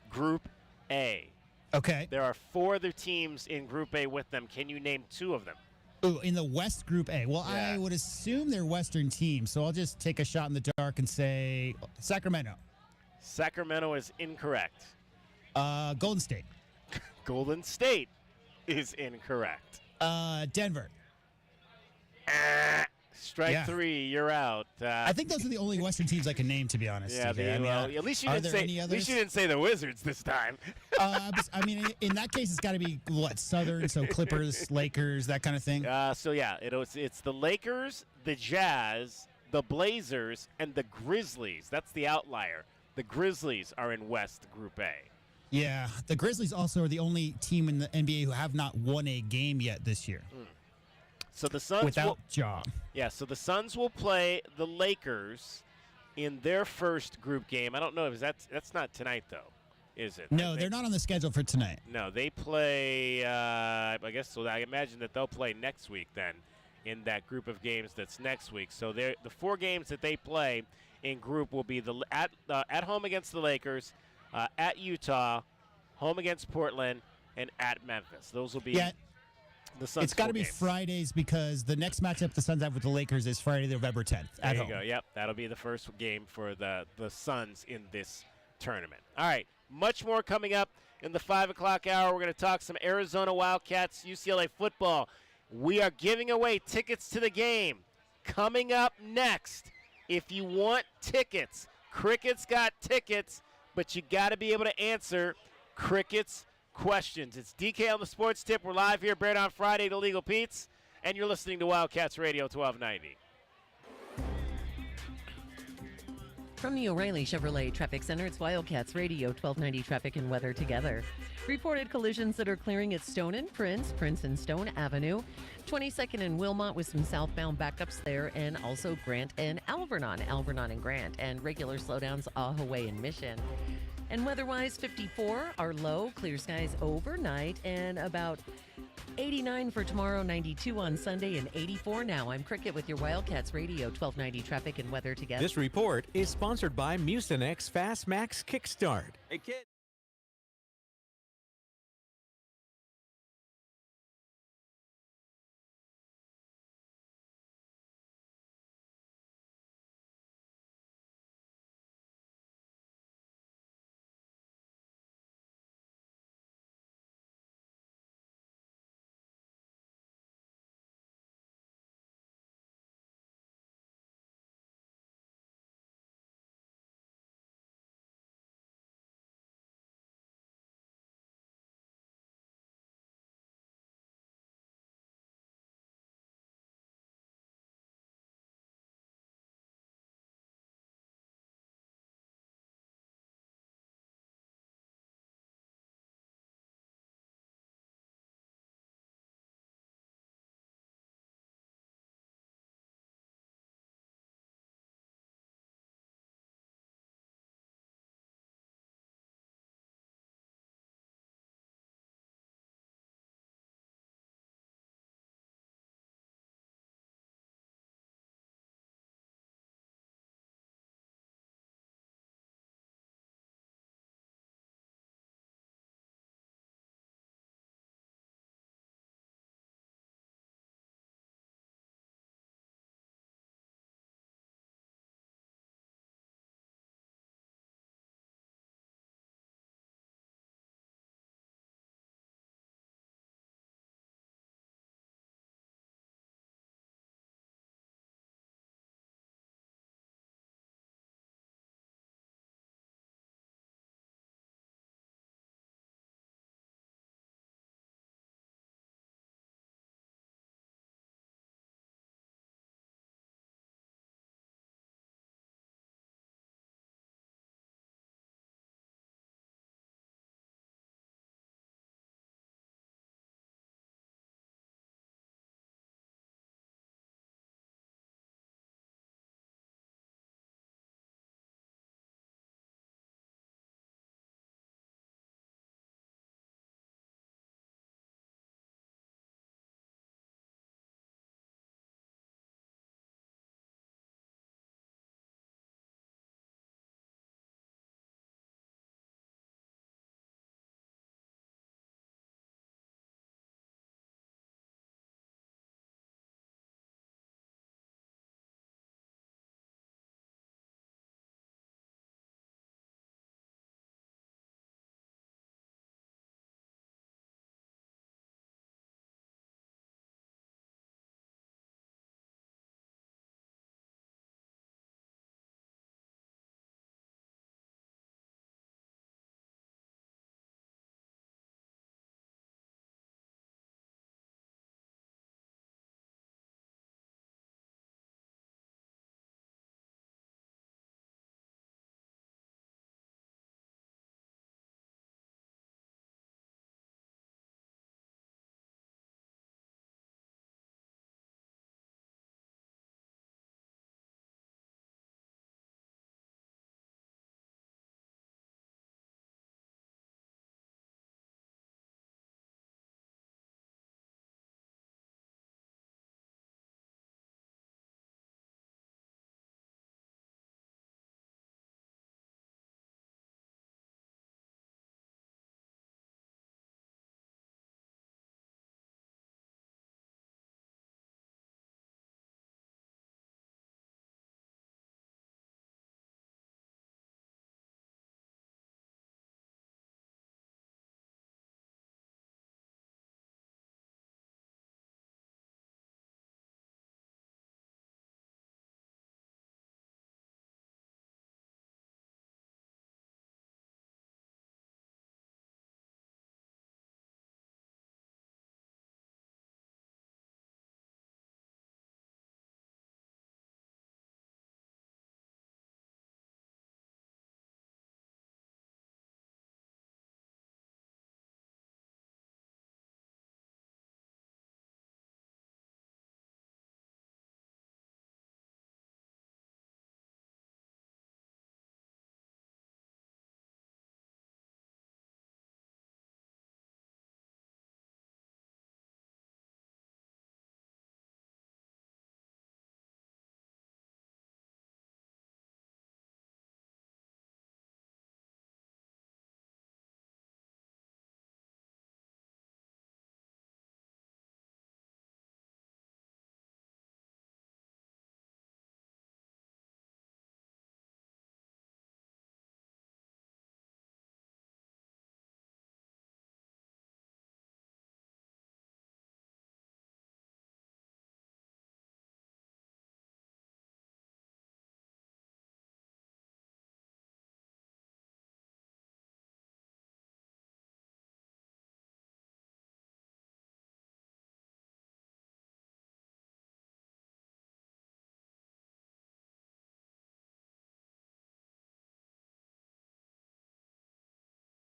Group A. Okay. There are 4 other teams in Group A with them. Can you name 2 of them? Ooh, in the West Group A. Well, I would assume they're Western teams, so I'll just take a shot in the dark and say Sacramento. Sacramento is incorrect. Golden State. Golden State is incorrect. Denver. Strike 3, you're out. I think those are the only Western teams I can name, to be honest. Yeah, at least you didn't say the Wizards this time. In that case, it's got to be Southern, so Clippers, Lakers, that kind of thing. It's the Lakers, the Jazz, the Blazers, and the Grizzlies. That's the outlier. The Grizzlies are in West Group A. Yeah, the Grizzlies also are the only team in the NBA who have not won a game yet this year. So the Suns without Ja. Yeah, so the Suns will play the Lakers in their first group game. I don't know if that's not tonight though, is it? No, they're not on the schedule for tonight. No, they play. I guess so. I imagine that they'll play next week then, in that group of games that's next week. So the 4 games that they play in group will be at home against the Lakers, at Utah, home against Portland, and at Memphis. Those will be. Yeah. The Suns. It's got to be Fridays because the next matchup the Suns have with the Lakers is Friday, November 10th at home. There you go. Yep, that'll be the first game for the Suns in this tournament. All right, much more coming up in the 5 o'clock hour. We're going to talk some Arizona Wildcats, UCLA football. We are giving away tickets to the game. Coming up next, if you want tickets, Cricket's got tickets, but you got to be able to answer Cricket's questions. It's DK on the Sports Tip. We're live here, Baird on Friday to Legal Pete's, and you're listening to Wildcats Radio 1290. From the O'Reilly Chevrolet Traffic Center, it's Wildcats Radio 1290 Traffic and Weather together. Reported collisions that are clearing at Stone and Prince and Stone Avenue. 22nd and Wilmot with some southbound backups there, and also Grant and Alvernon and Grant, and regular slowdowns Ahaway and Mission. And weather-wise, 54, our low, clear skies overnight, and about 89 for tomorrow, 92 on Sunday, and 84 now. I'm Cricket with your Wildcats Radio 1290 traffic and weather together. This report is sponsored by Mucinex Fast Max Kickstart. Hey, kid.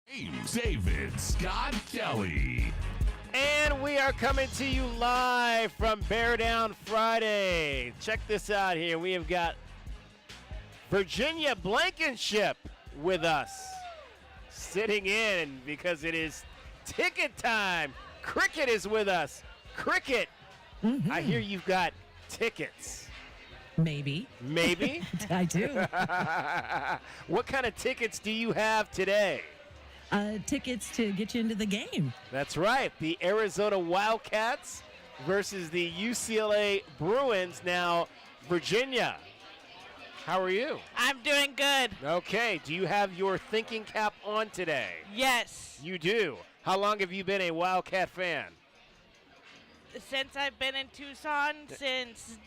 David Scott Kelly. And we are coming to you live from Bear Down Friday. Check this out here. We have got Virginia Blankenship with us, sitting in because it is ticket time. Cricket is with us. Cricket, I hear you've got tickets. Maybe. Maybe? I do. What kind of tickets do you have today? Tickets to get you into the game. That's right. The Arizona Wildcats versus the UCLA Bruins. Now, Virginia, how are you? I'm doing good. Okay. Do you have your thinking cap on today? Yes. You do. How long have you been a Wildcat fan? Since I've been in Tucson since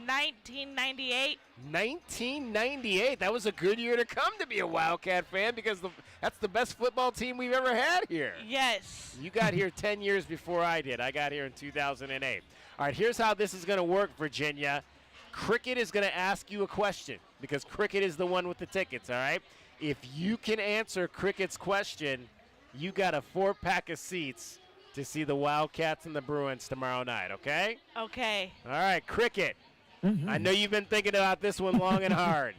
1998. 1998. That was a good year to come to be a Wildcat fan because that's the best football team we've ever had here. Yes. You got here 10 years before I did. I got here in 2008. All right, here's how this is going to work, Virginia. Cricket is going to ask you a question because Cricket is the one with the tickets, all right? If you can answer Cricket's question, you got a 4-pack of seats to see the Wildcats and the Bruins tomorrow night, okay? Okay. All right, Cricket. I know you've been thinking about this one long and hard.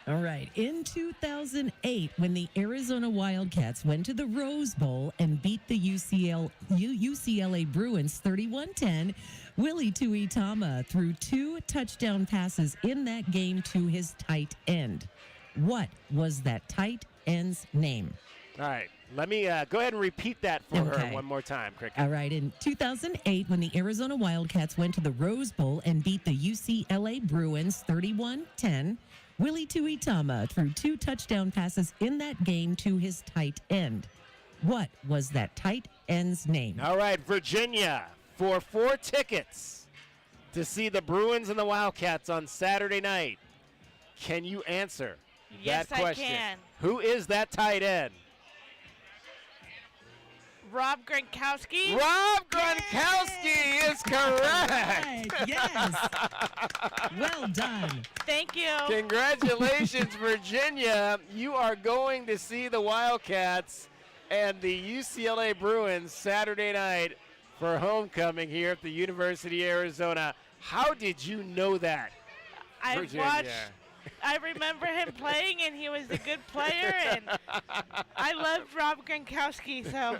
All right. In 2008, when the Arizona Wildcats went to the Rose Bowl and beat the UCLA Bruins 31-10, Willie Tuitama threw 2 touchdown passes in that game to his tight end. What was that tight end's name? All right. Let me go ahead and repeat that for her one more time, Cricket. All right. In 2008, when the Arizona Wildcats went to the Rose Bowl and beat the UCLA Bruins 31-10, Willie Tuitama threw 2 touchdown passes in that game to his tight end. What was that tight end's name? All right, Virginia, for 4 tickets to see the Bruins and the Wildcats on Saturday night, can you answer that question? Yes, I can. Who is that tight end? Rob Gronkowski. Rob Gronkowski is correct. Right, yes. Well done. Thank you. Congratulations, Virginia. You are going to see the Wildcats and the UCLA Bruins Saturday night for homecoming here at the University of Arizona. How did you know that, Virginia? I remember him playing, and he was a good player, and I loved Rob Gronkowski. So,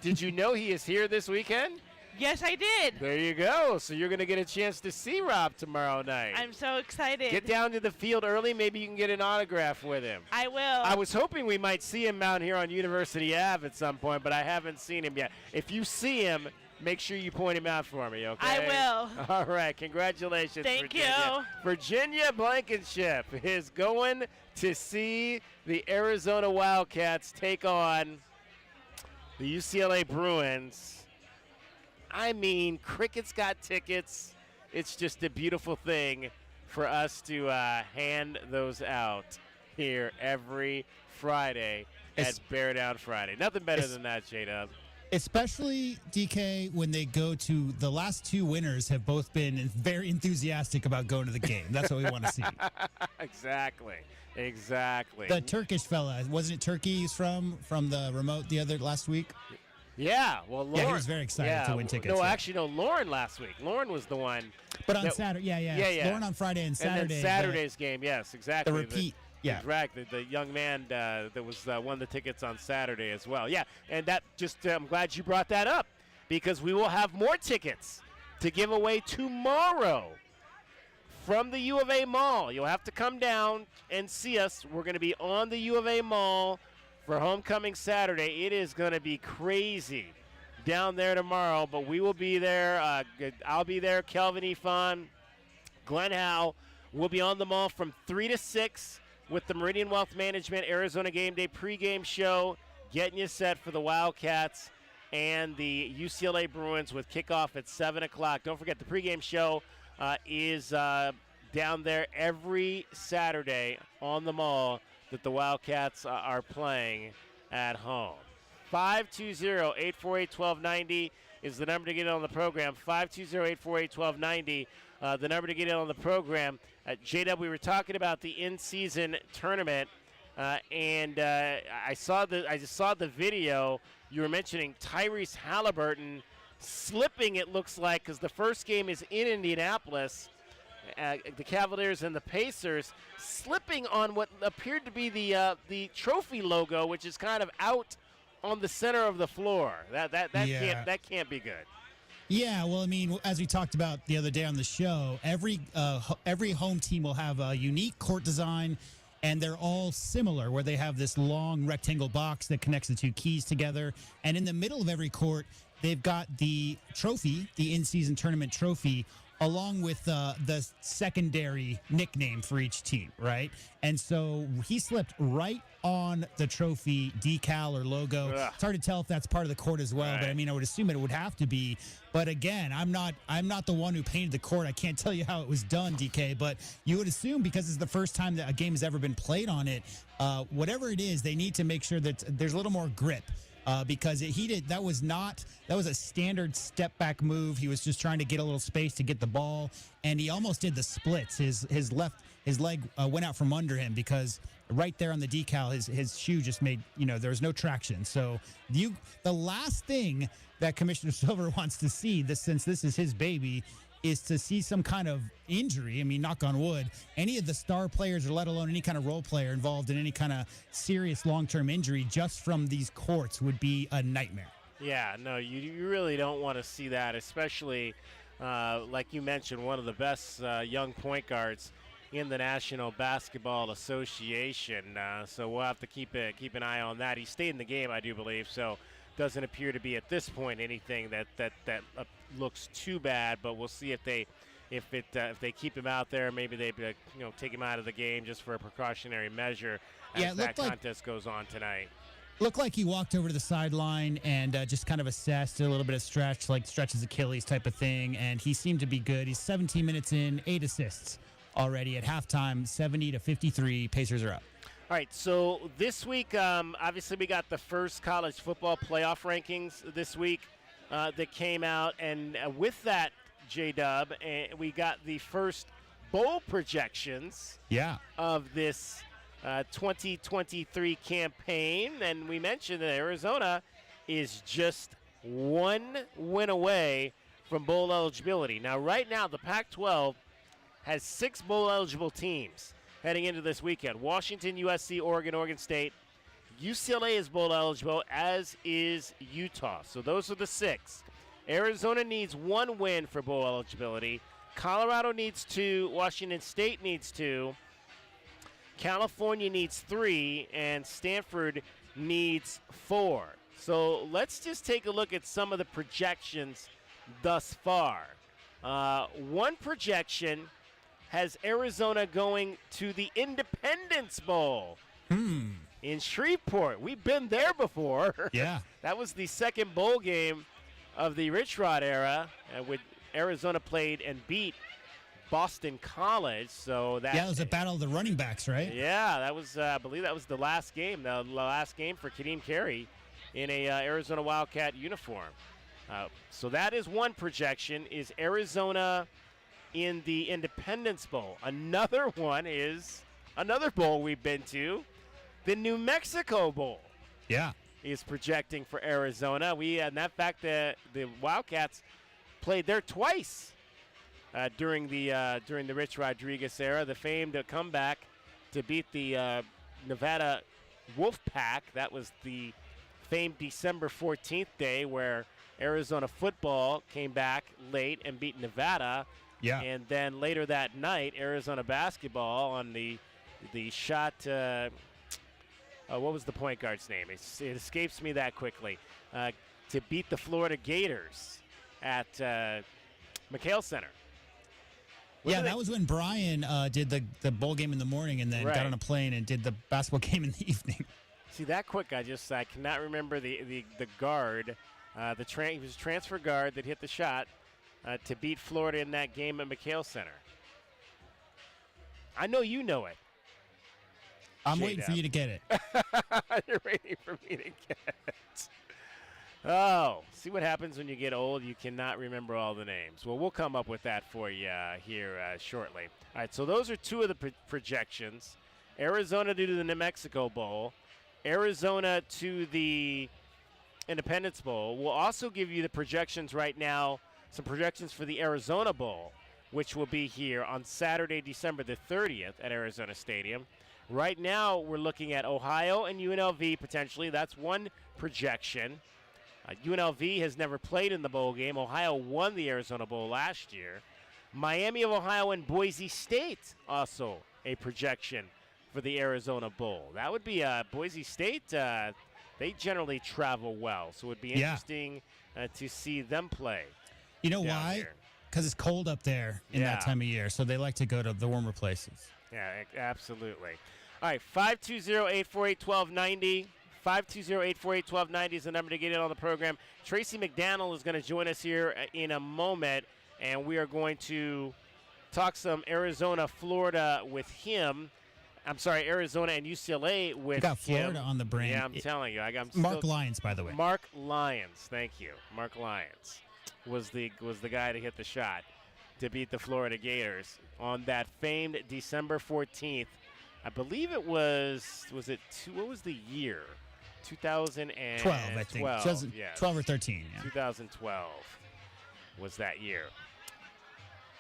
did you know he is here this weekend? Yes, I did. There you go. So you're going to get a chance to see Rob tomorrow night. I'm so excited. Get down to the field early. Maybe you can get an autograph with him. I will. I was hoping we might see him out here on University Ave at some point, but I haven't seen him yet. If you see him, make sure you point him out for me, okay? I will. All right. Congratulations, Thank Virginia. you. Virginia Blankenship is going to see the Arizona Wildcats take on the UCLA Bruins. I mean, Cricket's got tickets. It's just a beautiful thing for us to hand those out here every Friday at Bear Down Friday. Nothing better than that, J-Dub. Especially, DK, when they go to the last 2 winners have both been very enthusiastic about going to the game. That's what we want to see. Exactly. The Turkish fella, wasn't it Turkey he's from the remote last week? Yeah, well, Lauren. Yeah, he was very excited to win tickets. No, actually, no, Lauren last week. Lauren was the one. But on Saturday, yeah. Lauren on Friday and Saturday. And then Saturday's game, yes, exactly. The repeat. Yeah, correct. The young man that was won the tickets on Saturday as well. Yeah, and that just I'm glad you brought that up because we will have more tickets to give away tomorrow from the U of A Mall. You'll have to come down and see us. We're going to be on the U of A Mall for homecoming Saturday. It is going to be crazy down there tomorrow, but we will be there. I'll be there. Kelvin Efon, Glenn Howe. We'll be on the mall from 3 to 6. With the Meridian Wealth Management Arizona Game Day pregame show, getting you set for the Wildcats and the UCLA Bruins with kickoff at 7 o'clock. Don't forget, the pregame show is down there every Saturday on the mall that the Wildcats are playing at home. 520-848-1290 is the number to get on the program. 520-848-1290, the number to get in on the program. J-Dub, we were talking about the in-season tournament. I just saw the video. You were mentioning Tyrese Halliburton slipping, it looks like, because the first game is in Indianapolis. The Cavaliers and the Pacers slipping on what appeared to be the trophy logo, which is kind of out on the center of the floor. That can't be good. Yeah, well, I mean, as we talked about the other day on the show, every home team will have a unique court design, and they're all similar, where they have this long rectangle box that connects the two keys together. And in the middle of every court, they've got the trophy, the in-season tournament trophy, along with the secondary nickname for each team, right? And so he slipped right on the trophy decal or logo. Ugh. It's hard to tell if that's part of the court as well, Right. but I mean, I would assume it would have to be. But again, I'm not the one who painted the court. I can't tell you how it was done, DK, but you would assume, because it's the first time that a game has ever been played on it, whatever it is, they need to make sure that there's a little more grip. Because that was a standard step back move. He was just trying to get a little space to get the ball, and he almost did the splits. His leg went out from under him, because right there on the decal, his shoe just made, there was no traction. So the last thing that Commissioner Silver wants to see, since this is his baby, is to see some kind of injury. I mean, knock on wood, any of the star players, or let alone any kind of role player involved in any kind of serious long-term injury just from these courts would be a nightmare. Yeah, no, you really don't want to see that, especially, like you mentioned, one of the best young point guards in the National Basketball Association. So we'll have to keep an eye on that. He stayed in the game, I do believe, so doesn't appear to be at this point anything that looks too bad. But we'll see if they keep him out there. Maybe they take him out of the game just for a precautionary measure as that contest goes on tonight. Looked like he walked over to the sideline and just kind of assessed a little bit of stretch, like stretches Achilles type of thing, and he seemed to be good. He's 17 minutes in, 8 assists already at halftime, 70-53. Pacers are up. All right, so this week, obviously we got the first college football playoff rankings this week that came out, and with that, J-Dub, we got the first bowl projections of this 2023 campaign, and we mentioned that Arizona is just one win away from bowl eligibility. Now, right now, the Pac-12 has 6 bowl-eligible teams heading into this weekend. Washington, USC, Oregon, Oregon State. UCLA is bowl eligible, as is Utah. So those are the 6. Arizona needs 1 win for bowl eligibility. Colorado needs 2. Washington State needs 2. California needs 3. And Stanford needs 4. So let's just take a look at some of the projections thus far. One projection has Arizona going to the Independence Bowl in Shreveport. We've been there before. Yeah. That was the second bowl game of the Rich Rod era, when Arizona played and beat Boston College. So that it was a battle of the running backs, right? Yeah, that was I believe that was the last game for Kadeem Carey in a Arizona Wildcat uniform. So that is one projection, is Arizona in the Independence Bowl. Another one is another bowl we've been to, the New Mexico Bowl. Yeah. Is projecting for Arizona. And that fact, the Wildcats played there twice during the Rich Rodriguez era. The famed comeback to beat the Nevada Wolfpack. That was the famed December 14th day where Arizona football came back late and beat Nevada. Yeah. And then later that night, Arizona basketball on the shot. What was the point guard's name? It escapes me that quickly. To beat the Florida Gators at McHale Center. That was when Brian did the bowl game in the morning and then got on a plane and did the basketball game in the evening. See, that quick, I cannot remember the guard. He was transfer guard that hit the shot to beat Florida in that game at McHale Center. I know you know it. I'm waiting for you to get it. You're waiting for me to get it. Oh, see what happens when you get old? You cannot remember all the names. Well, we'll come up with that for you here shortly. All right, so those are 2 of the projections. Arizona to the New Mexico Bowl, Arizona to the Independence Bowl. We'll also give you the projections right now, some projections for the Arizona Bowl, which will be here on Saturday, December the 30th at Arizona Stadium. Right now, we're looking at Ohio and UNLV potentially. That's one projection. UNLV has never played in the bowl game. Ohio won the Arizona Bowl last year. Miami of Ohio and Boise State also a projection for the Arizona Bowl. That would be Boise State. They generally travel well, so it would be interesting to see them play. You know why? Because it's cold up there in that time of year, so they like to go to the warmer places. Yeah, absolutely. All right, 520-848-1290. 520-848-1290 is the number to get in on the program. Tracy McDaniel is going to join us here in a moment, and we are going to talk some Arizona, Florida with him. I'm sorry, Arizona and UCLA with him. You got Florida on the brain. Yeah, I'm telling you. Mark Lyons, by the way. Mark Lyons, thank you. Mark Lyons was the guy to hit the shot to beat the Florida Gators on that famed December 14th. I believe it was what was the year? 2012, I think. 12 or 13, yeah. 2012 was that year.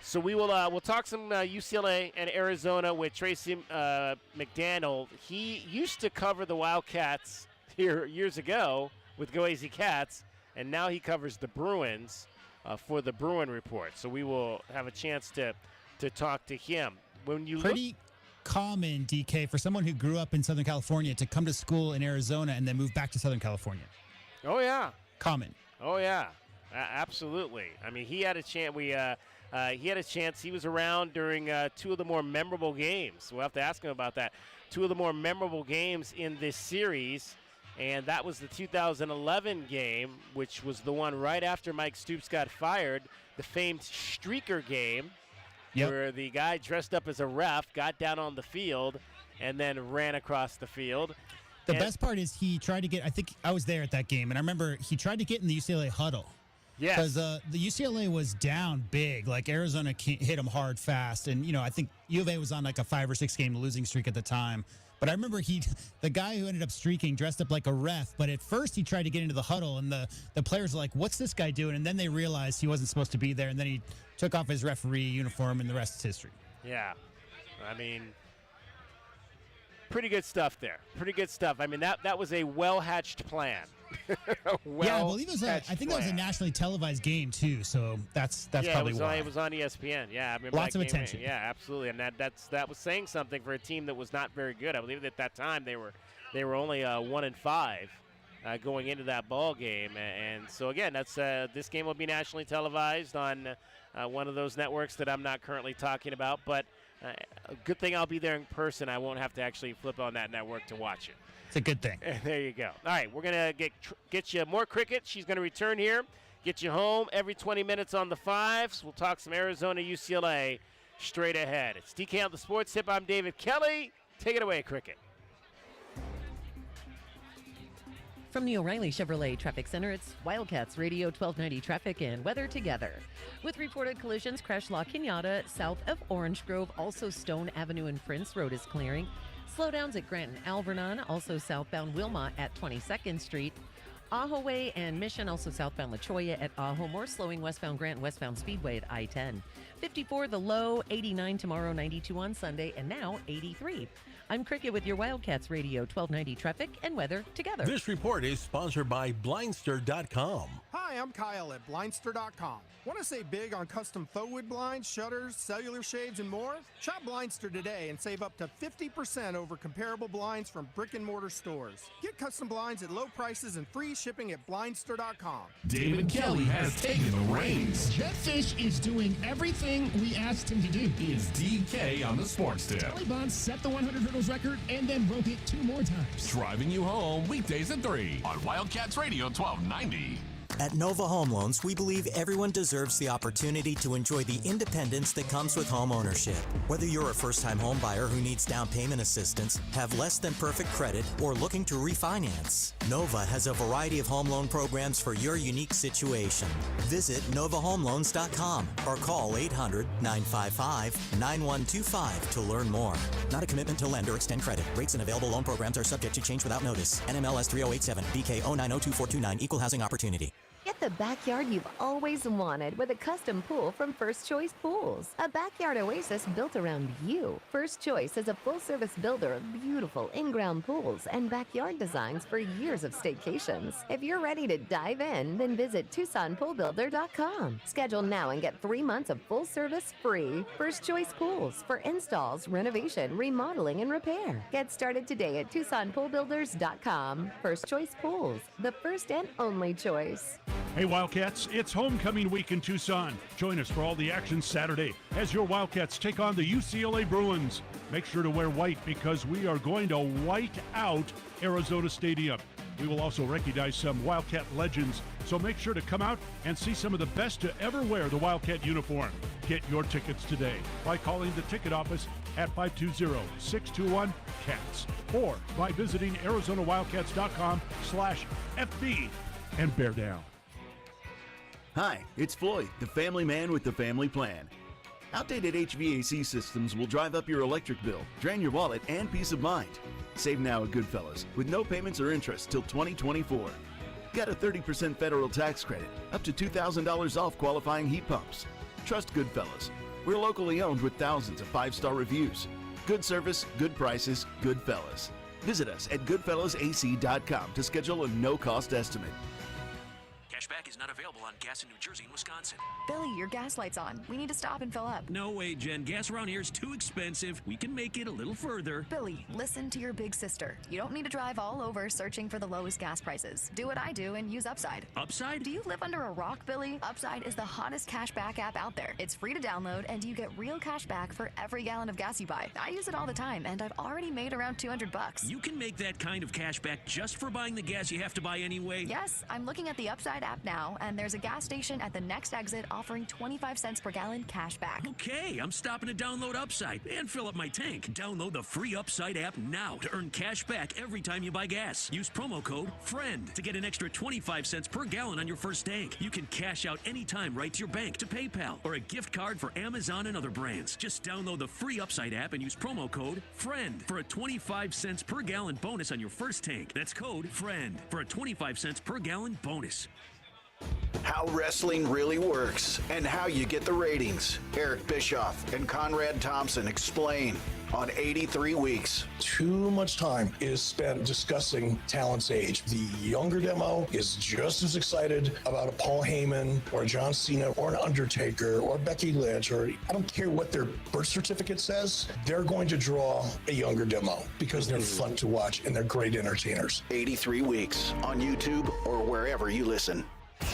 So we'll talk some UCLA and Arizona with Tracy McDaniel. He used to cover the Wildcats here years ago with Go AZ Cats, and now he covers the Bruins for the Bruin Report. So we will have a chance to talk to him. When you Pretty common, DK, for someone who grew up in Southern California to come to school in Arizona and then move back to Southern California. Oh, yeah. Common. Oh, yeah. Absolutely. I mean, he had a chance. He had a chance. He was around during two of the more memorable games. We'll have to ask him about that. Two of the more memorable games in this series, and that was the 2011 game, which was the one right after Mike Stoops got fired, the famed streaker game, where the guy dressed up as a ref got down on the field and then ran across the field. The best part is he tried to get, I think I was there at that game, and I remember he tried to get in the UCLA huddle. Yes. Because the UCLA was down big. Like, Arizona hit them hard fast. And, I think U of A was on like a 5 or 6 game losing streak at the time. But I remember the guy who ended up streaking dressed up like a ref. But at first he tried to get into the huddle, and the players were like, what's this guy doing? And then they realized he wasn't supposed to be there. And then he took off his referee uniform, and the rest is history. Yeah. I mean, pretty good stuff there. Pretty good stuff. I mean, that was a well-hatched plan. Yeah, I believe it was. I think that was a nationally televised game too. So that's probably why it was on ESPN. Yeah, I remember lots that of game. attention. Yeah, absolutely, and that was saying something for a team that was not very good. I believe at that time they were only 1-5 going into that ball game, and so again, that's this game will be nationally televised on one of those networks that I'm not currently talking about. But a good thing I'll be there in person. I won't have to actually flip on that network to watch it. It's a good thing. There you go. All right, we're going to get you more cricket. She's going to return here, get you home every 20 minutes on the fives. We'll talk some Arizona, UCLA straight ahead. It's DK on the Sports Tip. I'm David Kelly. Take it away, cricket. From the O'Reilly Chevrolet Traffic Center, it's Wildcats Radio 1290 Traffic and Weather together. With reported collisions, Crash La Cañada south of Orange Grove, also Stone Avenue and Prince Road is clearing. Slowdowns at Grant and Alvernon, also southbound Wilmot at 22nd Street. Ajo Way and Mission, also southbound La Cholla at Ajo. More slowing westbound Grant, westbound Speedway at I-10. 54 the low, 89 tomorrow, 92 on Sunday, and now 83. I'm Cricket with your Wildcats Radio 1290 Traffic and Weather together. This report is sponsored by Blindster.com. Hi, I'm Kyle at Blindster.com. Want to save big on custom faux wood blinds, shutters, cellular shades, and more? Shop Blindster today and save up to 50% over comparable blinds from brick and mortar stores. Get custom blinds at low prices and free shipping at Blindster.com. David Kelly has taken the reins. Jetfish is doing everything we asked him to do. It's DK on the Sports Tip. Kelly Bond set the 100 hurdles record and then broke it 2 more times. Driving you home weekdays at 3 on Wildcats Radio 1290. At Nova Home Loans, we believe everyone deserves the opportunity to enjoy the independence that comes with home ownership. Whether you're a first-time home buyer who needs down payment assistance, have less than perfect credit, or looking to refinance, Nova has a variety of home loan programs for your unique situation. Visit novahomeloans.com or call 800-955-9125 to learn more. Not a commitment to lend or extend credit. Rates and available loan programs are subject to change without notice. NMLS 3087, BK 0902429, Equal Housing Opportunity. Get the backyard you've always wanted with a custom pool from First Choice Pools. A backyard oasis built around you. First Choice is a full-service builder of beautiful in-ground pools and backyard designs for years of staycations. If you're ready to dive in, then visit TucsonPoolBuilder.com. Schedule now and get 3 months of full service free. First Choice Pools for installs, renovation, remodeling, and repair. Get started today at TucsonPoolBuilders.com. First Choice Pools, the first and only choice. Hey Wildcats, it's homecoming week in Tucson. Join us for all the action Saturday as your Wildcats take on the UCLA Bruins. Make sure to wear white because we are going to white out Arizona Stadium. We will also recognize some Wildcat legends, so make sure to come out and see some of the best to ever wear the Wildcat uniform. Get your tickets today by calling the ticket office at 520-621-CATS or by visiting ArizonaWildcats.com/FB and bear down. Hi, it's Floyd, the family man with the family plan. Outdated HVAC systems will drive up your electric bill, drain your wallet, and peace of mind. Save now at Goodfellas with no payments or interest till 2024. Get a 30% federal tax credit, up to $2,000 off qualifying heat pumps. Trust Goodfellas. We're locally owned with thousands of 5-star reviews. Good service, good prices, Goodfellas. Visit us at goodfellasac.com to schedule a no-cost estimate. Cashback is not available on gas in New Jersey and Wisconsin. Billy, your gas light's on. We need to stop and fill up. No way, Jen. Gas around here is too expensive. We can make it a little further. Billy, listen to your big sister. You don't need to drive all over searching for the lowest gas prices. Do what I do and use Upside. Upside? Do you live under a rock, Billy? Upside is the hottest cashback app out there. It's free to download and you get real cash back for every gallon of gas you buy. I use it all the time and I've already made around $200. You can make that kind of cash back just for buying the gas you have to buy anyway? Yes, I'm looking at the Upside app now and there's a gas station at the next exit offering 25 cents per gallon cash back. Okay, I'm stopping to download Upside and fill up my tank. Download the free Upside app now to earn cash back every time you buy gas. Use promo code FRIEND to get an extra 25 cents per gallon on your first tank. You can cash out anytime right to your bank, to PayPal, or a gift card for Amazon and other brands. Just download the free Upside app and use promo code FRIEND for a 25 cents per gallon bonus on your first tank. That's code FRIEND for a 25 cents per gallon bonus. How wrestling really works and how you get the ratings. Eric Bischoff and Conrad Thompson explain on 83 Weeks. Too much time is spent discussing talent's age. The younger demo is just as excited about a Paul Heyman or a John Cena or an Undertaker or Becky Lynch, or I don't care what their birth certificate says, they're going to draw a younger demo because they're fun to watch and they're great entertainers. 83 Weeks on YouTube or wherever you listen.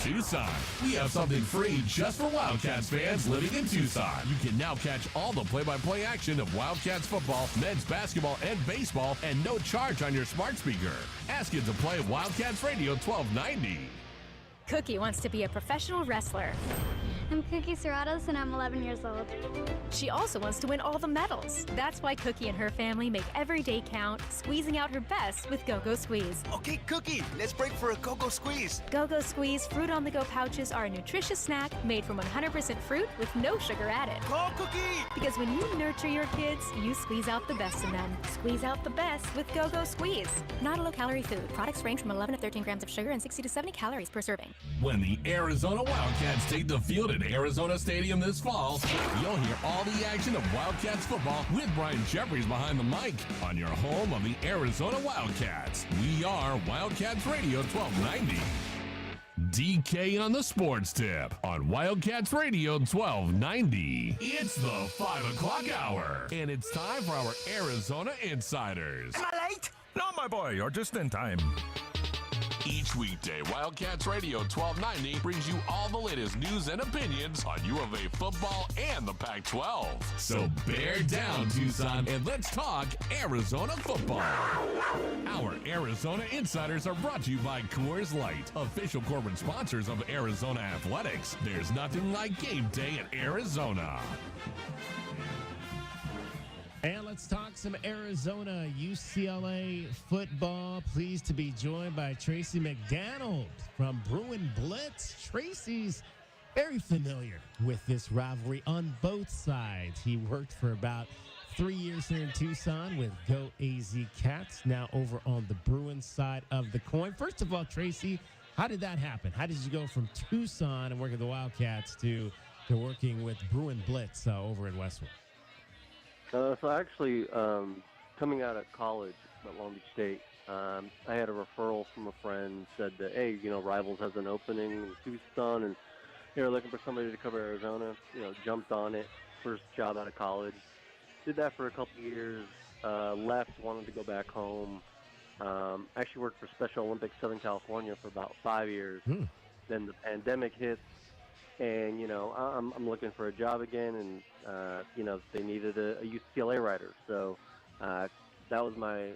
Tucson, we have something free just for Wildcats fans living in Tucson. You can now catch all the play-by-play action of Wildcats football, men's basketball, and baseball, and no charge on your smart speaker. Ask it to play Wildcats Radio 1290. Cookie wants to be a professional wrestler. I'm Cookie Serratos and I'm 11 years old. She also wants to win all the medals. That's why Cookie and her family make every day count, squeezing out her best with Go-Go Squeeze. Okay, Cookie, let's break for a Go-Go Squeeze. Go-Go Squeeze Fruit on the Go pouches are a nutritious snack made from 100% fruit with no sugar added. Go, Cookie! Because when you nurture your kids, you squeeze out the best in them. Squeeze out the best with Go-Go Squeeze. Not a low-calorie food. Products range from 11 to 13 grams of sugar and 60 to 70 calories per serving. When the Arizona Wildcats take the field at Arizona Stadium this fall, you'll hear all the action of Wildcats football with Brian Jeffries behind the mic on your home of the Arizona Wildcats. We are Wildcats Radio 1290. DK on the sports tip on Wildcats Radio 1290. It's the 5 o'clock hour, and it's time for our Arizona Insiders. Am I late? No, my boy, you're just in time. Each weekday, Wildcats Radio 1290 brings you all the latest news and opinions on U of A football and the Pac-12. So bear down, Tucson, and let's talk Arizona football. Our Arizona Insiders are brought to you by Coors Light, official corporate sponsors of Arizona Athletics. There's nothing like game day at Arizona. And let's talk some Arizona UCLA football. Pleased to be joined by Tracy McDonald from Bruin Blitz. Tracy's very familiar with this rivalry on both sides. He worked for about 3 years here in Tucson with Go AZ Cats, now over on the Bruins side of the coin. First of all, Tracy, how did that happen? How did you go from Tucson and working with the Wildcats to working with Bruin Blitz over in Westwood? So actually, coming out of college at Long Beach State, I had a referral from a friend, said that, hey, Rivals has an opening in Tucson, and they were looking for somebody to cover Arizona. Jumped on it, first job out of college. Did that for a couple of years, left, wanted to go back home. Actually worked for Special Olympics Southern California for about 5 years. Then the pandemic hit, and, I'm looking for a job again, and, they needed a UCLA writer. So that was my,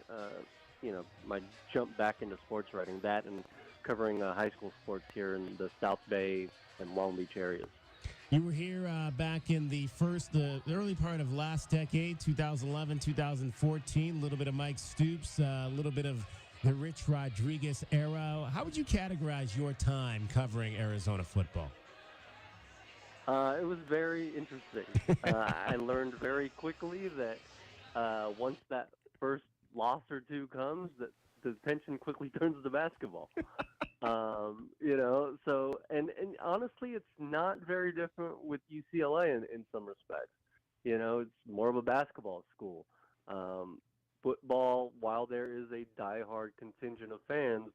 my jump back into sports writing, that and covering high school sports here in the South Bay and Long Beach areas. You were here back in the early part of last decade, 2011, 2014, a little bit of Mike Stoops, a little bit of the Rich Rodriguez era. How would you categorize your time covering Arizona football? It was very interesting. I learned very quickly that once that first loss or two comes, that the attention quickly turns to basketball. So and honestly, it's not very different with UCLA in some respects. It's more of a basketball school. Football, while there is a diehard contingent of fans,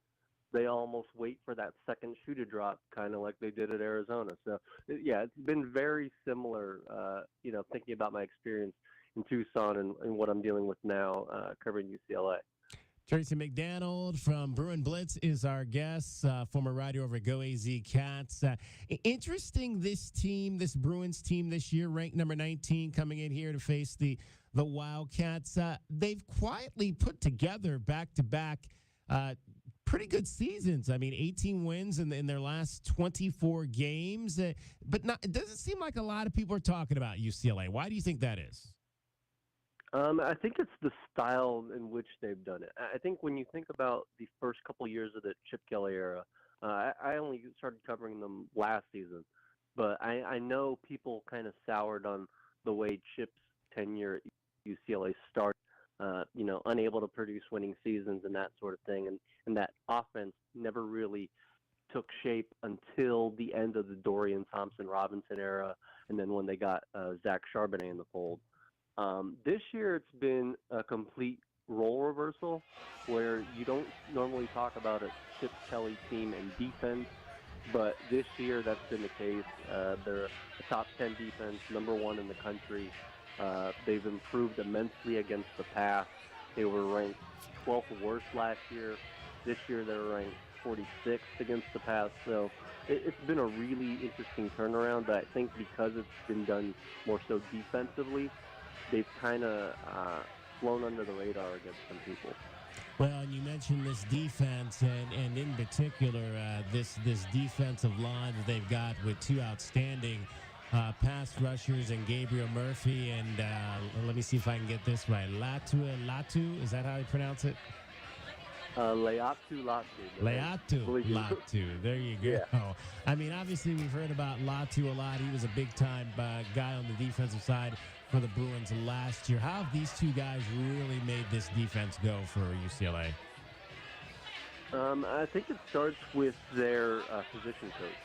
they almost wait for that second shoe to drop, kind of like they did at Arizona. So, yeah, it's been very similar, thinking about my experience in Tucson and what I'm dealing with now covering UCLA. Tracy McDonald from Bruin Blitz is our guest, former writer over at Go AZ Cats. Interesting, this Bruins team this year, ranked number 19, coming in here to face the Wildcats. They've quietly put together back-to-back pretty good seasons. I mean, 18 wins in their last 24 games. But it doesn't seem like a lot of people are talking about UCLA. Why do you think that is? I think it's the style in which they've done it. I think when you think about the first couple years of the Chip Kelly era, I only started covering them last season, but I know people kind of soured on the way Chip's tenure at UCLA started, unable to produce winning seasons and that sort of thing, and that offense never really took shape until the end of the Dorian Thompson-Robinson era, and then when they got Zach Charbonnet in the fold. This year it's been a complete role reversal where you don't normally talk about a Chip Kelly team and defense, but this year that's been the case. They're a top 10 defense, number one in the country. They've improved immensely against the pass. They were ranked 12th worst last year. This year they're ranked 46th against the pass. So it's been a really interesting turnaround, but I think because it's been done more so defensively, they've kind of flown under the radar against some people. Well, and you mentioned this defense, and in particular, this defensive line that they've got with two outstanding pass rushers and Gabriel Murphy and let me see if I can get this right. Latu, is that how you pronounce it? Leatu Latu. There you go. Yeah. I mean, obviously, we've heard about Latu a lot. He was a big-time guy on the defensive side for the Bruins last year. How have these two guys really made this defense go for UCLA? I think it starts with their position coach.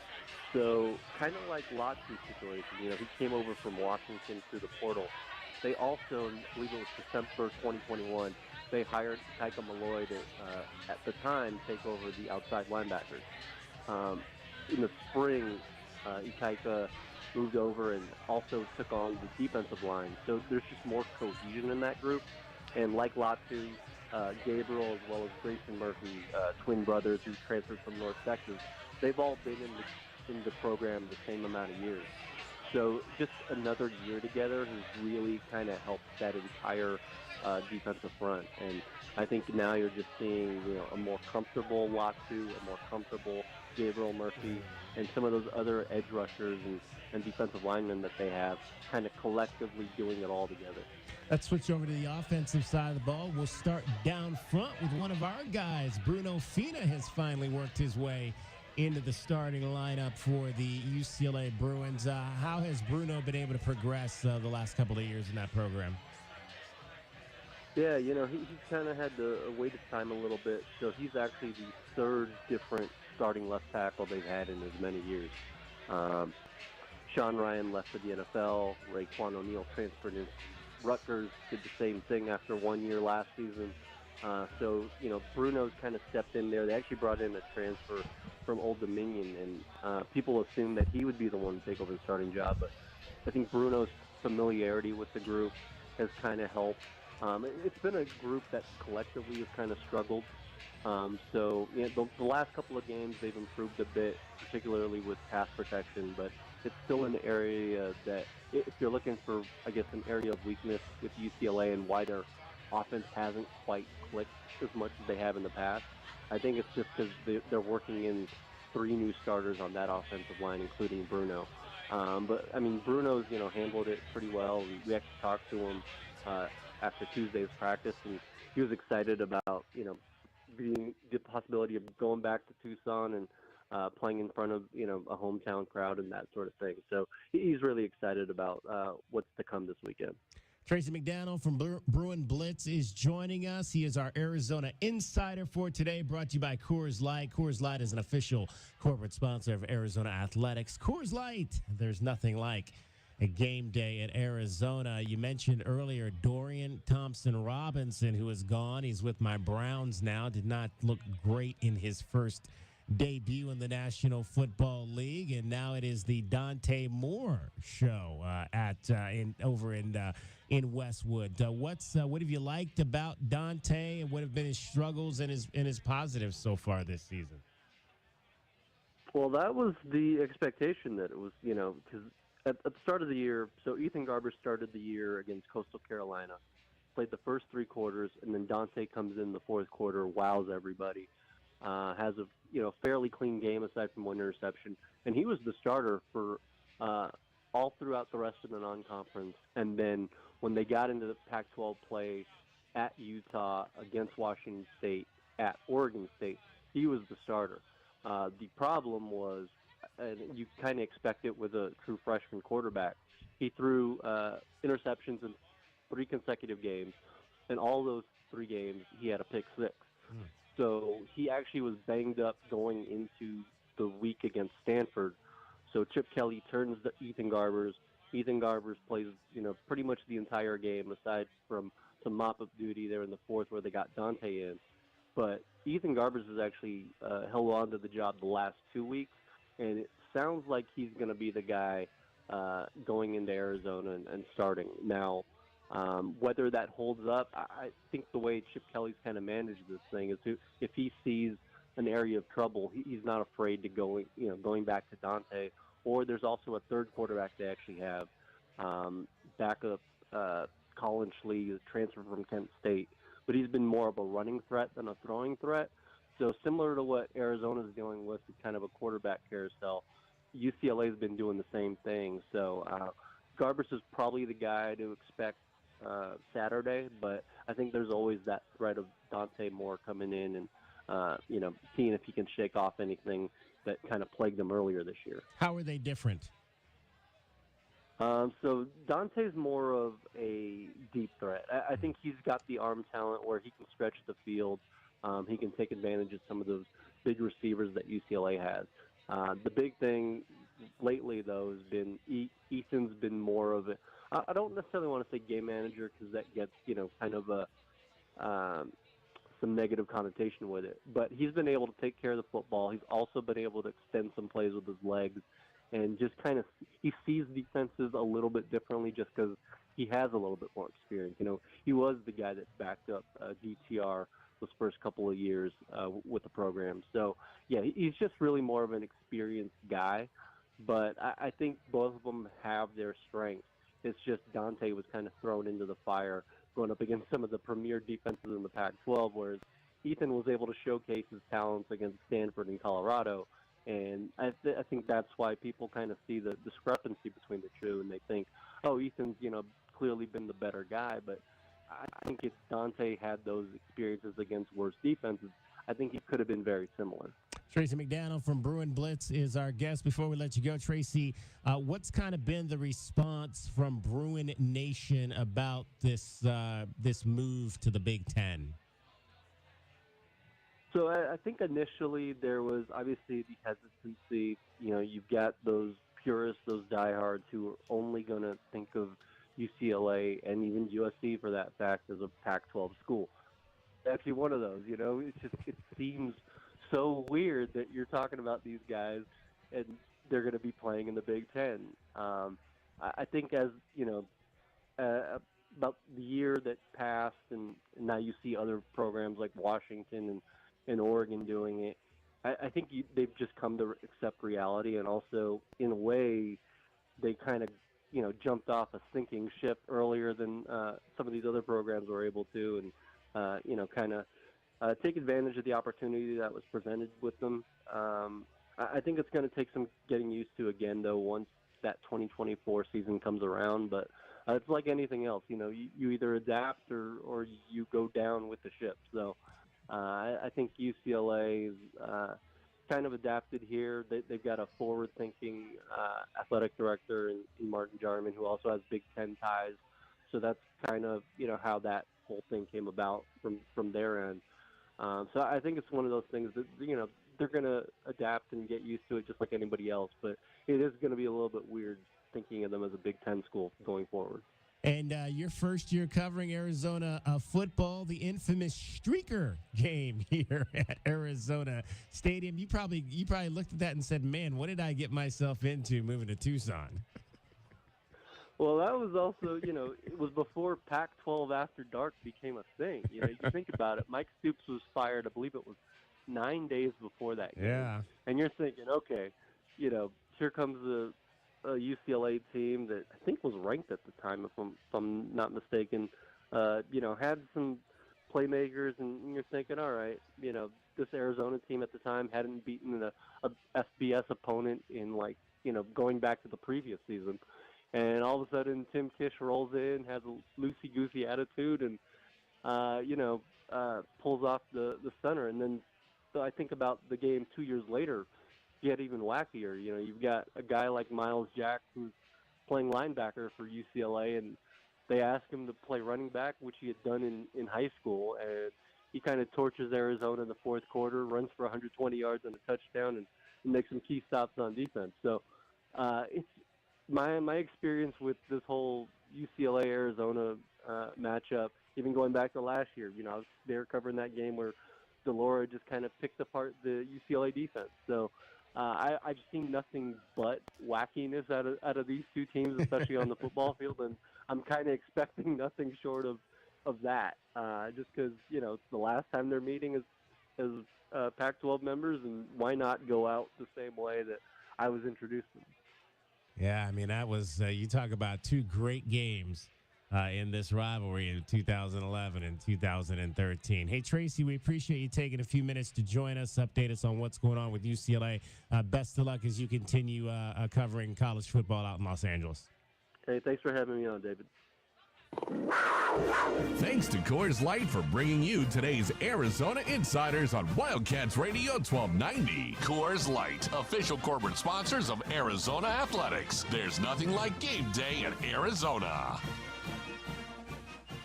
So kind of like Latu's situation, he came over from Washington through the portal. They also, I believe it was December 2021, they hired Ikaika Malloy to, at the time, take over the outside linebackers. In the spring, Ikaika moved over and also took on the defensive line. So there's just more cohesion in that group. And like Latu, Gabriel as well as Grayson Murphy, twin brothers who transferred from North Texas, they've all been in the program the same amount of years. So just another year together has really kind of helped that entire defensive front. And I think now you're just seeing, a more comfortable Latu, a more comfortable Gabriel Murphy, and some of those other edge rushers and defensive linemen that they have kind of collectively doing it all together. Let's switch over to the offensive side of the ball. We'll start down front with one of our guys. Bruno Fina has finally worked his way into the starting lineup for the UCLA Bruins. How has Bruno been able to progress the last couple of years in that program? Yeah, he's kind of had to wait his time a little bit. So he's actually the third different starting left tackle they've had in as many years. Sean Ryan left for the NFL. Raekwon O'Neal transferred to Rutgers, did the same thing after 1 year last season. So, Bruno's kind of stepped in there. They actually brought in a transfer from Old Dominion, and people assumed that he would be the one to take over the starting job. But I think Bruno's familiarity with the group has kind of helped. It's been a group that collectively has kind of struggled. The last couple of games they've improved a bit, particularly with pass protection, but it's still an area that if you're looking for, I guess, an area of weakness with UCLA and why their offense hasn't quite clicked as much as they have in the past, I think it's just because they're working in 3 new starters on that offensive line, including Bruno. But, I mean, Bruno's, handled it pretty well. We actually talked to him after Tuesday's practice, and he was excited about, the possibility of going back to Tucson and playing in front of, a hometown crowd and that sort of thing. So he's really excited about what's to come this weekend. Tracy McDaniel from Bruin Blitz is joining us. He is our Arizona insider for today, brought to you by Coors Light. Coors Light is an official corporate sponsor of Arizona Athletics. Coors Light, there's nothing like a game day at Arizona. You mentioned earlier Dorian Thompson-Robinson, who is gone. He's with my Browns now. Did not look great in his first debut in the National Football League, and now it is the Dante Moore show over in Westwood. What have you liked about Dante, and what have been his struggles and his positives so far this season? Well, that was the expectation that it was, because at the start of the year, so Ethan Garber started the year against Coastal Carolina, played the first 3 quarters, and then Dante comes in the fourth quarter, wows everybody. Has a fairly clean game aside from 1 interception, and he was the starter for all throughout the rest of the non-conference. And then when they got into the Pac-12 play at Utah, against Washington State, at Oregon State, he was the starter. The problem was, and you kind of expect it with a true freshman quarterback, he threw interceptions in 3 consecutive games, and all those 3 games he had a pick 6. So he actually was banged up going into the week against Stanford. So Chip Kelly turns to Ethan Garbers. Ethan Garbers plays, pretty much the entire game, aside from some mop-up duty there in the fourth where they got Dante in. But Ethan Garbers has actually held on to the job the last 2 weeks, and it sounds like he's going to be the guy going into Arizona and starting. Now, whether that holds up, I think the way Chip Kelly's kind of managed this thing is if he sees an area of trouble, he's not afraid to going back to Dante. Or there's also a third quarterback they actually have, backup Colin Schlee, transfer from Kent State, but he's been more of a running threat than a throwing threat. So similar to what Arizona's dealing with kind of a quarterback carousel, UCLA's been doing the same thing. So Garbers is probably the guy to expect Saturday, but I think there's always that threat of Dante Moore coming in and seeing if he can shake off anything that kind of plagued them earlier this year. How are they different? So Dante's more of a deep threat. I think he's got the arm talent where he can stretch the field. He can take advantage of some of those big receivers that UCLA has. The big thing lately, though, has been Ethan's been more of a, I don't necessarily want to say game manager because that gets, kind of a some negative connotation with it. But he's been able to take care of the football. He's also been able to extend some plays with his legs. and just kind of he sees defenses a little bit differently just because he has a little bit more experience. He was the guy that backed up DTR those first couple of years with the program. So, yeah, he's just really more of an experienced guy. But I think both of them have their strengths. It's just Dante was kind of thrown into the fire going up against some of the premier defenses in the Pac-12, whereas Ethan was able to showcase his talents against Stanford and Colorado. And I think that's why people kind of see the discrepancy between the two, and they think, oh, Ethan's, clearly been the better guy. But I think if Dante had those experiences against worse defenses, I think he could have been very similar. Tracy McDaniel from Bruin Blitz is our guest. Before we let you go, Tracy, what's kind of been the response from Bruin Nation about this move to the Big Ten? So I think initially there was obviously the hesitancy. You've got those purists, those diehards who are only going to think of UCLA and even USC for that fact as a Pac-12 school. Actually, one of those. It seems so weird that you're talking about these guys and they're going to be playing in the Big Ten. I think as about the year that passed, and now you see other programs like Washington and Oregon doing it. I think they've just come to accept reality, and also in a way they kind of jumped off a sinking ship earlier than some of these other programs were able to, and kind of take advantage of the opportunity that was presented with them. I think it's going to take some getting used to again, though, once that 2024 season comes around. But it's like anything else, you either adapt or you go down with the ship. So I think UCLA is kind of adapted here. They've got a forward-thinking athletic director in Martin Jarman, who also has Big Ten ties. So that's kind of how that whole thing came about from their end. So I think it's one of those things that they're going to adapt and get used to it just like anybody else. But it is going to be a little bit weird thinking of them as a Big Ten school going forward. And your first year covering Arizona football, the infamous streaker game here at Arizona Stadium. You probably looked at that and said, "Man, what did I get myself into moving to Tucson?" Well, that was also, it was before Pac-12 After Dark became a thing. You think about it. Mike Stoops was fired, I believe it was 9 days before that game. Yeah. And you're thinking, okay, here comes a UCLA team that I think was ranked at the time, if I'm not mistaken. Had some playmakers, and you're thinking, all right, this Arizona team at the time hadn't beaten a FBS opponent in going back to the previous season. And all of a sudden, Tim Kish rolls in, has a loosey-goosey attitude, and, pulls off the center. And then so I think about the game 2 years later, get even wackier. You've got a guy like Miles Jack who's playing linebacker for UCLA, and they ask him to play running back, which he had done in high school. And he kind of torches Arizona in the fourth quarter, runs for 120 yards and a touchdown, and makes some key stops on defense. So it's my experience with this whole UCLA-Arizona matchup, even going back to last year, I was there covering that game where Delora just kind of picked apart the UCLA defense. So I've seen nothing but wackiness out of these two teams, especially on the football field, and I'm kind of expecting nothing short of that, just because, it's the last time they're meeting as Pac-12 members, and why not go out the same way that I was introduced to them. Yeah, I mean, that was, you talk about two great games in this rivalry in 2011 and 2013. Hey, Tracy, we appreciate you taking a few minutes to join us, update us on what's going on with UCLA. Best of luck as you continue covering college football out in Los Angeles. Hey, thanks for having me on, David. Thanks to Coors Light for bringing you today's Arizona Insiders on Wildcats Radio 1290. Coors Light, official corporate sponsors of Arizona Athletics. There's nothing like game day in Arizona.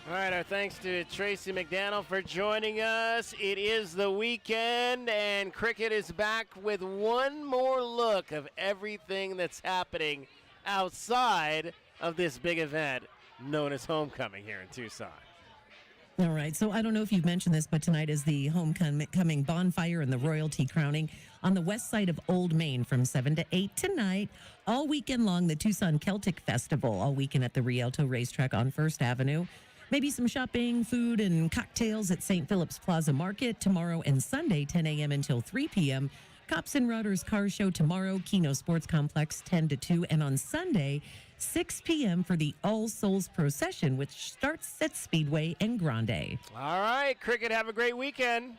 All right, our thanks to Tracy McDaniel for joining us. It is the weekend, and cricket is back with one more look of everything that's happening outside of this big event known as homecoming here in Tucson. All right. So I don't know if you've mentioned this, but tonight is the homecoming bonfire and the royalty crowning on the west side of Old Main from 7 to 8 tonight. All weekend long, the Tucson Celtic Festival, all weekend at the Rialto Racetrack on First Avenue. Maybe some shopping, food, and cocktails at St. Philip's Plaza Market tomorrow and Sunday, 10 a.m. until 3 p.m. Cops and Routers Car Show tomorrow, Keno Sports Complex 10 to 2. And on Sunday, 6 p.m. for the All Souls Procession, which starts at Speedway and Grande. All right, Cricket, have a great weekend.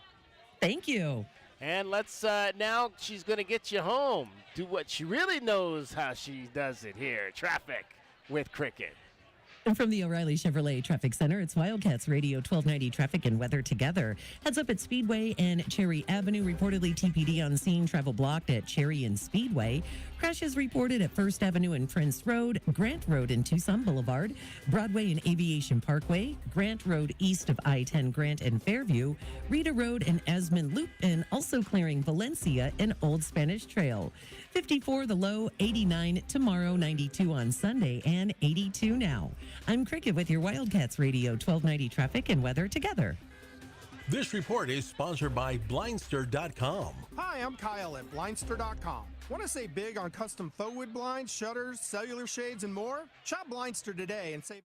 Thank you. And let's, now she's going to get you home. Do what she really knows how she does it here. Traffic with Cricket. And from the O'Reilly Chevrolet Traffic Center, it's Wildcats Radio 1290 Traffic and Weather Together. Heads up at Speedway and Cherry Avenue. Reportedly TPD on scene. Travel blocked at Cherry and Speedway. Crashes reported at First Avenue and Prince Road, Grant Road and Tucson Boulevard, Broadway and Aviation Parkway, Grant Road east of I-10 Grant and Fairview, Rita Road and Asmund Loop, and also clearing Valencia and Old Spanish Trail. 54 the low, 89 tomorrow, 92 on Sunday, and 82 now. I'm Cricket with your Wildcats Radio 1290 Traffic and Weather Together. This report is sponsored by Blindster.com. Hi, I'm Kyle at Blindster.com. Want to save big on custom faux wood blinds, shutters, cellular shades, and more? Shop Blindster today and save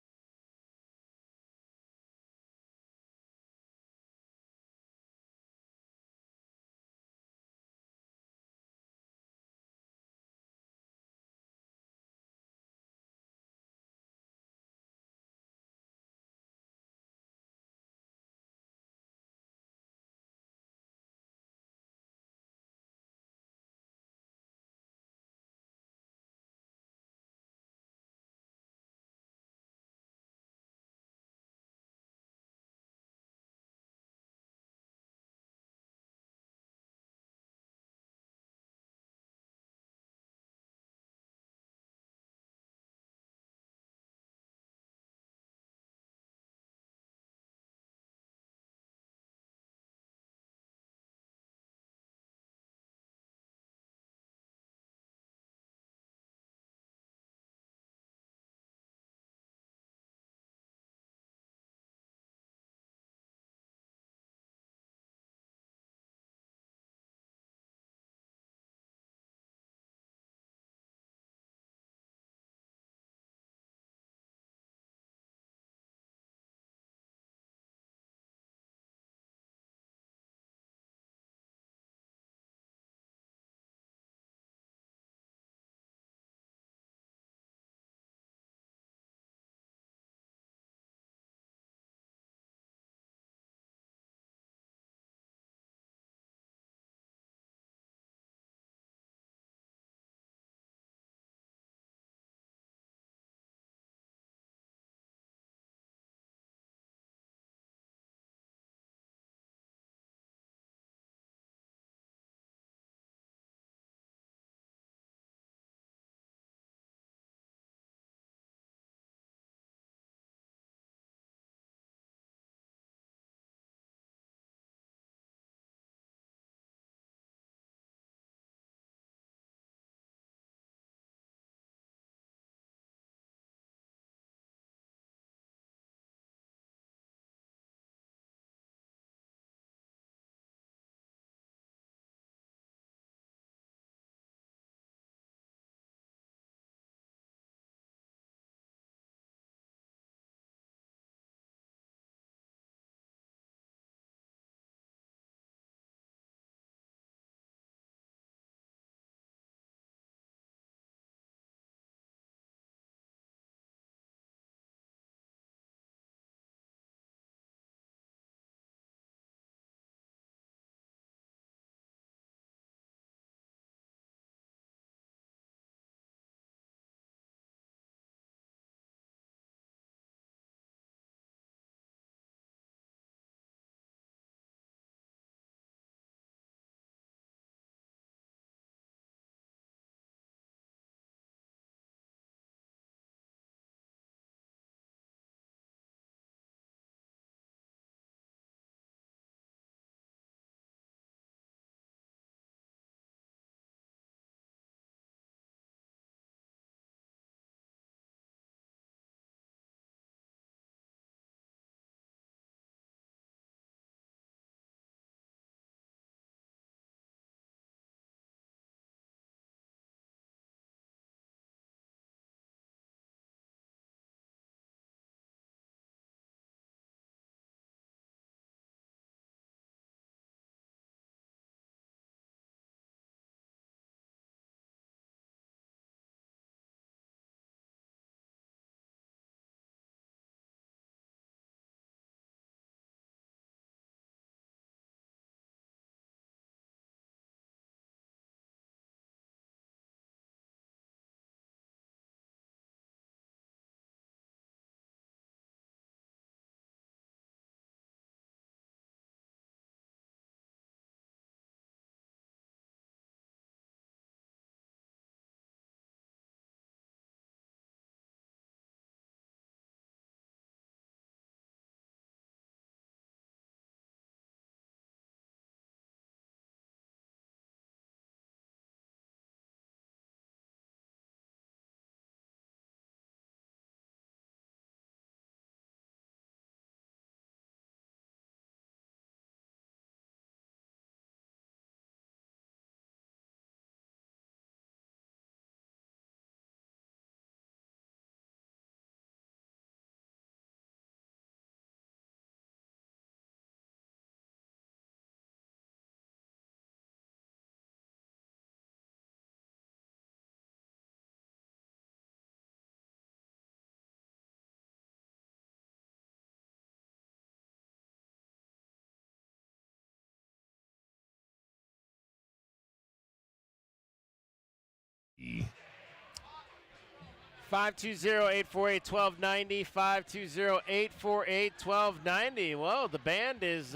520-848-1290, 520-848-1290. Whoa, the band is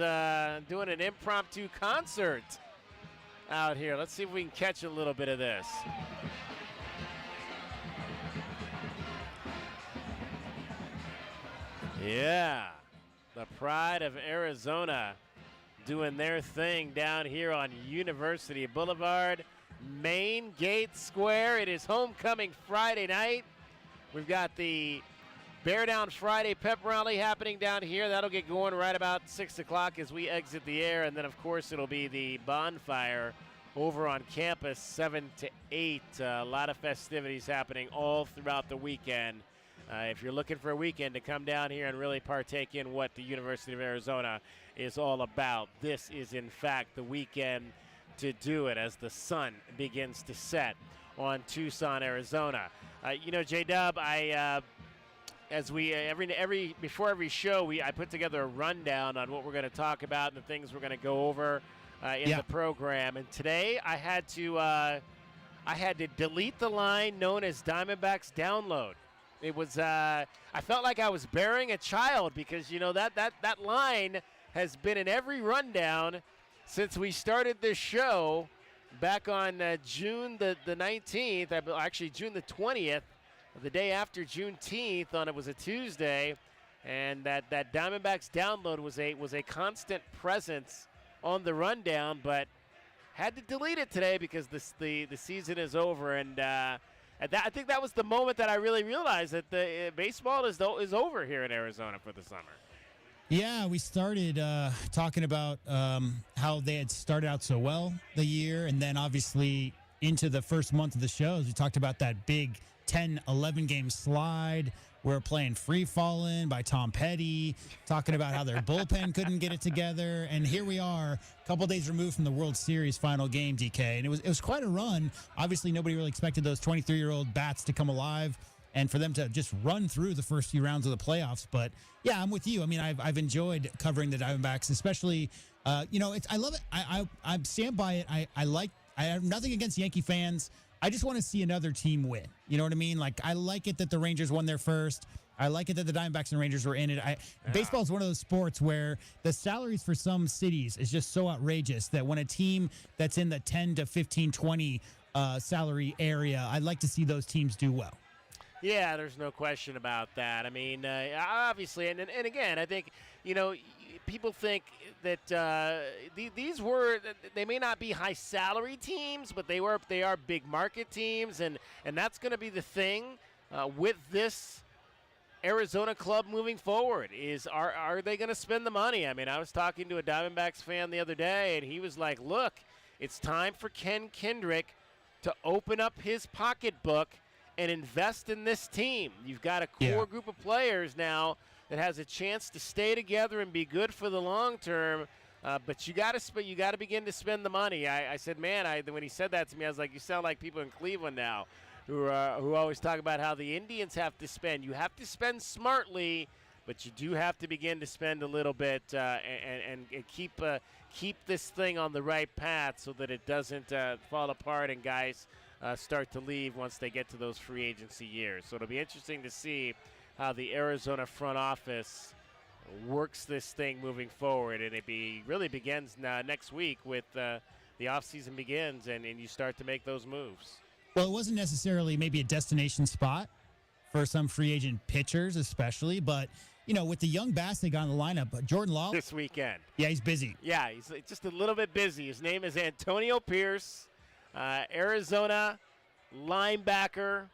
doing an impromptu concert out here. Let's see if we can catch a little bit of this. Yeah, the Pride of Arizona doing their thing down here on University Boulevard, Main Gate Square. It is homecoming Friday night. We've got the Bear Down Friday pep rally happening down here. That'll get going right about 6 o'clock as we exit the air. And then, of course, it'll be the bonfire over on campus, 7 to 8. A lot of festivities happening all throughout the weekend. If you're looking for a weekend to come down here and really partake in what the University of Arizona is all about, this is, in fact, the weekend to do it as the sun begins to set on Tucson, Arizona. J-Dub, before every show, I put together a rundown on what we're going to talk about and the things we're going to go over in the program. And today I had to delete the line known as Diamondbacks Download. It was I felt like I was burying a child because that line has been in every rundown since we started this show back on June the 19th, actually June the 20th, the day after Juneteenth, it was a Tuesday, and that Diamondbacks Download was a constant presence on the rundown, but had to delete it today because the season is over, and I think that was the moment that I really realized that the baseball is over here in Arizona for the summer. Yeah, we started talking about how they had started out so well the year, and then obviously into the first month of the shows, we talked about that big 10, 11-game slide. We're playing Free Fallin' by Tom Petty, talking about how their bullpen couldn't get it together, and here we are, a couple days removed from the World Series final game, DK, and it was quite a run. Obviously, nobody really expected those 23-year-old bats to come alive and for them to just run through the first few rounds of the playoffs. But yeah, I'm with you. I mean, I've enjoyed covering the Diamondbacks, especially, I love it. I stand by it. I have nothing against Yankee fans. I just want to see another team win. You know what I mean? Like, I like it that the Rangers won their first. I like it that the Diamondbacks and Rangers were in it. Baseball is one of those sports where the salaries for some cities is just so outrageous that when a team that's in the 10 to 15, 20 salary area, I'd like to see those teams do well. Yeah, there's no question about that. I mean, obviously, and again, I think, people think that they may not be high salary teams, but they are big market teams, and that's going to be the thing with this Arizona club moving forward. Are they going to spend the money? I mean, I was talking to a Diamondbacks fan the other day, and he was like, "Look, it's time for Ken Kendrick to open up his pocketbook and invest in this team. You've got a core group of players now that has a chance to stay together and be good for the long term, but you got to begin to spend the money." I said, man, when he said that to me, I was like, you sound like people in Cleveland now who always talk about how the Indians have to spend. You have to spend smartly, but you do have to begin to spend a little bit and keep this thing on the right path so that it doesn't fall apart and guys start to leave once they get to those free agency years. So it'll be interesting to see how the Arizona front office works this thing moving forward, and it really begins next week with the offseason begins and you start to make those moves. Well, it wasn't necessarily maybe a destination spot for some free agent pitchers especially, but, with the young bats they got in the lineup, Jordan Law. This weekend. Yeah, he's busy. Yeah, he's just a little bit busy. His name is Antonio Pierce, Arizona linebacker,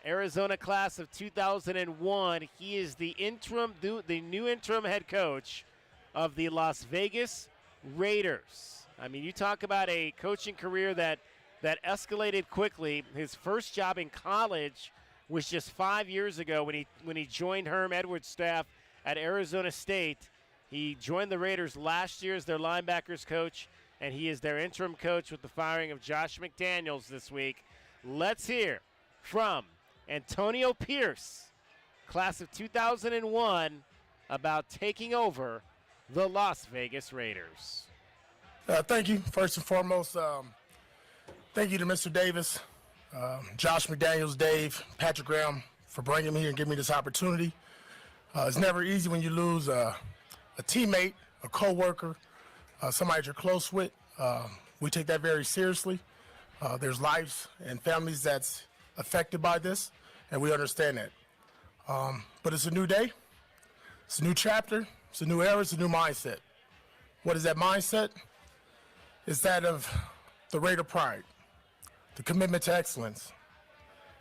Arizona class of 2001. He is the new interim head coach of the Las Vegas Raiders. I mean, you talk about a coaching career that escalated quickly. His first job in college was just 5 years ago when he joined Herm Edwards' staff at Arizona State. He joined the Raiders last year as their linebackers coach, and he is their interim coach with the firing of Josh McDaniels this week. Let's hear from Antonio Pierce, class of 2001, about taking over the Las Vegas Raiders. Thank you. First and foremost, thank you to Mr. Davis Josh McDaniels, Dave, Patrick Graham for bringing me here and giving me this opportunity. It's never easy when you lose a teammate, a coworker, somebody that you're close with. We take that very seriously. There's lives and families that's affected by this, and we understand that. But it's a new day. It's a new chapter. It's a new era. It's a new mindset. What is that mindset? It's that of the Raider pride, the commitment to excellence,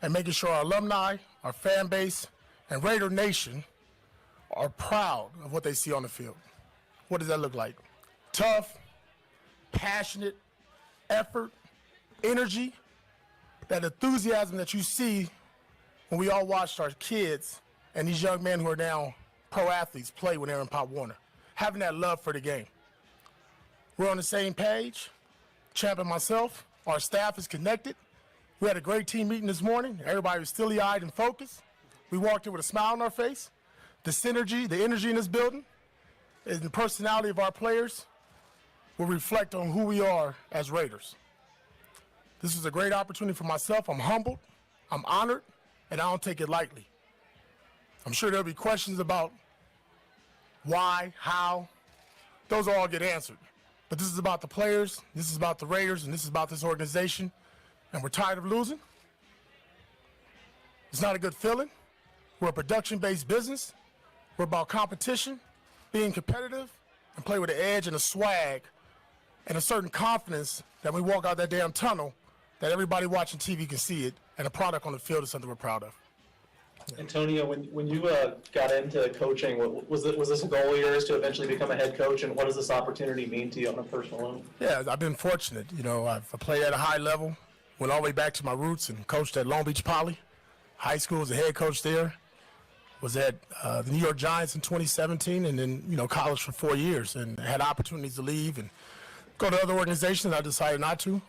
and making sure our alumni, our fan base, and Raider Nation are proud of what they see on the field. What does that look like? Tough, passionate, effort, energy, that enthusiasm that you see when we all watched our kids and these young men who are now pro athletes play when they're in Pop Warner. Having that love for the game. We're on the same page. Champ and myself, our staff is connected. We had a great team meeting this morning. Everybody was stilly-eyed and focused. We walked in with a smile on our face. The synergy, the energy in this building, and the personality of our players will reflect on who we are as Raiders. This is a great opportunity for myself. I'm humbled, I'm honored, and I don't take it lightly. I'm sure there'll be questions about why, how. Those will all get answered. But this is about the players, this is about the Raiders, and this is about this organization, and we're tired of losing. It's not a good feeling. We're a production-based business. We're about competition, being competitive, and play with an edge and a swag and a certain confidence that when we walk out that damn tunnel, that everybody watching TV can see it, and a product on the field is something we're proud of. Antonio, when you got into coaching, was this a goal of yours to eventually become a head coach, and what does this opportunity mean to you on a personal level? Yeah, I've been fortunate. You know, I've played at a high level, went all the way back to my roots and coached at Long Beach Poly. High school was a head coach there. Was at the New York Giants in 2017, and then, you know, college for 4 years, and had opportunities to leave and go to other organizations. I decided not to.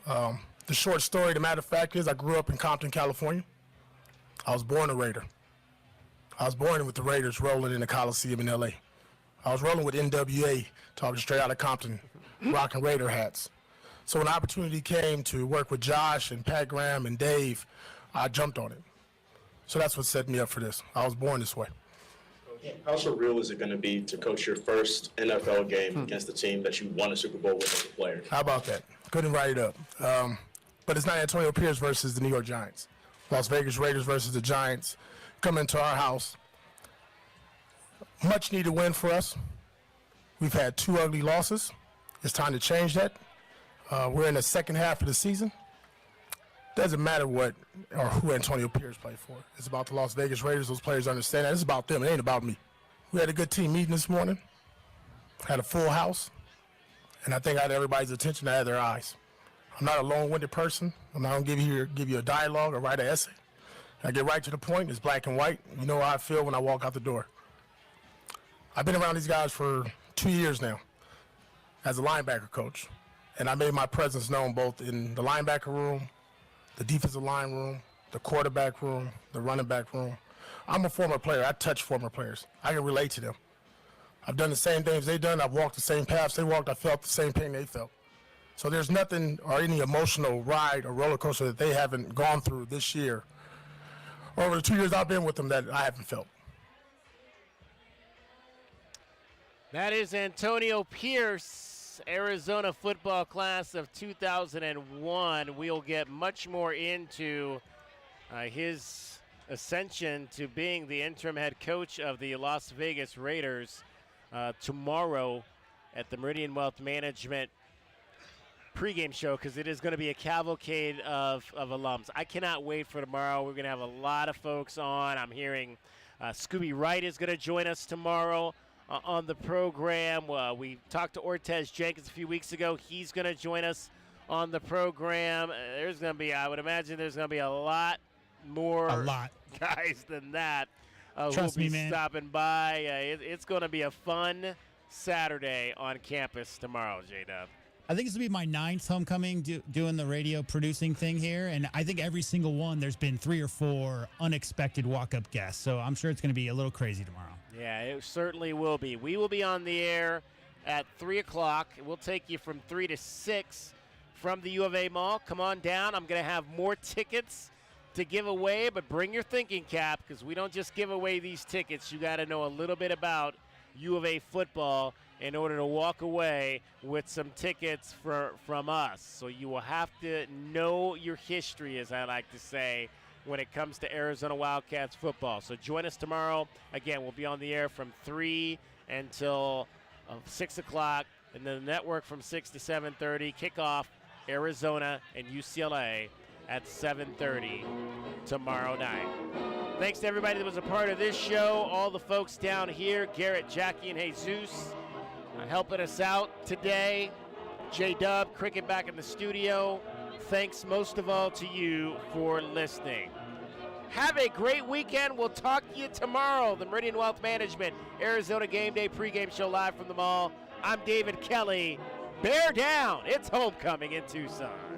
The short story, the matter of fact is I grew up in Compton, California. I was born a Raider. I was born with the Raiders rolling in the Coliseum in L.A. I was rolling with NWA, talking straight out of Compton, rocking Raider hats. So when the opportunity came to work with Josh and Pat Graham and Dave, I jumped on it. So that's what set me up for this. I was born this way. How surreal is it going to be to coach your first NFL game against the team that you won a Super Bowl with as a player? How about that? Couldn't write it up. But it's not Antonio Pierce versus the New York Giants. Las Vegas Raiders versus the Giants come into our house. Much needed win for us. We've had 2 ugly losses. It's time to change that. We're in the second half of the season. Doesn't matter what or who Antonio Pierce played for. It's about the Las Vegas Raiders. Those players understand that. It's about them. It ain't about me. We had a good team meeting this morning. Had a full house. And I think I had everybody's attention. I had their eyes. I'm not a long-winded person. I'm not going to give you a dialogue or write an essay. I get right to the point. It's black and white. You know how I feel when I walk out the door. I've been around these guys for 2 years now as a linebacker coach. And I made my presence known both in the linebacker room, the defensive line room, the quarterback room, the running back room. I'm a former player. I touch former players. I can relate to them. I've done the same things they've done. I've walked the same paths they walked. I felt the same pain they felt. So there's nothing or any emotional ride or roller coaster that they haven't gone through this year or over the 2 years I've been with them that I haven't felt. That is Antonio Pierce, Arizona football class of 2001. We'll get much more into his ascension to being the interim head coach of the Las Vegas Raiders tomorrow at the Meridian Wealth Management pregame show, because it is going to be a cavalcade of alums. I cannot wait for tomorrow. We're going to have a lot of folks on. I'm hearing Scooby Wright is going to join us tomorrow on the program. We talked to Ortez Jenkins a few weeks ago. He's going to join us on the program. There's going to be, I would imagine there's going to be a lot more guys than that who will be stopping by. It's going to be a fun Saturday on campus tomorrow, J-Dub. I think this will be my 9th homecoming doing the radio producing thing here, and I think every single one there's been 3 or 4 unexpected walk-up guests, so I'm sure it's going to be a little crazy tomorrow. Yeah, it certainly will be. We will be on the air at 3 o'clock. We'll take you from 3 to 6 from the U of A Mall. Come on down. I'm going to have more tickets to give away, but bring your thinking cap because we don't just give away these tickets. You got to know a little bit about U of A football in order to walk away with some tickets from us. So you will have to know your history, as I like to say, when it comes to Arizona Wildcats football. So join us tomorrow. Again, we'll be on the air from 3 until 6 o'clock, and then the network from 6 to 7:30. Kickoff, Arizona and UCLA at 7:30 tomorrow night. Thanks to everybody that was a part of this show, all the folks down here, Garrett, Jackie, and Jesus, helping us out today. J-Dub, Cricket back in the studio. Thanks most of all to you for listening. Have a great weekend. We'll talk to you tomorrow. The Meridian Wealth Management Arizona Game Day pregame show live from the mall. I'm David Kelly. Bear down. It's homecoming in Tucson.